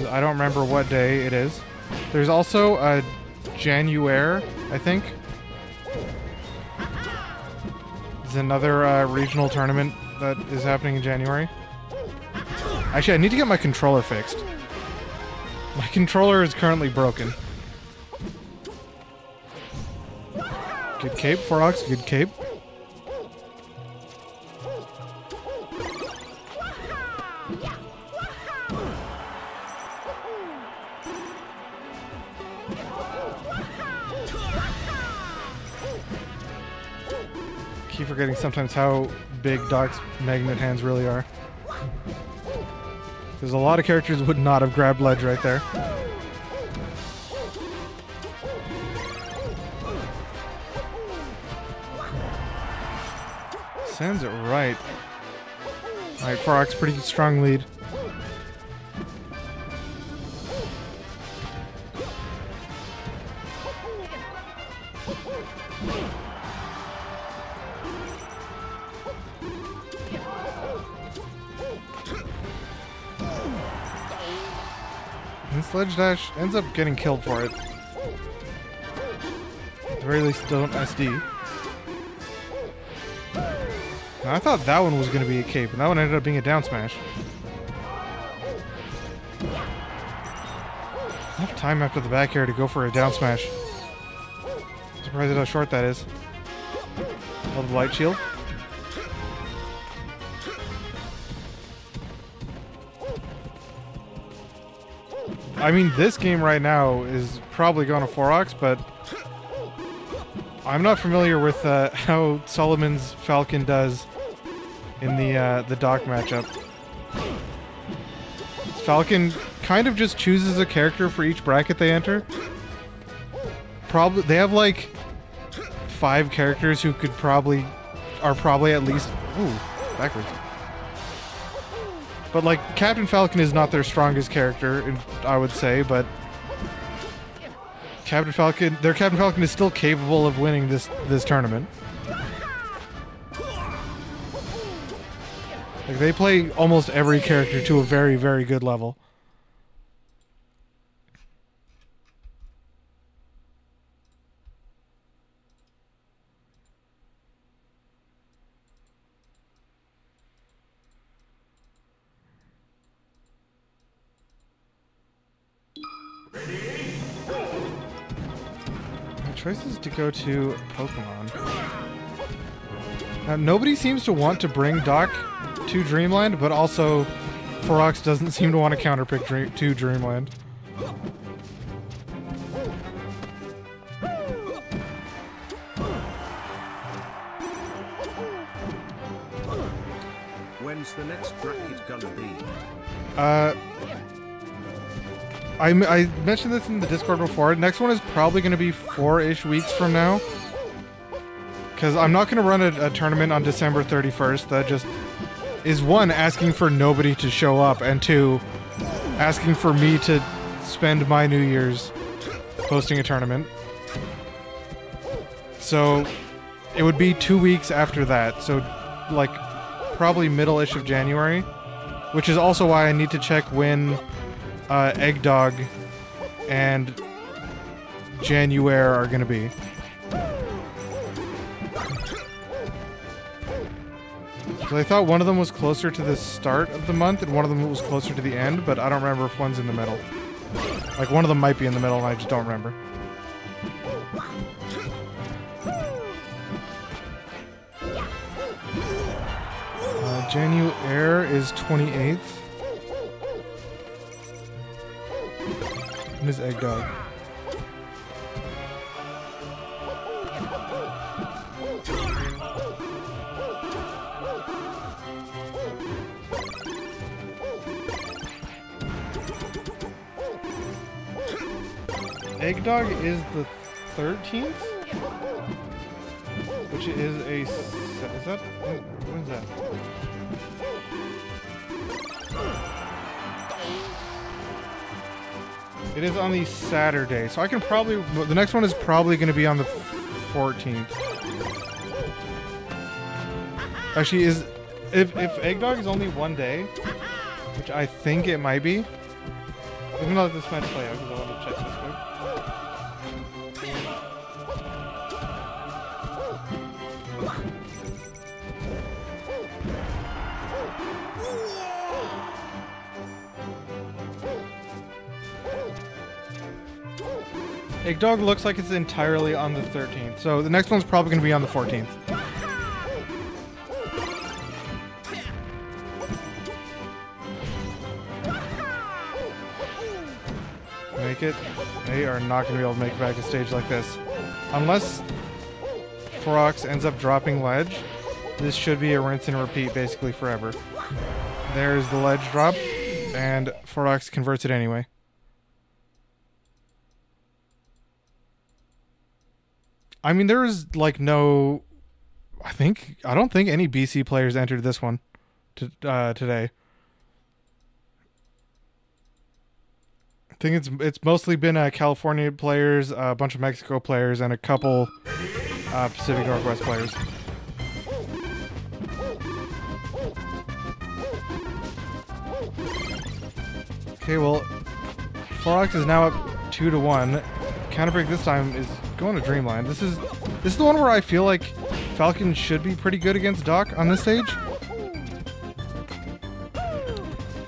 I don't remember what day it is. There's also a January, I think. It's another regional tournament that is happening in January. Actually, I need to get my controller fixed. My controller is currently broken. Good cape, Forox. Good cape. Keep forgetting sometimes how big Doc's magnet hands really are. Because a lot of characters would not have grabbed ledge right there. Sends it right. Alright, Farok's pretty strong lead. And Sledge Dash ends up getting killed for it. At the very least, don't SD. Now, I thought that one was going to be a cape, and that one ended up being a down smash. Enough time after the back air to go for a down smash. Surprised at how short that is. Love the light shield. I mean, this game right now is probably going to 4-Ox, but I'm not familiar with how Solomon's Falcon does in the Doc matchup. Falcon kind of just chooses a character for each bracket they enter. Probably they have like 5 characters who are probably at least backwards. But like Captain Falcon is not their strongest character, I would say, but their Captain Falcon is still capable of winning this tournament. Like they play almost every character to a very, very good level. My choice is to go to Pokemon. Now, nobody seems to want to bring Doc to Dreamland, but also 4-Ox doesn't seem to want to counterpick to Dreamland. When's the next bracket gonna be? I mentioned this in the Discord before. Next one is probably going to be 4-ish weeks from now. Because I'm not going to run a tournament on December 31st. That just is, 1, asking for nobody to show up, and 2, asking for me to spend my New Year's hosting a tournament. So it would be 2 weeks after that. So like probably middle-ish of January. Which is also why I need to check when Eggdog and January are going to be. So I thought one of them was closer to the start of the month and one of them was closer to the end, but I don't remember if one's in the middle. Like, one of them might be in the middle and I just don't remember. January is 28th. When is Eggdog? Eggdog is the 13th? Which is a... Is that... When is that? It is on the Saturday, so I can probably... The next one is probably going to be on the 14th. Actually, if Eggdog is only 1 day, which I think it might be... I'm going to let this match play out because I want to check this quick. Eggdog looks like it's entirely on the 13th, so the next one's probably going to be on the 14th. make it. They are not going to be able to make it back to stage like this. Unless Ferox ends up dropping ledge, this should be a rinse and repeat basically forever. There's the ledge drop, and Ferox converts it anyway. I mean, there is like no... I don't think any BC players entered this one today. I think it's mostly been California players, a bunch of Mexico players, and a couple Pacific Northwest players. Okay, well, Ferox is now up 2-1. Counterbreak this time is going to Dreamland. This is the one where I feel like Falcon should be pretty good against Doc on this stage.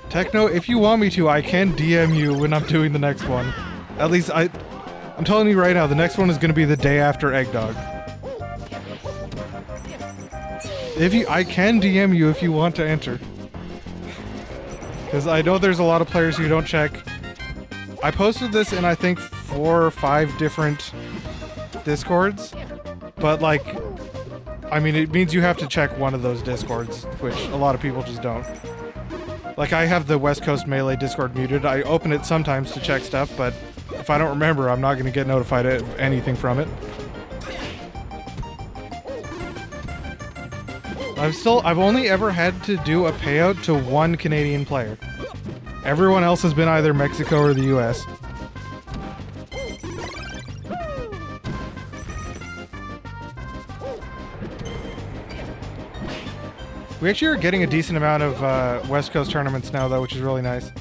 Techno, if you want me to, I can DM you when I'm doing the next one. At least I'm telling you right now, the next one is going to be the day after Eggdog. I can DM you if you want to enter. Because I know there's a lot of players who don't check. I posted this in, I think, 4 or 5 different Discords. But, like, I mean, it means you have to check one of those Discords, which a lot of people just don't. Like, I have the West Coast Melee Discord muted. I open it sometimes to check stuff, but if I don't remember, I'm not going to get notified of anything from it. I've only ever had to do a payout to one Canadian player. Everyone else has been either Mexico or the US. We actually are getting a decent amount of West Coast tournaments now, though, which is really nice.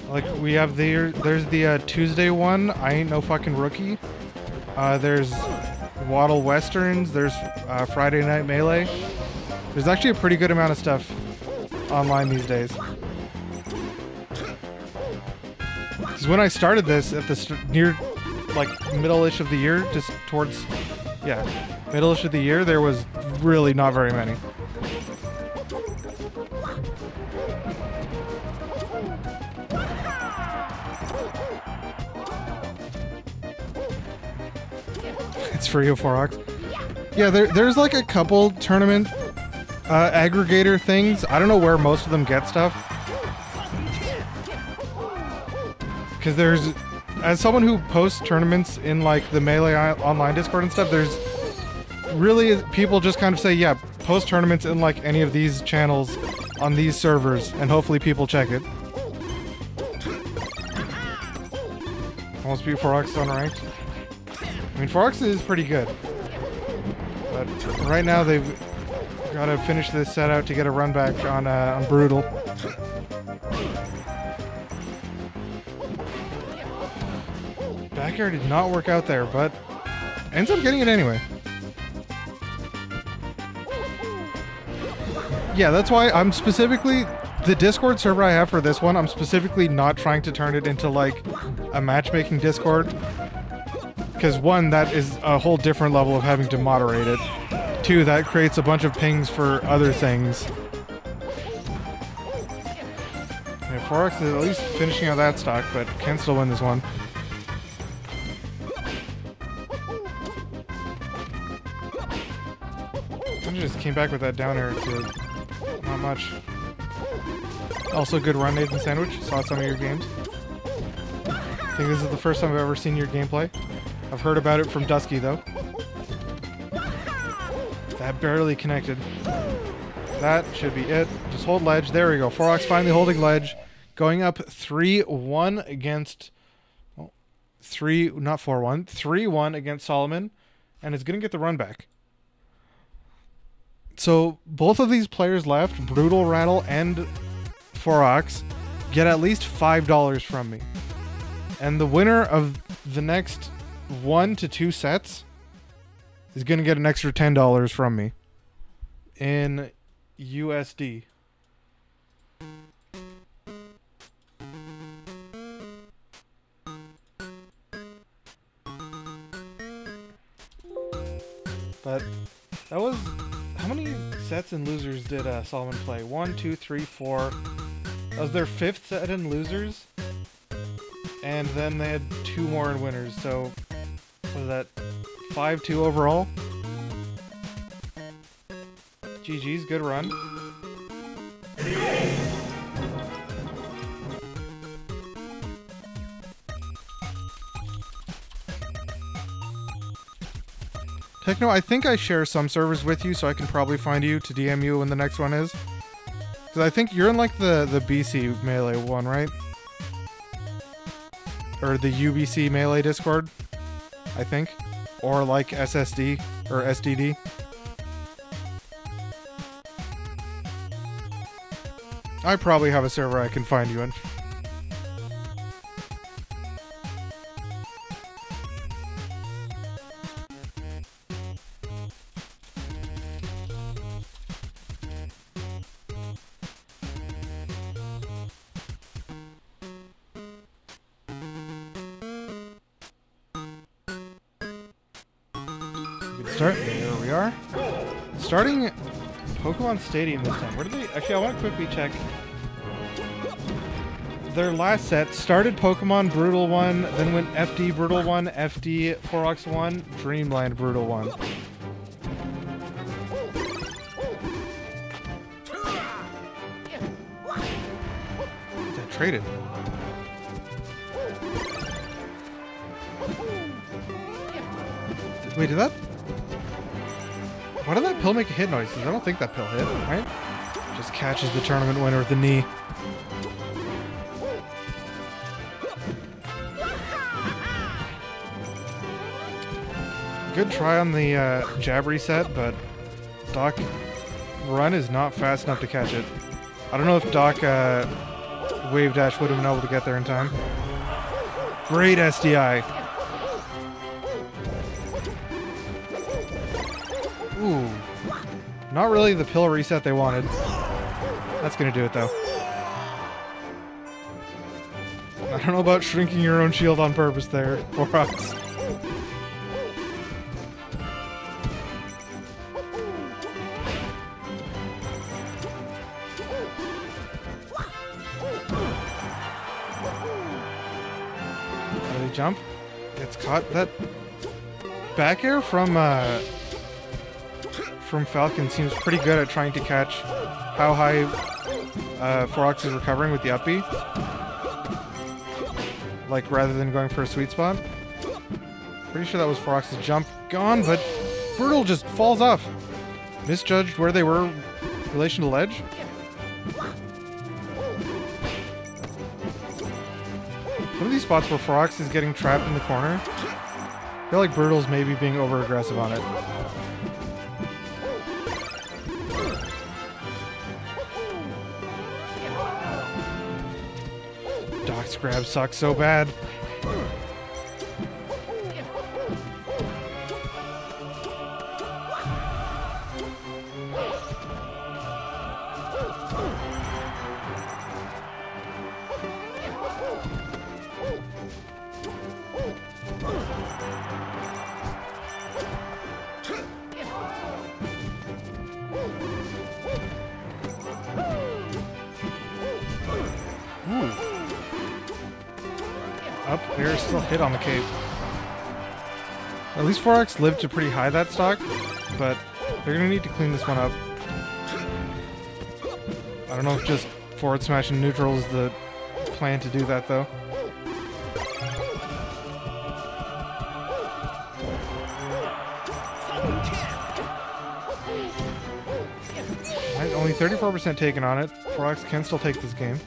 Like, we have there's the Tuesday one, I Ain't No Fucking Rookie. There's Waddle Westerns, there's Friday Night Melee. There's actually a pretty good amount of stuff online these days. Because when I started this at the near, like, middle-ish of the year, just towards, yeah, middle-ish of the year, there was really not very many. It's free of Ferox. Yeah, there's like a couple tournament aggregator things. I don't know where most of them get stuff. Because there's, as someone who posts tournaments in like the Melee online Discord and stuff, there's really people just kind of say, yeah, post tournaments in like any of these channels on these servers, and hopefully people check it. Almost beat Ferox unranked. I mean, Ferox is pretty good. But right now they've got to finish this set out to get a run back on Brutal. Back air did not work out there, but ends up getting it anyway. Yeah, that's why I'm specifically... The Discord server I have for this one, I'm specifically not trying to turn it into, like, a matchmaking Discord. Because, one, that is a whole different level of having to moderate it. Two, that creates a bunch of pings for other things. Yeah, Ferox is at least finishing out that stock, but can still win this one. I just came back with that down air to not much. Also, good run, Nathan Sandwich. Saw some of your games. I think this is the first time I've ever seen your gameplay. I've heard about it from Dusky, though. That barely connected. That should be it. Just hold ledge. There we go. Ferox finally holding ledge. Going up 3-1 against... Well, 3-1 against Solomon. And is going to get the run back. So, both of these players left, Brutal Rattle and Ferox, get at least $5 from me. And the winner of the next 1 to 2 sets is going to get an extra $10 from me in USD. But that was... How many sets and losers did Solomon play? 1, 2, 3, 4, That was their 5th set in losers. And then they had 2 more in winners, so what is that? 5-2 overall. GG's, good run. Techno, I think I share some servers with you, so I can probably find you to DM you when the next one is. Because I think you're in like the BC Melee one, right? Or the UBC Melee Discord, I think. Or like SSD or SDD. I probably have a server I can find you in. Start. There we are. Starting Pokemon Stadium this time. Where did they... Actually, I want to quickly check. Their last set started Pokemon Brutal 1, then went FD Brutal 1, FD Forox 1, Dreamland Brutal 1. What's that traded? Wait, did that... Why did that pill make a hit noise? I don't think that pill hit, right? Just catches the tournament winner with the knee. Good try on the jab reset, but Doc run is not fast enough to catch it. I don't know if Doc wave dash would have been able to get there in time. Great SDI. Ooh. Not really the pill reset they wanted. That's gonna do it though. I don't know about shrinking your own shield on purpose there, Forox. Jump. Gets caught. That back air from Falcon seems pretty good at trying to catch how high Forox is recovering with the up B. Like, rather than going for a sweet spot. Pretty sure that was Forox's jump gone, but Brutal just falls off. Misjudged where they were in relation to ledge. One of these spots where Forox is getting trapped in the corner, I feel like Brutal's maybe being over-aggressive on it. Doc's grab sucks so bad. Up air still hit on the cape. At least Forox lived to pretty high that stock, but they're gonna need to clean this one up. I don't know if just forward smash and neutral is the plan to do that though. Right, only 34% taken on it. Forox can still take this game.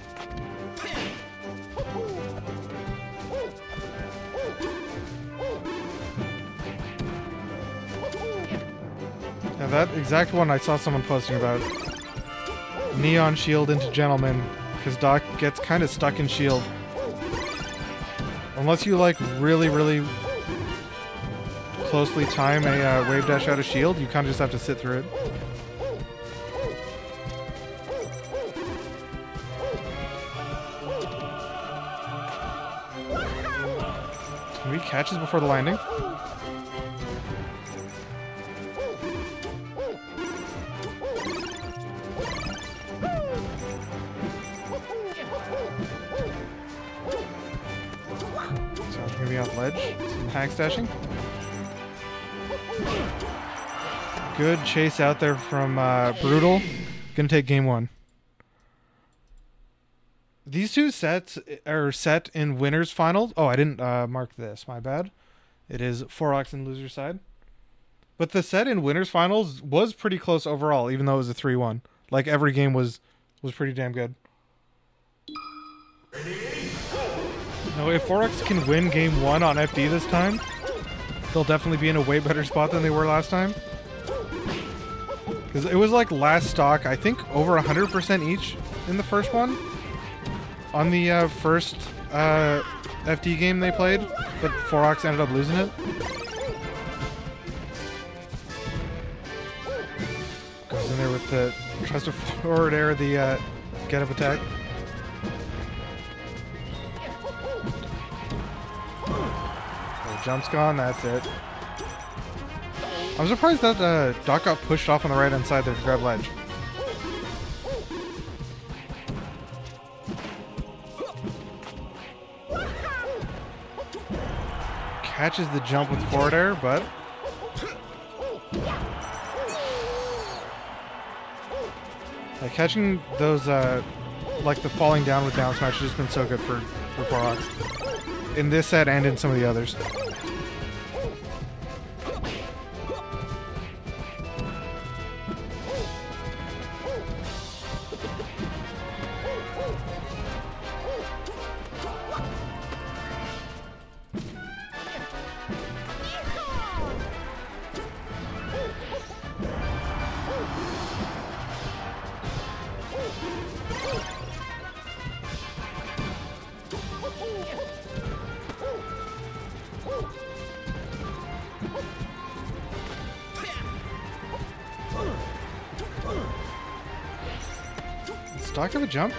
That exact one I saw someone posting about. Neon shield into Gentleman, because Doc gets kind of stuck in shield. Unless you like really closely time a wave dash out of shield, you kind of just have to sit through it. Can we catches before the landing? gonna be off ledge. Some hack stashing. Good chase out there from Brutal. Gonna take game one. These two sets are set in winners finals. Oh, I didn't mark this. My bad. It is Forox and loser side. But the set in winners finals was pretty close overall, even though it was a 3-1. Like every game was pretty damn good. No, if Forox can win game one on FD this time, they'll definitely be in a way better spot than they were last time. Because it was like last stock, I think over 100% each in the first one. On the first FD game they played, but Forox ended up losing it. Goes in there with the, tries to forward air the get up attack. Jump's gone, that's it. I'm surprised that Doc got pushed off on the right hand side there to grab ledge. Catches the jump with forward air, but catching those like the falling down with down smash has just been so good for Forox in this set and in some of the others. Doc have a jump?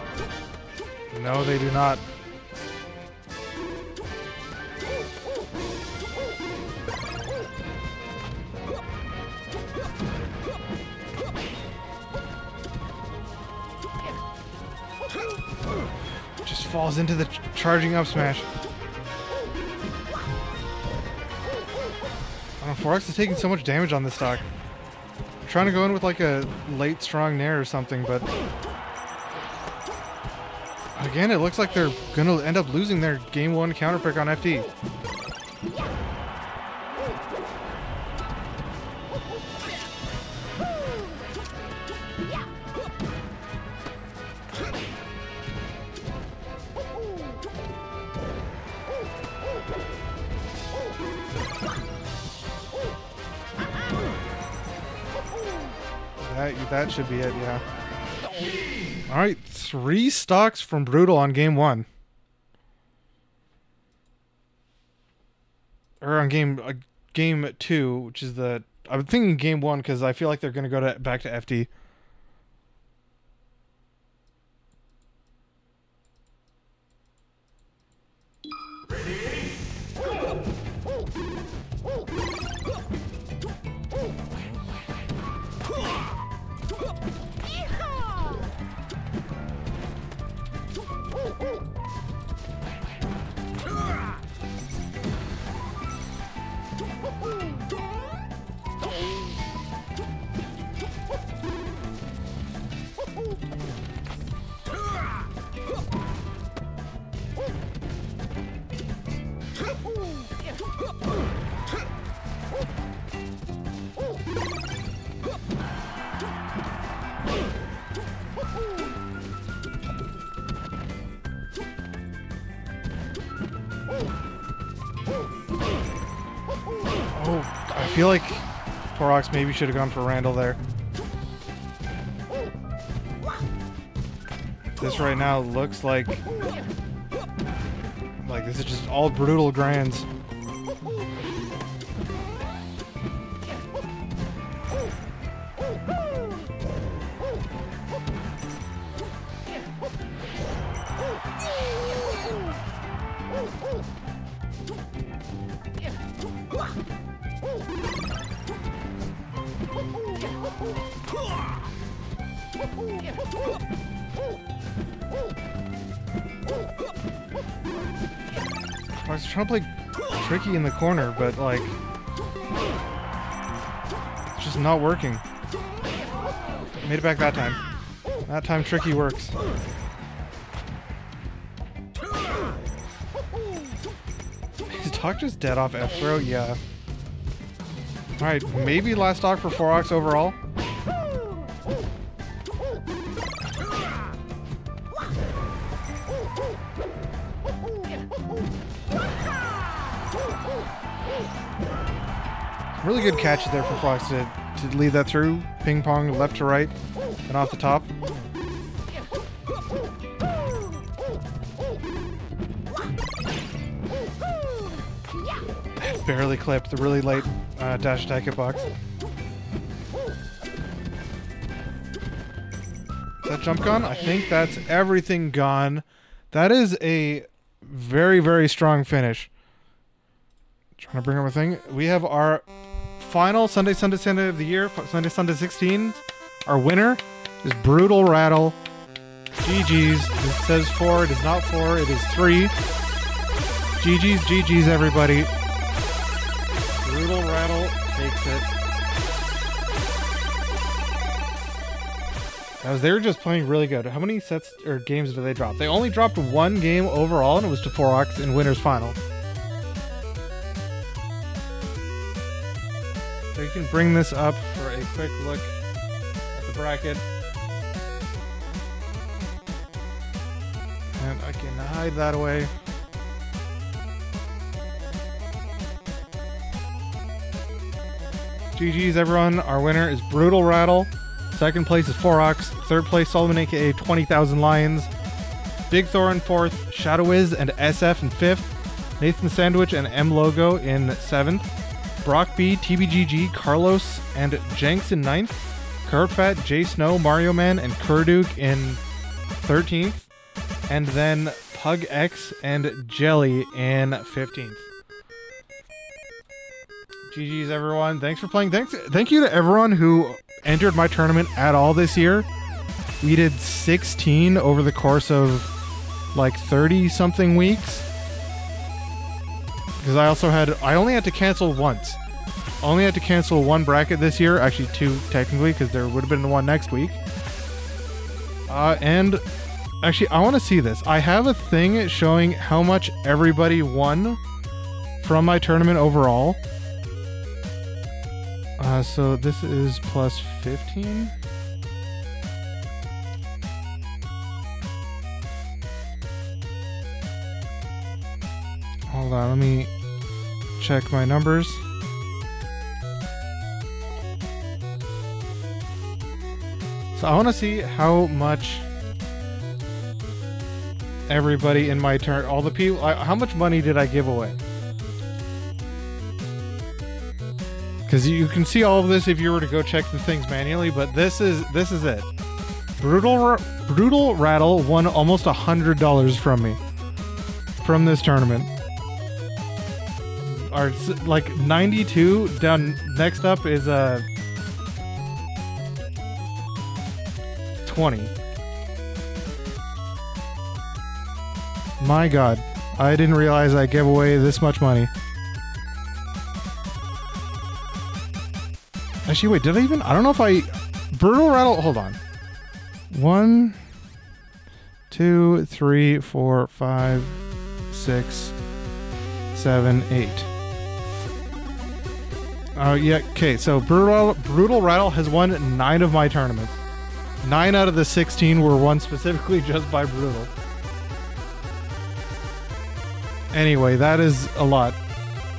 No, they do not. Just falls into the charging up smash. I don't know, Forox is taking so much damage on this stock. I'm trying to go in with like a late strong nair or something, but again, it looks like they're going to end up losing their game one counter pick on FD. That should be it, yeah. Alright, 3 stocks from Brutal on game 1. Or on game 2, which is the... I'm thinking game 1 because I feel like they're going to go back to FD. I feel like Forox maybe should have gone for Randall there. This right now looks like this is just all Brutal grands. I was trying to play Tricky in the corner, but like it's just not working. Made it back that time. That time Tricky works. Is Doc just dead off F-throw? Yeah. Alright, maybe last stock for 4-Ox overall. Really good catch there for Fox to lead that through. Ping pong left to right and off the top. Barely clipped the really late dash attack hitbox. Is that jump gone? I think that's everything gone. That is a very, very strong finish. Trying to bring up a thing. We have our final Sunday of the year, Sunday 16. Our winner is Brutal Rattle. GG's. It says 4. It is not 4. It is 3. GG's, everybody. Brutal Rattle takes it. They were just playing really good. How many sets or games did they drop? They only dropped one game overall, and it was to 4-Ox in Winners Final. So you can bring this up for a quick look at the bracket. And I can hide that away. GG's everyone. Our winner is Brutal Rattle. Second place is 4-Ox. Third place Solomon aka 20,000 Lions. Big Thor in 4th. Shadowiz and SF in 5th. Nathan Sandwich and M Logo in 7th. Brock B, TBGG, Carlos, and Jenks in 9th. Carrotfat, J Snow, Mario Man, and Kurduk in 13th. And then Pug X and Jelly in 15th. GG's everyone. Thanks for playing. Thank you to everyone who entered my tournament at all this year. We did 16 over the course of like 30 something weeks. Because I only had to cancel once. Only had to cancel one bracket this year. Actually 2 technically, because there would have been one next week. And actually I want to see this. I have a thing showing how much everybody won from my tournament overall. So this is plus 15. Hold on, let me check my numbers. So I want to see how much everybody in my turn, all the people, how much money did I give away? Because you can see all of this if you were to go check the things manually, but this is it. Brutal Rattle won almost $100 from me from this tournament. Our like 92 down. Next up is 20. My God, I didn't realize I gave away this much money. Actually, wait, did I even? I don't know if I... Brutal Rattle... Hold on. 1, 2, 3, 4, 5, 6, 7, 8. Oh, yeah, okay, so Brutal Rattle has won 9 of my tournaments. 9 out of the 16 were won specifically just by Brutal. Anyway, that is a lot.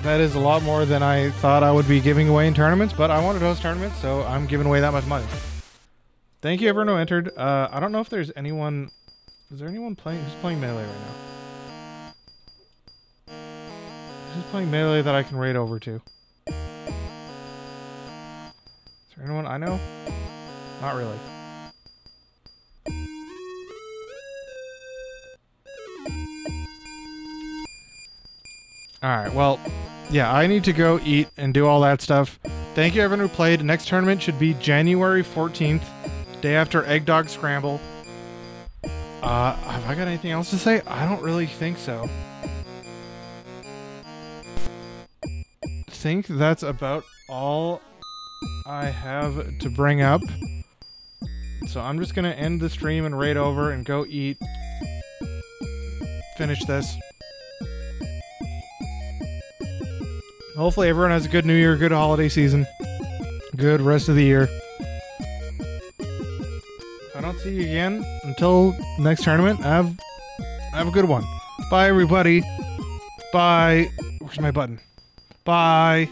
That is a lot more than I thought I would be giving away in tournaments, but I wanted to host tournaments, so I'm giving away that much money. Thank you everyone who entered. I don't know if there's anyone... Is there anyone playing... Who's playing Melee right now? Who's playing Melee that I can raid over to? Is there anyone I know? Not really. Alright, well... Yeah, I need to go eat and do all that stuff. Thank you everyone who played. Next tournament should be January 14th, day after Egg Dog Scramble. Have I got anything else to say? I don't really think so. think that's about all I have to bring up. So I'm just gonna end the stream and raid over and go eat. Finish this. Hopefully everyone has a good New Year, good holiday season, good rest of the year. If I don't see you again until next tournament, have a good one. Bye, everybody. Bye. Where's my button? Bye.